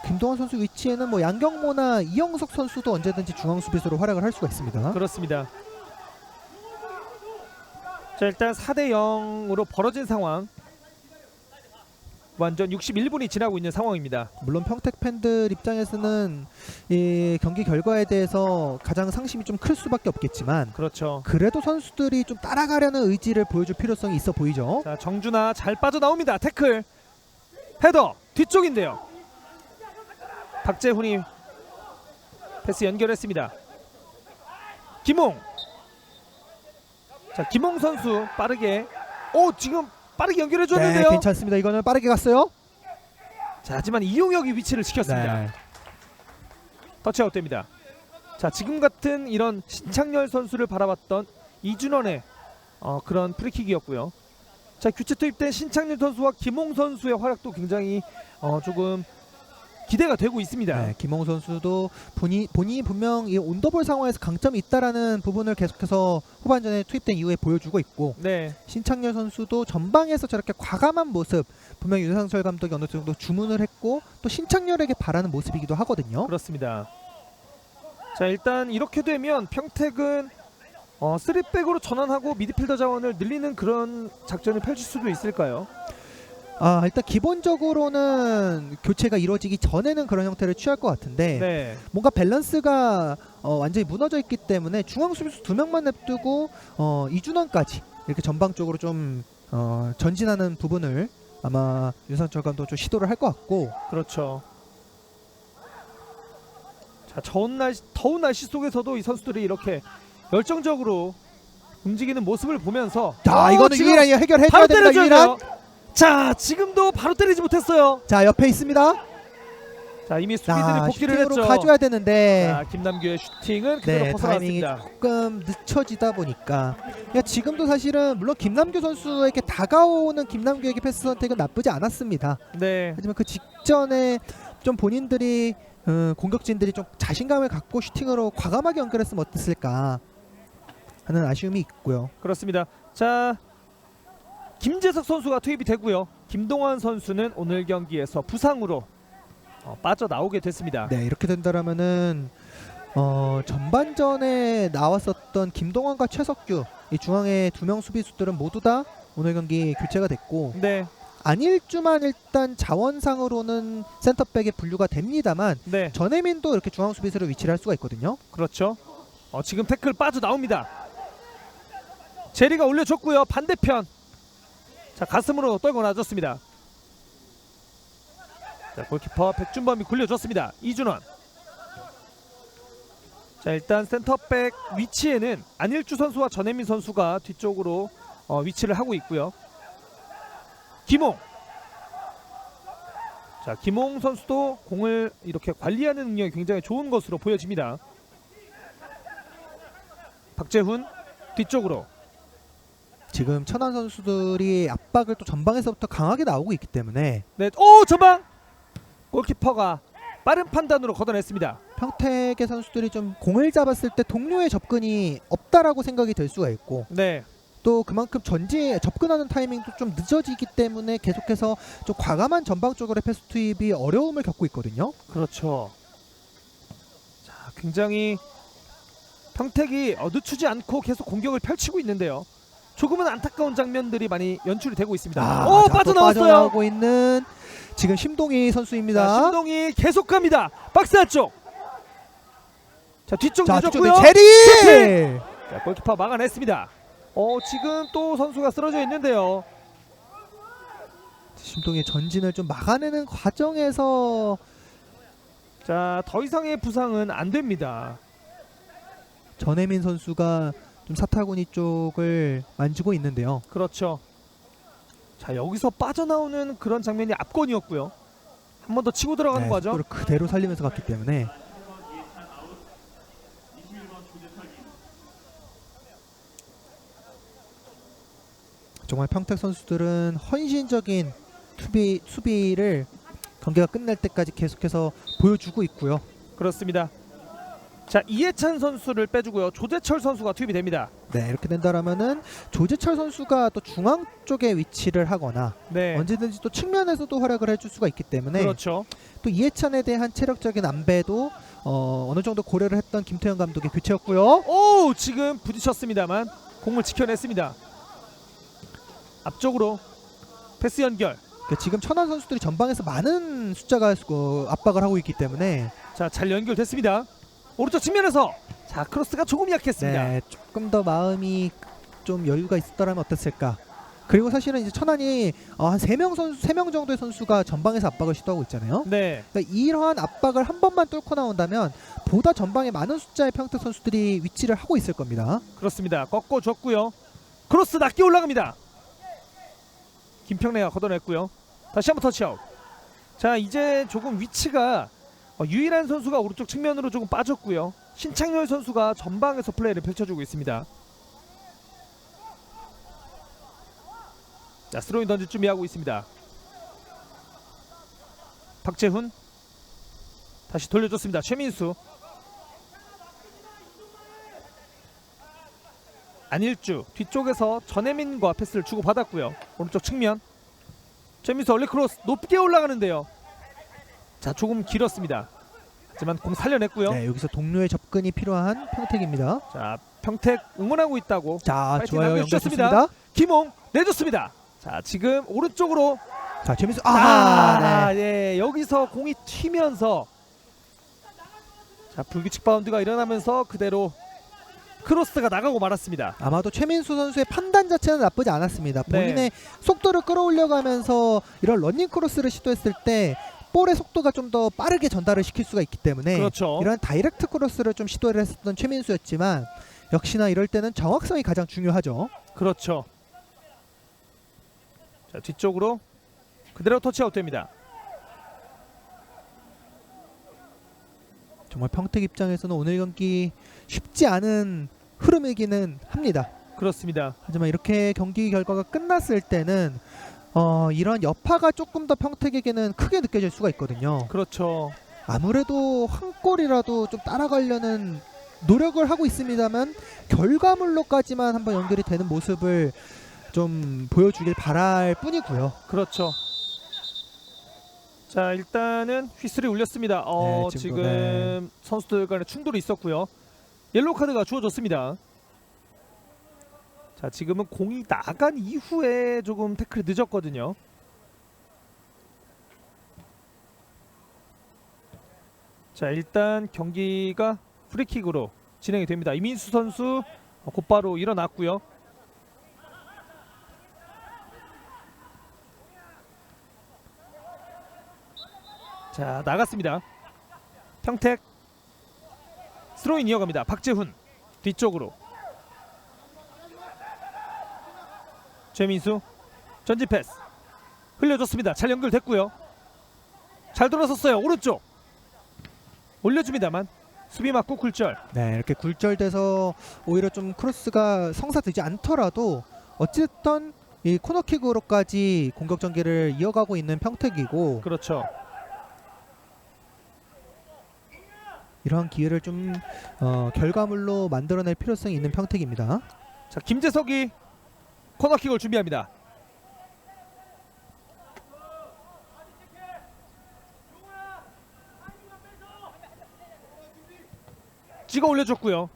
김동환 선수 위치에는 뭐 양경모나 이영석 선수도 언제든지 중앙 수비수로 활약을 할 수가 있습니다. 그렇습니다. 자 일단 4대 0으로 벌어진 상황. 완전 61분이 지나고 있는 상황입니다. 물론 평택 팬들 입장에서는 이 경기 결과에 대해서 가장 상심이 좀 클 수밖에 없겠지만 그렇죠. 그래도 선수들이 좀 따라가려는 의지를 보여줄 필요성이 있어 보이죠. 자 정준하 잘 빠져나옵니다. 태클 헤더 뒤쪽인데요. 박재훈이 패스 연결했습니다. 김홍. 자 김홍 선수 빠르게 지금 빠르게 연결해 줬는데요. 네, 괜찮습니다. 이거는 빠르게 갔어요. 자 하지만 이용혁이 위치를 지켰습니다. 네. 터치아웃 됩니다. 자, 지금 같은 이런 신창렬 선수를 바라봤던 이준원의 그런 프리킥이었고요. 자, 교체 투입된 신창렬 선수와 김홍 선수의 활약도 굉장히 조금 기대가 되고 있습니다. 네, 김홍 선수도 본인이 분명 이 온더볼 상황에서 강점이 있다라는 부분을 계속해서 후반전에 투입된 이후에 보여주고 있고, 네, 신창렬 선수도 전방에서 저렇게 과감한 모습, 분명히 윤상철 감독이 어느 정도 주문을 했고 또 신창렬에게 바라는 모습이기도 하거든요. 그렇습니다. 자, 일단 이렇게 되면 평택은 3백으로 전환하고 미드필더 자원을 늘리는 그런 작전을 펼칠 수도 있을까요? 일단 기본적으로는 교체가 이루어지기 전에는 그런 형태를 취할 것 같은데, 네, 뭔가 밸런스가 완전히 무너져 있기 때문에 중앙 수비수 2명만 냅두고 이준원까지 이렇게 전방 쪽으로 좀 전진하는 부분을 아마 윤상철 감독 좀 시도를 할 것 같고. 그렇죠. 자, 더운 날씨 속에서도 이 선수들이 이렇게 열정적으로 움직이는 모습을 보면서 자, 이거는 지금 유일한 해결해줘야 바로 됩니다. 때려줘야 유일한. 돼요. 자, 지금도 바로 때리지 못했어요. 자, 옆에 있습니다. 자, 이미 수비들이 자, 복귀를 슈팅으로 했죠. 가줘야 되는데 자, 김남규의 슈팅은 그대로 네, 타이밍이 벗어났습니다. 조금 늦춰지다 보니까, 그러니까 지금도 사실은 물론 김남규 선수에게 다가오는 김남규에게 패스 선택은 나쁘지 않았습니다. 네, 하지만 그 직전에 좀 본인들이 공격진들이 좀 자신감을 갖고 슈팅으로 과감하게 연결했으면 어땠을까 하는 아쉬움이 있고요. 그렇습니다. 자, 김재석 선수가 투입이 되고요. 김동완 선수는 오늘 경기에서 부상으로 빠져나오게 됐습니다. 네, 이렇게 된다라면은 전반전에 나왔었던 김동완과 최석규 이 중앙의 2명 수비수들은 모두 다 오늘 경기 교체가 됐고, 네, 안일주만 일단 자원상으로는 센터백에 분류가 됩니다만 네, 전혜민도 이렇게 중앙 수비수로 위치를 할 수가 있거든요. 그렇죠. 지금 태클 빠져나옵니다. 제리가 올려줬고요. 반대편. 자, 가슴으로 떨고 놔줬습니다. 자, 골키퍼 백준범이 굴려줬습니다. 이준원. 자, 일단 센터백 위치에는 안일주 선수와 전혜민 선수가 뒤쪽으로 위치를 하고 있고요. 김홍. 자, 김홍 선수도 공을 이렇게 관리하는 능력이 굉장히 좋은 것으로 보여집니다. 박재훈 뒤쪽으로. 지금 천안 선수들이 압박을 또 전방에서부터 강하게 나오고 있기 때문에 네, 전방 골키퍼가 빠른 판단으로 걷어냈습니다. 평택의 선수들이 좀 공을 잡았을 때 동료의 접근이 없다라고 생각이 될 수가 있고, 네, 또 그만큼 접근하는 타이밍도 좀 늦어지기 때문에 계속해서 좀 과감한 전방 쪽으로의 패스 투입이 어려움을 겪고 있거든요. 그렇죠. 자, 굉장히 평택이 늦추지 않고 계속 공격을 펼치고 있는데요. 조금은 안타까운 장면들이 많이 연출이 되고 있습니다. 자, 또 빠져나왔어요. 빠져나오고 있는 지금 심동희 선수입니다. 자, 신동이 계속 갑니다. 박스 안쪽. 자, 뒤쪽 자, 내줬고요. 제리! 자, 골키퍼 막아냈습니다. 지금 또 선수가 쓰러져 있는데요. 심동희 전진을 좀 막아내는 과정에서 자, 더 이상의 부상은 안 됩니다. 전혜민 선수가 좀 사타구니 쪽을 만지고 있는데요. 그렇죠. 자, 여기서 빠져나오는 그런 장면이 압권이었고요. 한 번 더 치고 들어가는 거죠. 속도를 그대로 살리면서 갔기 때문에 정말 평택 선수들은 헌신적인 수비를 경기가 끝날 때까지 계속해서 보여주고 있고요. 그렇습니다. 자, 이해찬 선수를 빼주고요. 조재철 선수가 투입이 됩니다. 네, 이렇게 된다라면은 조재철 선수가 또 중앙 쪽에 위치를 하거나 네, 언제든지 또 측면에서도 활약을 해줄 수가 있기 때문에 그렇죠. 또 이해찬에 대한 체력적인 안배도 어느 정도 고려를 했던 김태형 감독의 교체였고요. 지금 부딪혔습니다만 공을 지켜냈습니다. 앞쪽으로 패스 연결. 그러니까 지금 천안 선수들이 전방에서 많은 숫자가 압박을 하고 있기 때문에 자, 잘 연결됐습니다. 오른쪽 측면에서 자, 크로스가 조금 약했습니다. 네, 조금 더 마음이 좀 여유가 있었더라면 어땠을까. 그리고 사실은 이제 천안이 한 3명 정도의 선수가 전방에서 압박을 시도하고 있잖아요. 네, 그러니까 이러한 압박을 한 번만 뚫고 나온다면 보다 전방에 많은 숫자의 평택 선수들이 위치를 하고 있을 겁니다. 그렇습니다. 꺾어줬고요. 크로스 낮게 올라갑니다. 김평래가 걷어냈고요. 다시 한번 터치아웃. 자, 이제 조금 위치가 유일한 선수가 오른쪽 측면으로 조금 빠졌고요. 신창열 선수가 전방에서 플레이를 펼쳐주고 있습니다. 자, 스로인 던질 준비하고 있습니다. 박재훈 다시 돌려줬습니다. 최민수, 안일주 뒤쪽에서 전혜민과 패스를 주고받았고요. 오른쪽 측면 최민수 얼리 크로스 높게 올라가는데요. 자, 조금 길었습니다. 하지만 공 살려냈고요. 네, 여기서 동료의 접근이 필요한 평택입니다. 자, 평택 응원하고 있다고. 자, 파이팅 좋아요. 남겨주셨습니다. 연결됐습니다. 김홍 내줬습니다. 자, 지금 오른쪽으로 자, 최민수. 네. 여기서 공이 튀면서 자, 불규칙 바운드가 일어나면서 그대로 크로스가 나가고 말았습니다. 아마도 최민수 선수의 판단 자체는 나쁘지 않았습니다. 네. 본인의 속도를 끌어올려가면서 이런 러닝 크로스를 시도했을 때 볼의 속도가 좀 더 빠르게 전달을 시킬 수가 있기 때문에 그렇죠. 이런 다이렉트 크로스를 좀 시도를 했었던 최민수였지만 역시나 이럴 때는 정확성이 가장 중요하죠. 그렇죠. 자, 뒤쪽으로 그대로 터치아웃 됩니다. 정말 평택 입장에서는 오늘 경기 쉽지 않은 흐름이기는 합니다. 그렇습니다. 하지만 이렇게 경기 결과가 끝났을 때는 이런 여파가 조금 더 평택에게는 크게 느껴질 수가 있거든요. 그렇죠. 아무래도 한 골이라도 좀 따라가려는 노력을 하고 있습니다만 결과물로까지만 한번 연결이 되는 모습을 좀 보여주길 바랄 뿐이고요. 그렇죠. 자, 일단은 휘슬이 울렸습니다. 네, 지금 선수들 간에 충돌이 있었고요. 옐로우 카드가 주어졌습니다. 자, 지금은 공이 나간 이후에 조금 태클이 늦었거든요. 자, 일단 경기가 프리킥으로 진행이 됩니다. 이민수 선수 곧바로 일어났고요. 자, 나갔습니다. 평택 스로인 이어갑니다. 박재훈 뒤쪽으로 최민수 전진 패스 흘려줬습니다. 잘 연결됐고요. 잘 돌아섰어요. 오른쪽 올려줍니다만 수비 맞고 굴절. 네, 이렇게 굴절돼서 오히려 좀 크로스가 성사되지 않더라도 어쨌든 이 코너킥으로까지 공격 전개를 이어가고 있는 평택이고 그렇죠. 이러한 기회를 좀 결과물로 만들어낼 필요성이 있는 평택입니다. 자, 김재석이 코너킥을 준비합니다. 찍어 올려줬고요.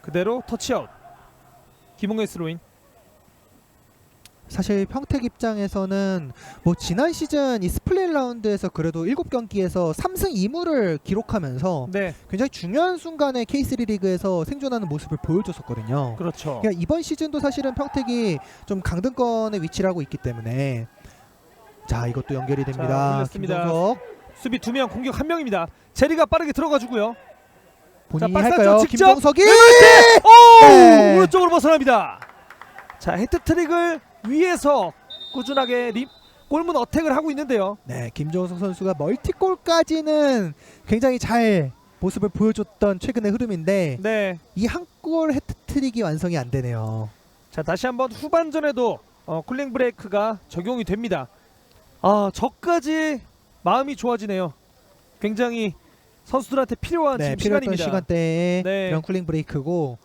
그대로 터치아웃. 김홍의 스로인. 사실 평택 입장에서는 뭐 지난 시즌 이 스플릿 라운드에서 그래도 7경기에서 3승 2무를 기록하면서 네, 굉장히 중요한 순간에 K3 리그에서 생존하는 모습을 보여줬었거든요. 그렇죠. 그러니까 이번 시즌도 사실은 평택이 좀 강등권에 위치를 하고 있기 때문에 자, 이것도 연결이 자, 됩니다. 올렸습니다. 김종석 수비 2명, 공격 1명입니다. 제리가 빠르게 들어가주고요. 본인이 자, 할까요? 직접 김종석이 오! 네. 오른쪽으로 벗어납니다. 자, 헤트트릭을 위해서 꾸준하게 골문 어택을 하고 있는데요. 네, 김종석 선수가 멀티골까지는 굉장히 잘 모습을 보여줬던 최근의 흐름인데 네. 이 한 골 헤트트릭이 완성이 안 되네요. 자, 다시 한번 후반전에도 쿨링 브레이크가 적용이 됩니다. 저까지 마음이 좋아지네요. 굉장히 선수들한테 필요한 네, 지금 필요했던 시간입니다. 시간대에 네. 이런 쿨링 브레이크고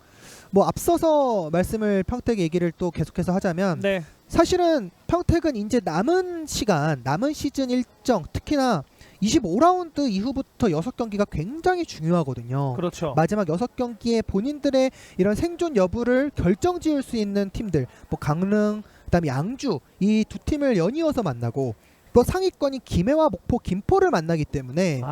뭐 앞서서 말씀을 평택 얘기를 또 계속해서 하자면 네, 사실은 평택은 이제 남은 시간, 남은 시즌 일정, 특히나 25라운드 이후부터 6경기가 굉장히 중요하거든요. 그렇죠. 마지막 6경기에 본인들의 이런 생존 여부를 결정지을 수 있는 팀들, 뭐 강릉, 그다음에 양주 이 두 팀을 연이어서 만나고 또 상위권인 김해와 목포, 김포를 만나기 때문에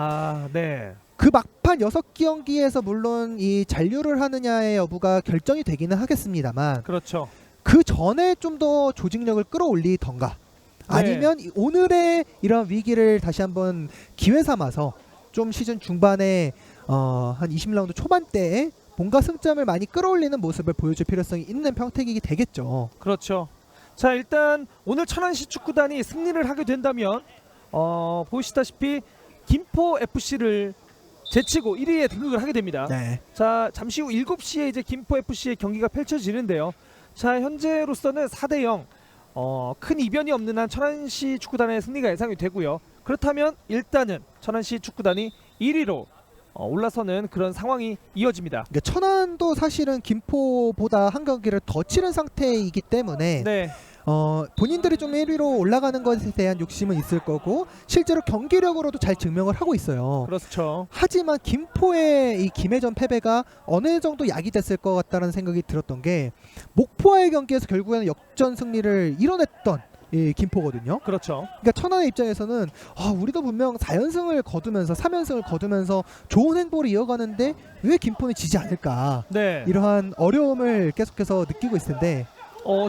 네. 그 막판 6경기에서 물론 이 잔류를 하느냐의 여부가 결정이 되기는 하겠습니다만 그렇죠. 그 전에 좀 더 조직력을 끌어올리던가 아니면 오늘의 이런 위기를 다시 한번 기회 삼아서 좀 시즌 중반에 한 20라운드 초반대에 뭔가 승점을 많이 끌어올리는 모습을 보여줄 필요성이 있는 평택이 되겠죠. 그렇죠. 자, 일단 오늘 천안시 축구단이 승리를 하게 된다면 보시다시피 김포 FC를 제치고 1위에 등극을 하게 됩니다. 네. 자, 잠시 후 7시에 이제 김포 FC의 경기가 펼쳐지는데요. 자, 현재로서는 4대0 큰 이변이 없는 한 천안시 축구단의 승리가 예상이 되고요. 그렇다면 일단은 천안시 축구단이 1위로 올라서는 그런 상황이 이어집니다. 그러니까 천안도 사실은 김포보다 한 경기를 더 치른 상태이기 때문에 네, 본인들이 좀 1위로 올라가는 것에 대한 욕심은 있을 거고 실제로 경기력으로도 잘 증명을 하고 있어요. 그렇죠. 하지만 김포의 이 김해전 패배가 어느 정도 약이 됐을 것 같다는 생각이 들었던 게 목포와의 경기에서 결국에는 역전 승리를 이뤄냈던 이 김포거든요. 그렇죠. 그러니까 천안의 입장에서는 우리도 분명 4연승을 거두면서 3연승을 거두면서 좋은 행보를 이어가는데 왜 김포는 지지 않을까, 네. 이러한 어려움을 계속해서 느끼고 있을 텐데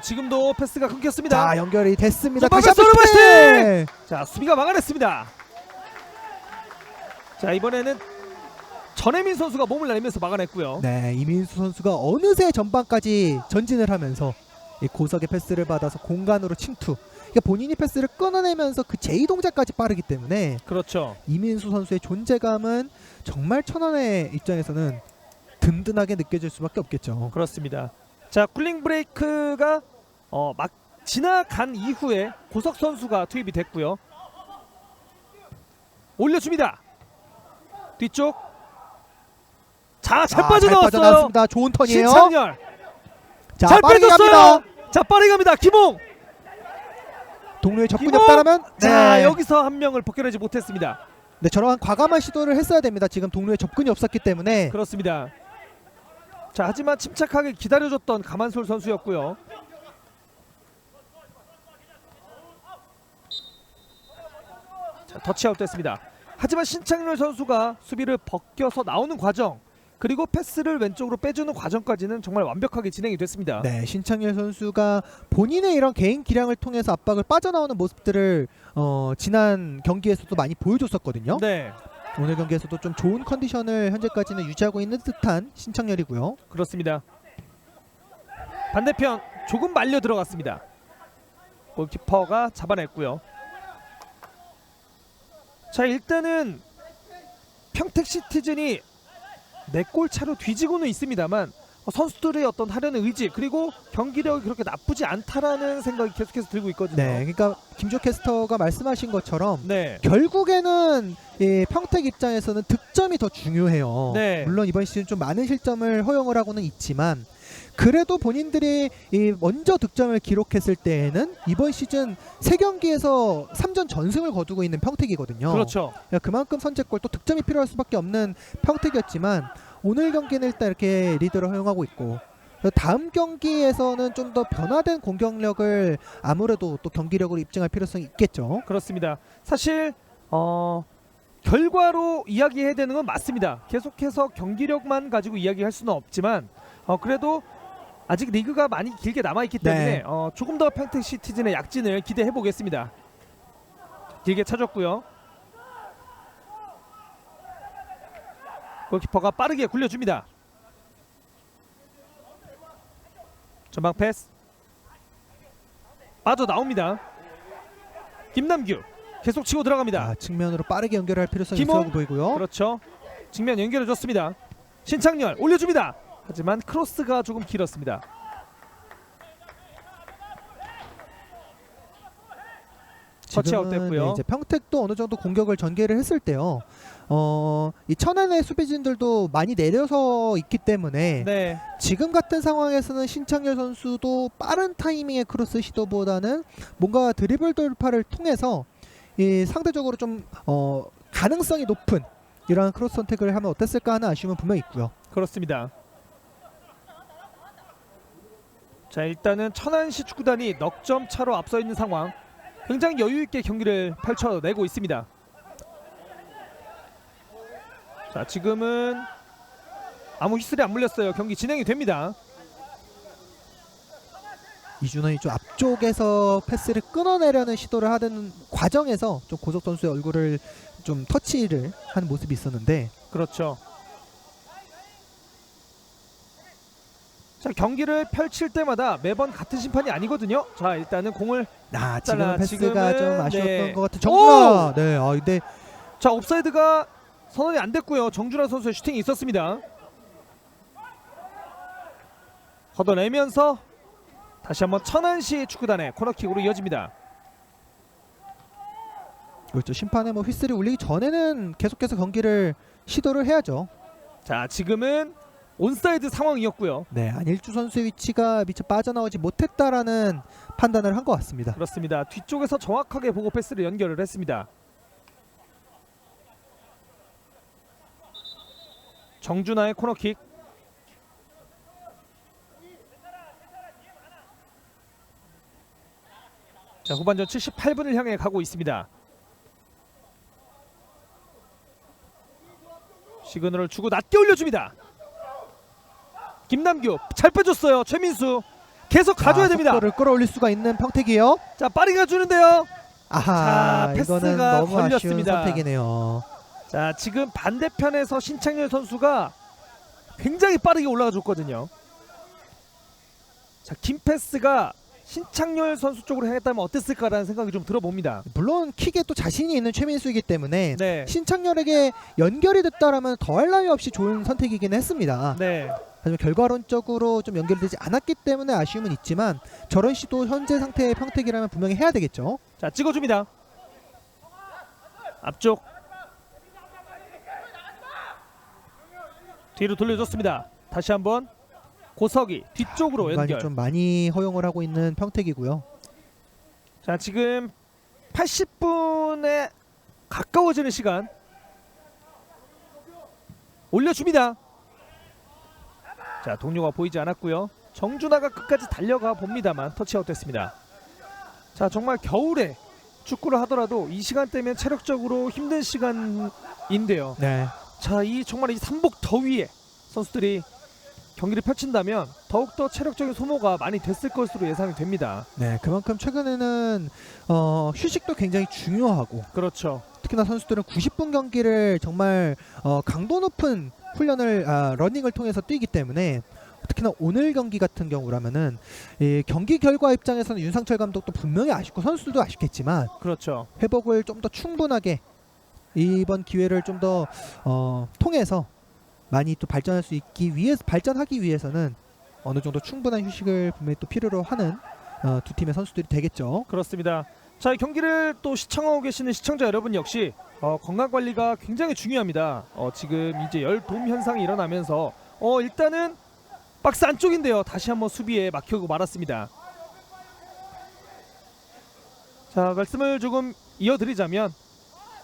지금도 패스가 끊겼습니다. 자, 연결이 됐습니다. 손바닥 다시 한번 쏘는 슈팅! 자, 수비가 막아냈습니다. 자, 이번에는 전혜민 선수가 몸을 내면서 막아냈고요. 네, 이민수 선수가 어느새 전반까지 전진을 하면서 이 고석의 패스를 받아서 공간으로 침투. 그러니까 본인이 패스를 끊어내면서 그 제이 동작까지 빠르기 때문에 그렇죠. 이민수 선수의 존재감은 정말 천안의 입장에서는 든든하게 느껴질 수밖에 없겠죠. 그렇습니다. 자, 쿨링 브레이크가 막 지나간 이후에 고석 선수가 투입이 됐고요. 올려줍니다. 뒤쪽. 자, 잘 빠져나왔어요. 빠져나왔습니다. 좋은 턴이에요. 신창렬. 자, 잘 빠르게 빼줬어요. 갑니다. 자, 빠르게 갑니다. 김홍. 동료의 접근이 김홍! 없다라면 자, 여기서 한 명을 벗겨내지 못했습니다. 네, 저러한 과감한 시도를 했어야 됩니다. 지금 동료의 접근이 없었기 때문에. 그렇습니다. 자, 하지만 침착하게 기다려줬던 가만솔 선수였고요. 자, 터치아웃 됐습니다. 하지만 신창렬 선수가 수비를 벗겨서 나오는 과정, 그리고 패스를 왼쪽으로 빼주는 과정까지는 정말 완벽하게 진행이 됐습니다. 네, 신창렬 선수가 본인의 이런 개인 기량을 통해서 압박을 빠져나오는 모습들을 지난 경기에서도 많이 보여줬었거든요. 네, 오늘 경기에서도 좀 좋은 컨디션을 현재까지는 유지하고 있는 듯한 신창렬이고요. 그렇습니다. 반대편 조금 말려 들어갔습니다. 골키퍼가 잡아냈고요. 자, 일단은 평택시티즌이 4골 차로 뒤지고는 있습니다만 선수들의 어떤 하려는 의지, 그리고 경기력이 그렇게 나쁘지 않다라는 생각이 계속해서 들고 있거든요. 네, 그러니까 김조 캐스터가 말씀하신 것처럼 네. 결국에는 이 평택 입장에서는 득점이 더 중요해요. 네. 물론 이번 시즌 좀 많은 실점을 허용을 하고는 있지만 그래도 본인들이 이 먼저 득점을 기록했을 때에는 이번 시즌 3경기에서 3전 전승을 거두고 있는 평택이거든요. 그렇죠. 그만큼 선제골 또 득점이 필요할 수밖에 없는 평택이었지만 오늘 경기는 일단 이렇게 리드를 허용하고 있고 다음 경기에서는 좀 더 변화된 공격력을 아무래도 또 경기력으로 입증할 필요성이 있겠죠. 그렇습니다. 사실 결과로 이야기해야 되는 건 맞습니다. 계속해서 경기력만 가지고 이야기할 수는 없지만 그래도 아직 리그가 많이 길게 남아있기 때문에 네. 조금 더 평택시티즌의 약진을 기대해 보겠습니다. 길게 차줬고요. 골키퍼가 빠르게 굴려줍니다. 전방 패스 빠져나옵니다. 김남규 계속 치고 들어갑니다. 측면으로 빠르게 연결할 필요성이 김홍. 있어 보이고요. 그렇죠. 측면 연결해줬습니다. 신창렬 올려줍니다. 하지만 크로스가 조금 길었습니다. 터치아웃 지금은 됐고요. 이제 평택도 어느 정도 공격을 전개를 했을 때요. 이 천안의 수비진들도 많이 내려서 있기 때문에 네, 지금 같은 상황에서는 신창렬 선수도 빠른 타이밍의 크로스 시도보다는 뭔가 드리블 돌파를 통해서 이 상대적으로 좀 가능성이 높은 이러한 크로스 선택을 하면 어땠을까 하는 아쉬움은 분명히 있고요. 그렇습니다. 자, 일단은 천안시 축구단이 넉 점 차로 앞서 있는 상황. 굉장히 여유 있게 경기를 펼쳐내고 있습니다. 자, 지금은 아무 휘슬이 안 물렸어요. 경기 진행이 됩니다. 이준원이 좀 앞쪽에서 패스를 끊어내려는 시도를 하는 과정에서 좀 고석 선수의 얼굴을 좀 터치를 하는 모습이 있었는데 그렇죠. 자, 경기를 펼칠 때마다 매번 같은 심판이 아니거든요. 자, 일단은 공을 지금은 패스가 좀 지금은, 아쉬웠던 네. 것 같은 정준하. 네, 근데 자, 옵사이드가 선언이 안 됐고요. 정준하 선수의 슈팅이 있었습니다. 걷어내면서 다시 한번 천안시 축구단의 코너킥으로 이어집니다. 그렇죠. 심판의 뭐 휘슬이 울리기 전에는 계속해서 경기를 시도를 해야죠. 자, 지금은 온사이드 상황이었고요. 네, 안일주 선수의 위치가 미처 빠져나오지 못했다라는 판단을 한 것 같습니다. 그렇습니다. 뒤쪽에서 정확하게 보고 패스를 연결을 했습니다. 정준하의 코너킥. 자, 후반전 78분을 향해 가고 있습니다. 시그널을 주고 낮게 올려줍니다. 김남규 잘 빼줬어요. 최민수 계속 가져야 됩니다. 속도를 끌어올릴 수가 있는 평택이요. 자, 빠르게 가주는데요. 아하, 자, 이거는 패스가 너무 아쉬운 걸렸습니다. 선택이네요. 자, 지금 반대편에서 신창렬 선수가 굉장히 빠르게 올라가 줬거든요. 자, 긴 패스가 신창렬 선수 쪽으로 향했다면 어땠을까라는 생각이 좀 들어봅니다. 물론 킥에 또 자신이 있는 최민수이기 때문에 네. 신창렬에게 연결이 됐다라면 더할 나위 없이 좋은 선택이긴 했습니다. 네. 하지만 결과론적으로 좀 연결되지 않았기 때문에 아쉬움은 있지만 저런 시도 현재 상태의 평택이라면 분명히 해야 되겠죠. 자, 찍어줍니다. 앞쪽 뒤로 돌려줬습니다. 다시 한번 고석이 뒤쪽으로 공간이 연결. 좀 많이 허용을 하고 있는 평택이고요. 자, 지금 80분에 가까워지는 시간. 올려줍니다. 자, 동료가 보이지 않았고요. 정준하가 끝까지 달려가 봅니다만 터치아웃 됐습니다. 자, 정말 겨울에 축구를 하더라도 이 시간대면 체력적으로 힘든 시간인데요. 네. 자, 이 정말 이 삼복 더위에 선수들이 경기를 펼친다면 더욱더 체력적인 소모가 많이 됐을 것으로 예상이 됩니다. 네, 그만큼 최근에는 휴식도 굉장히 중요하고 그렇죠. 특히나 선수들은 90분 경기를 정말 강도 높은 훈련을 러닝을 통해서 뛰기 때문에 특히나 오늘 경기 같은 경우라면은 이 경기 결과 입장에서는 윤상철 감독도 분명히 아쉽고 선수들도 아쉽겠지만 그렇죠. 회복을 좀 더 충분하게 이번 기회를 좀 더 통해서 많이 또 발전하기 위해서는 어느 정도 충분한 휴식을 분명히 또 필요로 하는 두 팀의 선수들이 되겠죠. 그렇습니다. 자, 이 경기를 또 시청하고 계시는 시청자 여러분 역시 건강 관리가 굉장히 중요합니다. 지금 이제 열돔 현상이 일어나면서 일단은 박스 안쪽인데요. 다시 한번 수비에 막히고 말았습니다. 자, 말씀을 조금 이어드리자면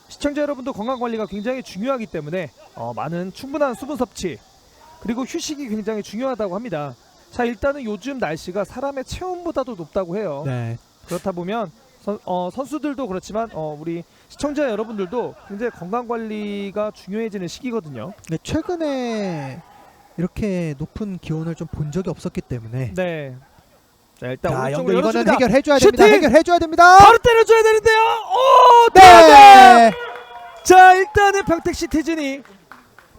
시청자 여러분도 건강 관리가 굉장히 중요하기 때문에 많은 충분한 수분 섭취 그리고 휴식이 굉장히 중요하다고 합니다. 자, 일단은 요즘 날씨가 사람의 체온보다도 높다고 해요. 네. 그렇다 보면 선수들도 그렇지만 우리 시청자 여러분들도 굉장히 건강 관리가 중요해지는 시기거든요. 네, 최근에 이렇게 높은 기온을 좀 본 적이 없었기 때문에 네. 자, 일단 자, 오른쪽으로 이거는 열어줍니다. 해결해줘야 슈팅! 됩니다. 해결해줘야 됩니다. 바로 때려줘야 되는데요. 오, 들어가죠. 네. 자, 일단은 평택 시티즌이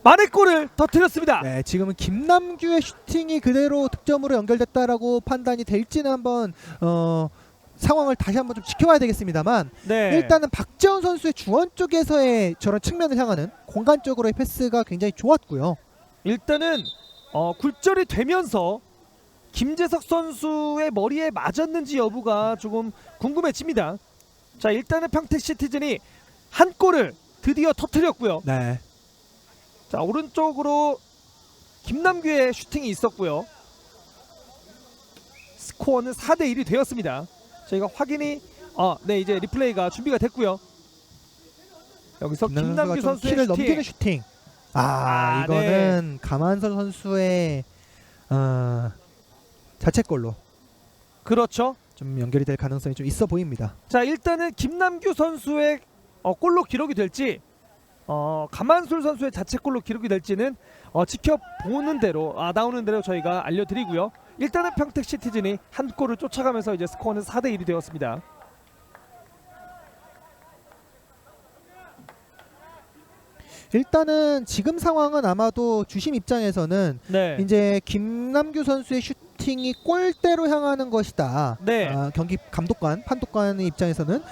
만회골을 터뜨렸습니다. 네, 지금은 김남규의 슈팅이 그대로 득점으로 연결됐다라고 판단이 될지는 한번 상황을 다시 한번 좀 지켜봐야 되겠습니다만 네. 일단은 박재원 선수의 중원 쪽에서의 저런 측면을 향하는 공간 쪽으로의 패스가 굉장히 좋았고요. 일단은 굴절이 되면서 김재석 선수의 머리에 맞았는지 여부가 조금 궁금해집니다. 자, 일단은 평택 시티즌이 한 골을 드디어 터뜨렸고요. 네. 자, 오른쪽으로 김남규의 슈팅이 있었고요. 스코어는 4대1이 되었습니다. 저희가 확인이 네, 이제 리플레이가 준비가 됐고요. 여기서 김남규 선수의 키를 슈팅. 넘기는 슈팅. 이거는 감한선 선수의 자책골로 그렇죠. 좀 연결이 될 가능성이 좀 있어 보입니다. 자, 일단은 김남규 선수의 골로 기록이 될지 감한솔 선수의 자책골로 기록이 될지는 지켜보는 대로 나오는 대로 저희가 알려드리고요. 일단은 평택 시티즌이 한 골을 쫓아가면서 이제 스코어는 4대1이 되었습니다. 일단은 지금 상황은 아마도 주심 입장에서는 네. 이제 김남규 선수의 슈팅이 골대로 향하는 것이다. 네. 경기 판독관의 입장에서는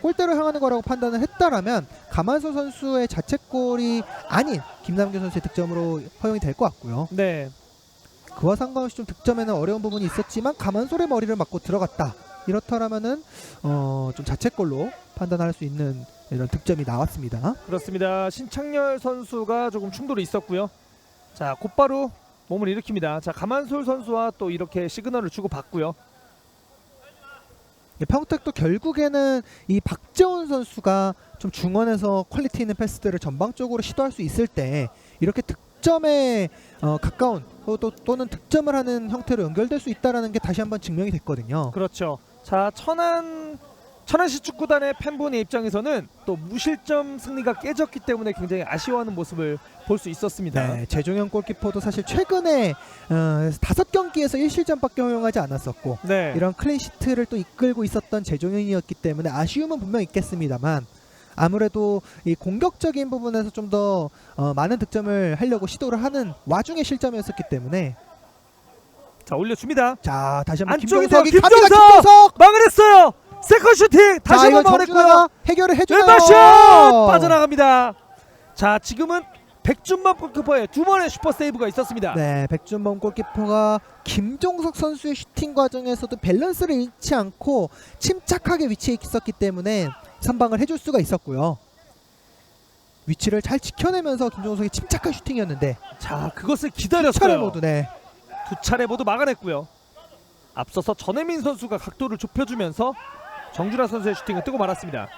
골대로 향하는 거라고 판단을 했다라면 가만솔 선수의 자책골이 아닌 김남규 선수의 득점으로 허용이 될 것 같고요. 네. 그와 상관없이 좀 득점에는 어려운 부분이 있었지만 가만솔의 머리를 맞고 들어갔다. 이렇다라면은 좀 자책골로 판단할 수 있는 이런 득점이 나왔습니다. 그렇습니다. 신창렬 선수가 조금 충돌이 있었고요. 자, 곧바로 몸을 일으킵니다. 자, 가만솔 선수와 또 이렇게 시그널을 주고 받고요. 평택도 결국에는 이 박재원 선수가 좀 중원에서 퀄리티 있는 패스들을 전방적으로 시도할 수 있을 때 이렇게 득점에 가까운 또는 득점을 하는 형태로 연결될 수 있다는 게 다시 한번 증명이 됐거든요. 그렇죠. 자, 천안시 축구단의 팬분의 입장에서는 또 무실점 승리가 깨졌기 때문에 굉장히 아쉬워하는 모습을 볼 수 있었습니다. 네, 재종현 골키퍼도 사실 최근에 5경기에서 1실점밖에 허용하지 않았었고 네. 이런 클린시트를 또 이끌고 있었던 재종현이었기 때문에 아쉬움은 분명 있겠습니다만 아무래도 이 공격적인 부분에서 좀 더 많은 득점을 하려고 시도를 하는 와중에 실점이었었기 때문에 자, 올려줍니다. 자 다시 한번 안쪽인데요. 김종석이 갑니다. 김종석! 김종석! 막을 했어요. 세컨 슈팅 다시 자 이걸 한번 막았고요. 정준하가 해결을 해주나요? 왼발슛 빠져나갑니다. 자, 지금은 백준범 골키퍼의 두 번의 슈퍼 세이브가 있었습니다. 네, 백준범 골키퍼가 김종석 선수의 슈팅 과정에서도 밸런스를 잃지 않고 침착하게 위치에 있었기 때문에 선방을 해줄 수가 있었고요. 위치를 잘 지켜내면서 김종석이 침착한 슈팅이었는데 자, 그것을 차례 기다렸어요. 모두 네. 두 차례 모두 막아냈고요. 앞서서 전혜민 선수가 각도를 좁혀주면서 정준하 선수의 슈팅을 뜨고 말았습니다.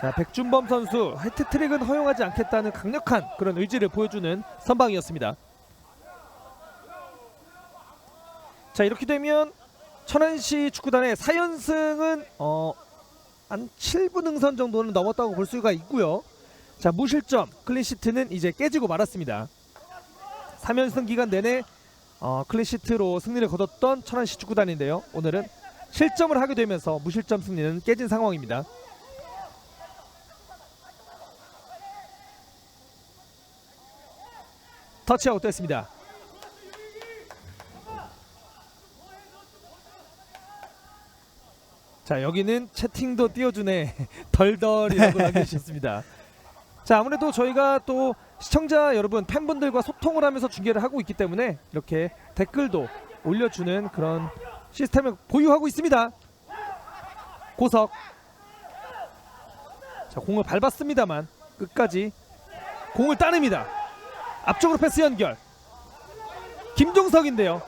자, 백준범 선수 해트트릭은 허용하지 않겠다는 강력한 그런 의지를 보여주는 선방이었습니다. 자, 이렇게 되면 천안시 축구단의 4연승은 한 7분 능선 정도는 넘었다고 볼 수가 있고요. 자, 무실점 클린시트는 이제 깨지고 말았습니다. 3연승 기간 내내 클린시트로 승리를 거뒀던 천안시 축구단인데요. 오늘은 실점을 하게 되면서 무실점 승리는 깨진 상황입니다. 터치아웃 됐습니다. 자, 여기는 채팅도 띄워주네 덜덜이라고 남겨주셨습니다. 자, 아무래도 저희가 또 시청자 여러분 팬분들과 소통을 하면서 중계를 하고 있기 때문에 이렇게 댓글도 올려주는 그런 시스템을 보유하고 있습니다. 고석, 자, 공을 밟았습니다만 끝까지 공을 따냅니다. 앞쪽으로 패스 연결 김종석인데요.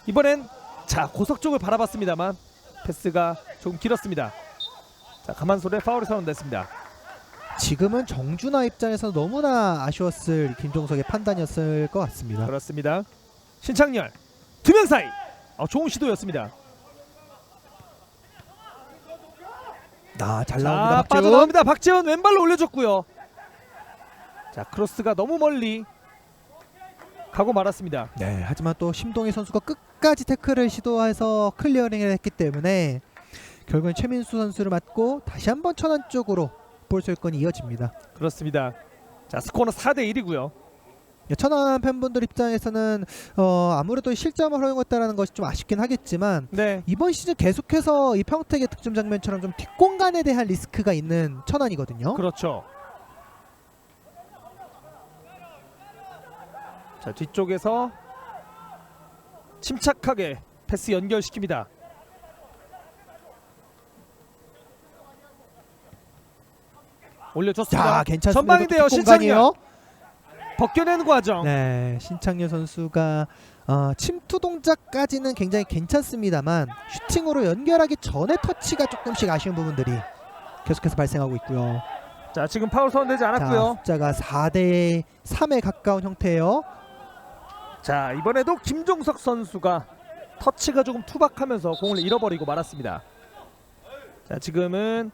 이번엔 자, 고석 쪽을 바라봤습니다만 패스가 조금 길었습니다. 자, 가만솔의 파울이 선언됐습니다. 지금은 정준하 입장에서 너무나 아쉬웠을 김종석의 판단이었을 것 같습니다. 그렇습니다. 신창렬 두 명 사이 좋은 시도였습니다. 잘 자, 나옵니다. 박재훈. 빠져나옵니다. 박재원 왼발로 올려줬고요. 자, 크로스가 너무 멀리 가고 말았습니다. 네, 하지만 또 심동희 선수가 끝까지 태클을 시도해서 클리어링을 했기 때문에 결국엔 최민수 선수를 맞고 다시 한번 천안 쪽으로 볼 소유권이 이어집니다. 그렇습니다. 자, 스코어는 4대1이고요. 천안 팬분들 입장에서는 아무래도 실점을 허용했다는 것이 좀 아쉽긴 하겠지만 네, 이번 시즌 계속해서 이 평택의 득점 장면처럼 좀 뒷공간에 대한 리스크가 있는 천안이거든요. 그렇죠. 자, 뒤쪽에서 침착하게 패스 연결시킵니다. 올려줬습니다. 자, 괜찮습니다. 전방인데요. 뒷공간이에요. 벗겨내는 과정. 네, 신창렬 선수가 침투 동작까지는 굉장히 괜찮습니다.만 슈팅으로 연결하기 전에 터치가 조금씩 아쉬운 부분들이 계속해서 발생하고 있고요. 자, 지금 파울 선언되지 자, 않았고요. 숫자가 4대 3에 가까운 형태예요. 자, 이번에도 김종석 선수가 터치가 조금 투박하면서 공을 잃어버리고 말았습니다. 자, 지금은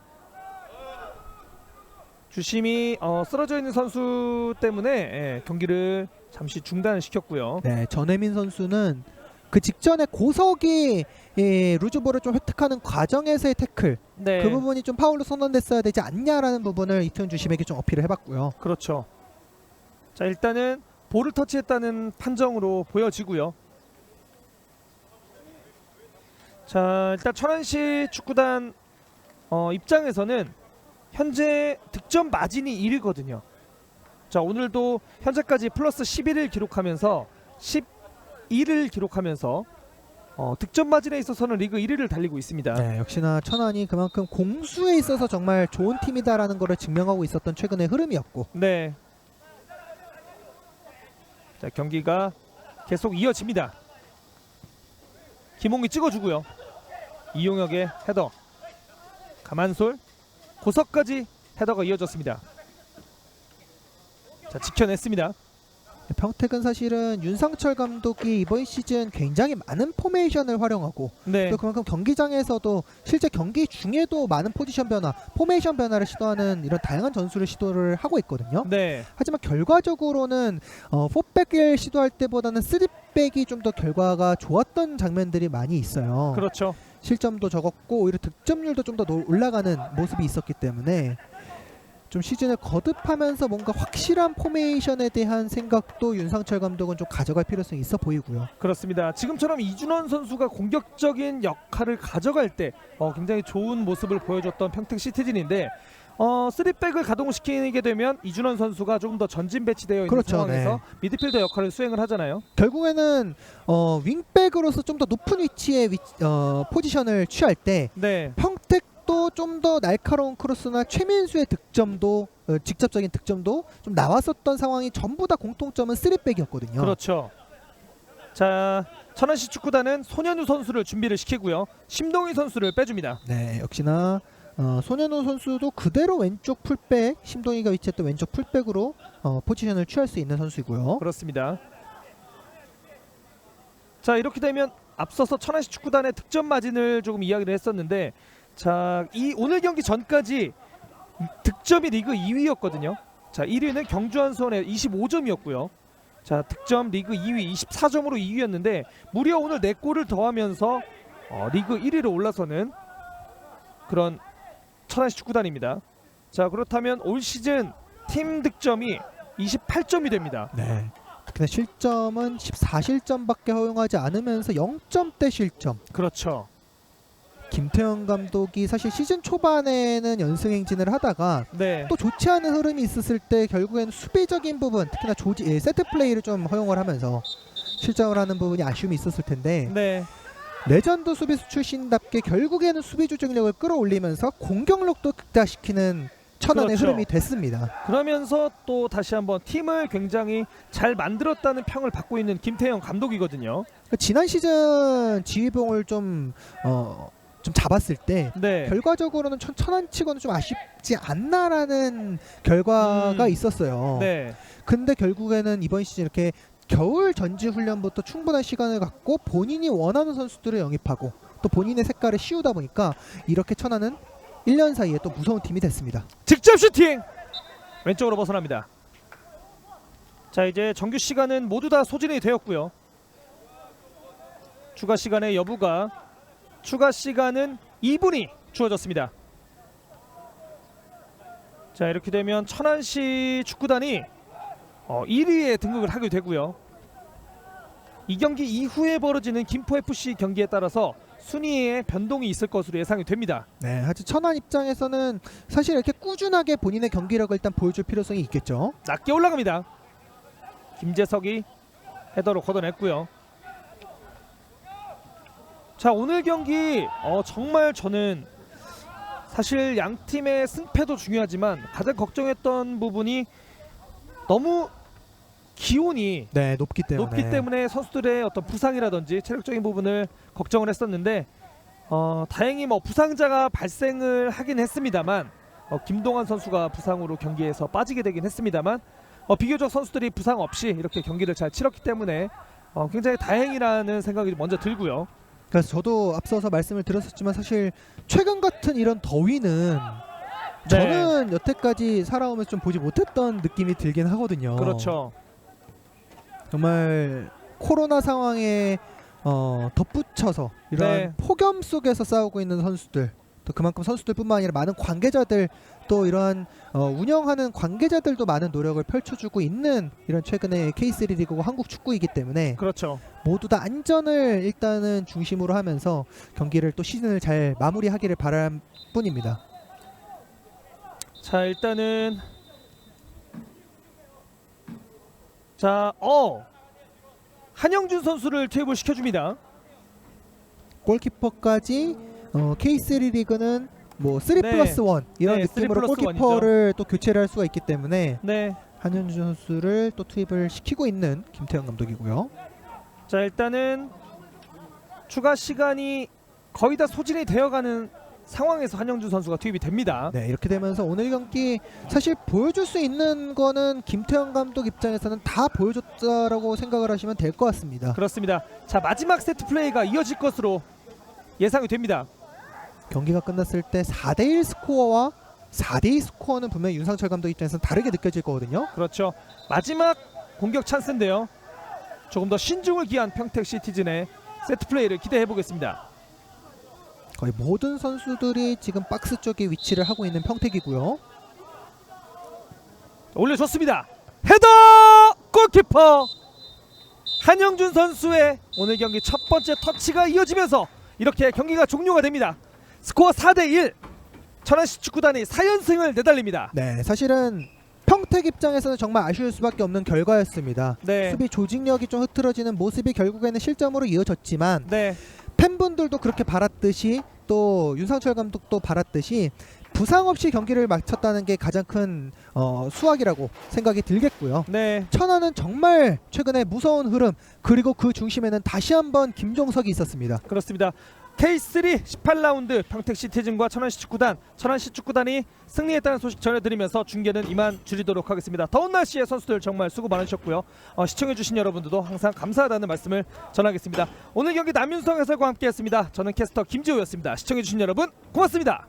주심이 쓰러져 있는 선수 때문에 경기를 잠시 중단을 시켰고요. 네, 전혜민 선수는 그 직전에 고석이 루즈볼을 좀 획득하는 과정에서의 태클, 네, 그 부분이 좀 파울로 선언됐어야 되지 않냐라는 부분을 이태훈 주심에게 좀 어필을 해봤고요. 그렇죠. 자, 일단은 볼을 터치했다는 판정으로 보여지고요. 자, 일단 천안시 축구단 입장에서는 현재 득점 마진이 1위거든요. 자, 오늘도 현재까지 플러스 11을 기록하면서 11을 기록하면서 득점 마진에 있어서는 리그 1위를 달리고 있습니다. 네, 역시나 천안이 그만큼 공수에 있어서 정말 좋은 팀이다라는 것을 증명하고 있었던 최근의 흐름이었고. 네. 자, 경기가 계속 이어집니다. 김홍기 찍어주고요. 이용혁의 헤더. 가만솔. 고석까지 헤더가 이어졌습니다. 자, 지켜냈습니다. 평택은 사실은 윤상철 감독이 이번 시즌 굉장히 많은 포메이션을 활용하고 네. 또 그만큼 경기장에서도 실제 경기 중에도 많은 포지션 변화, 포메이션 변화를 시도하는 이런 다양한 전술을 시도를 하고 있거든요. 네. 하지만 결과적으로는 4백을 시도할 때보다는 3백이 좀 더 결과가 좋았던 장면들이 많이 있어요. 그렇죠. 실점도 적었고 오히려 득점률도 좀 더 올라가는 모습이 있었기 때문에 좀 시즌을 거듭하면서 뭔가 확실한 포메이션에 대한 생각도 윤상철 감독은 좀 가져갈 필요성이 있어 보이고요. 그렇습니다. 지금처럼 이준원 선수가 공격적인 역할을 가져갈 때 굉장히 좋은 모습을 보여줬던 평택 시티즌인데 3백을 가동시키게 되면 이준원 선수가 조금 더 전진 배치되어 있는 그렇죠, 상황에서 네. 미드필더 역할을 수행을 하잖아요. 결국에는 윙백으로서 좀 더 높은 위치에 포지션을 취할 때 네. 평택도 좀 더 날카로운 크로스나 최민수의 득점도 직접적인 득점도 좀 나왔었던 상황이 전부 다 공통점은 3백이었거든요. 그렇죠. 자, 천안시 축구단은 손현우 선수를 준비를 시키고요. 심동희 선수를 빼줍니다. 네, 역시나 손현우 선수도 그대로 왼쪽 풀백, 심동희가 위치했던 왼쪽 풀백으로 포지션을 취할 수 있는 선수이고요. 그렇습니다. 자, 이렇게 되면 앞서서 천안시 축구단의 득점 마진을 조금 이야기를 했었는데, 자, 이 오늘 경기 전까지 득점이 리그 2위였거든요. 자, 1위는 경주한수원의 25점이었고요. 자, 득점 리그 2위 24점으로 2위였는데 무려 오늘 4골을 더하면서 리그 1위로 올라서는 그런 천안시 축구단입니다. 자, 그렇다면 올 시즌 팀 득점이 28점이 됩니다. 네. 특히나 실점은 14실점밖에 허용하지 않으면서 0점대 실점. 그렇죠. 김태형 감독이 사실 시즌 초반에는 연승 행진을 하다가 네. 또 좋지 않은 흐름이 있었을 때 결국엔 수비적인 부분, 특히나 세트 플레이를 좀 허용을 하면서 실점을 하는 부분이 아쉬움이 있었을 텐데 네. 레전드 수비수 출신답게 결국에는 수비 조직력을 끌어올리면서 공격력도 극대화시키는 천안의 그렇죠. 흐름이 됐습니다. 그러면서 또 다시 한번 팀을 굉장히 잘 만들었다는 평을 받고 있는 김태형 감독이거든요. 지난 시즌 지휘봉을 좀 잡았을 때 네. 결과적으로는 천안치고는 좀 아쉽지 않나라는 결과가 있었어요. 네. 근데 결국에는 이번 시즌 이렇게 겨울 전지 훈련부터 충분한 시간을 갖고 본인이 원하는 선수들을 영입하고 또 본인의 색깔을 씌우다 보니까 이렇게 천안은 1년 사이에 또 무서운 팀이 됐습니다. 직접 슈팅! 왼쪽으로 벗어납니다. 자, 이제 정규 시간은 모두 다 소진이 되었고요. 추가 시간의 여부가 추가 시간은 2분이 주어졌습니다. 자, 이렇게 되면 천안시 축구단이 1위에 등극을 하게 되고요. 이 경기 이후에 벌어지는 김포FC 경기에 따라서 순위에 변동이 있을 것으로 예상이 됩니다. 네, 하지만 천안 입장에서는 사실 이렇게 꾸준하게 본인의 경기력을 일단 보여줄 필요성이 있겠죠. 낮게 올라갑니다. 김재석이 헤더로 걷어냈고요. 자, 오늘 경기 정말 저는 사실 양 팀의 승패도 중요하지만 가장 걱정했던 부분이 너무 기온이 네, 높기 때문에 선수들의 어떤 부상이라든지 체력적인 부분을 걱정을 했었는데 다행히 부상자가 발생을 하긴 했습니다만 김동환 선수가 부상으로 경기에서 빠지게 되긴 했습니다만 비교적 선수들이 부상 없이 이렇게 경기를 잘 치렀기 때문에 굉장히 다행이라는 생각이 먼저 들고요. 그래서 저도 앞서서 말씀을 드렸었지만 사실 최근 같은 이런 더위는 저는 여태까지 살아오면서 좀 보지 못했던 느낌이 들긴 하거든요. 그렇죠. 정말 코로나 상황에 덧붙여서 이런 네. 폭염 속에서 싸우고 있는 선수들, 또 그만큼 선수들뿐만 아니라 많은 관계자들 또 이러한 운영하는 관계자들도 많은 노력을 펼쳐주고 있는 이런 최근의 K3 리그고 한국 축구이기 때문에 그렇죠. 모두 다 안전을 일단은 중심으로 하면서 경기를 또 시즌을 잘 마무리하기를 바랄 뿐입니다. 자 일단은 자 한영준 선수를 투입을 시켜줍니다. 골키퍼까지 K3 리그는 뭐 3+1 이런 네, 느낌으로 3+1 골키퍼를 또 교체를 할 수가 있기 때문에 네. 한현준 선수를 또 투입을 시키고 있는 김태형 감독이고요. 자 일단은 추가 시간이 거의 다 소진이 되어가는 상황에서 한영준 선수가 투입이 됩니다. 네, 이렇게 되면서 오늘 경기 사실 보여줄 수 있는 거는 김태형 감독 입장에서는 다 보여줬다라고 생각을 하시면 될 것 같습니다. 그렇습니다. 자 마지막 세트 플레이가 이어질 것으로 예상이 됩니다. 경기가 끝났을 때 4대1 스코어와 4대2 스코어는 분명히 윤상철 감독 입장에서는 다르게 느껴질 거거든요. 그렇죠. 마지막 공격 찬스인데요. 조금 더 신중을 기한 평택 시티즌의 세트 플레이를 기대해 보겠습니다. 거의 모든 선수들이 지금 박스 쪽에 위치를 하고 있는 평택이고요. 올려줬습니다. 헤더 골키퍼 한영준 선수의 오늘 경기 첫 번째 터치가 이어지면서 이렇게 경기가 종료가 됩니다. 스코어 4대1 천안시 축구단이 4연승을 내달립니다. 네, 사실은 평택 입장에서는 정말 아쉬울 수밖에 없는 결과였습니다. 네. 수비 조직력이 좀 흐트러지는 모습이 결국에는 실점으로 이어졌지만 네. 팬분들도 그렇게 바랐듯이 또 윤상철 감독도 바랐듯이 부상 없이 경기를 마쳤다는 게 가장 큰 수확이라고 생각이 들겠고요. 네. 천안은 정말 최근에 무서운 흐름 그리고 그 중심에는 다시 한번 김종석이 있었습니다. 그렇습니다. K3 18라운드 평택 시티즌과 천안시 축구단이 승리했다는 소식 전해드리면서 중계는 이만 줄이도록 하겠습니다. 더운 날씨에 선수들 정말 수고 많으셨고요. 시청해주신 여러분들도 항상 감사하다는 말씀을 전하겠습니다. 오늘 경기 남윤성 해설과 함께했습니다. 저는 캐스터 김지호였습니다. 시청해주신 여러분 고맙습니다.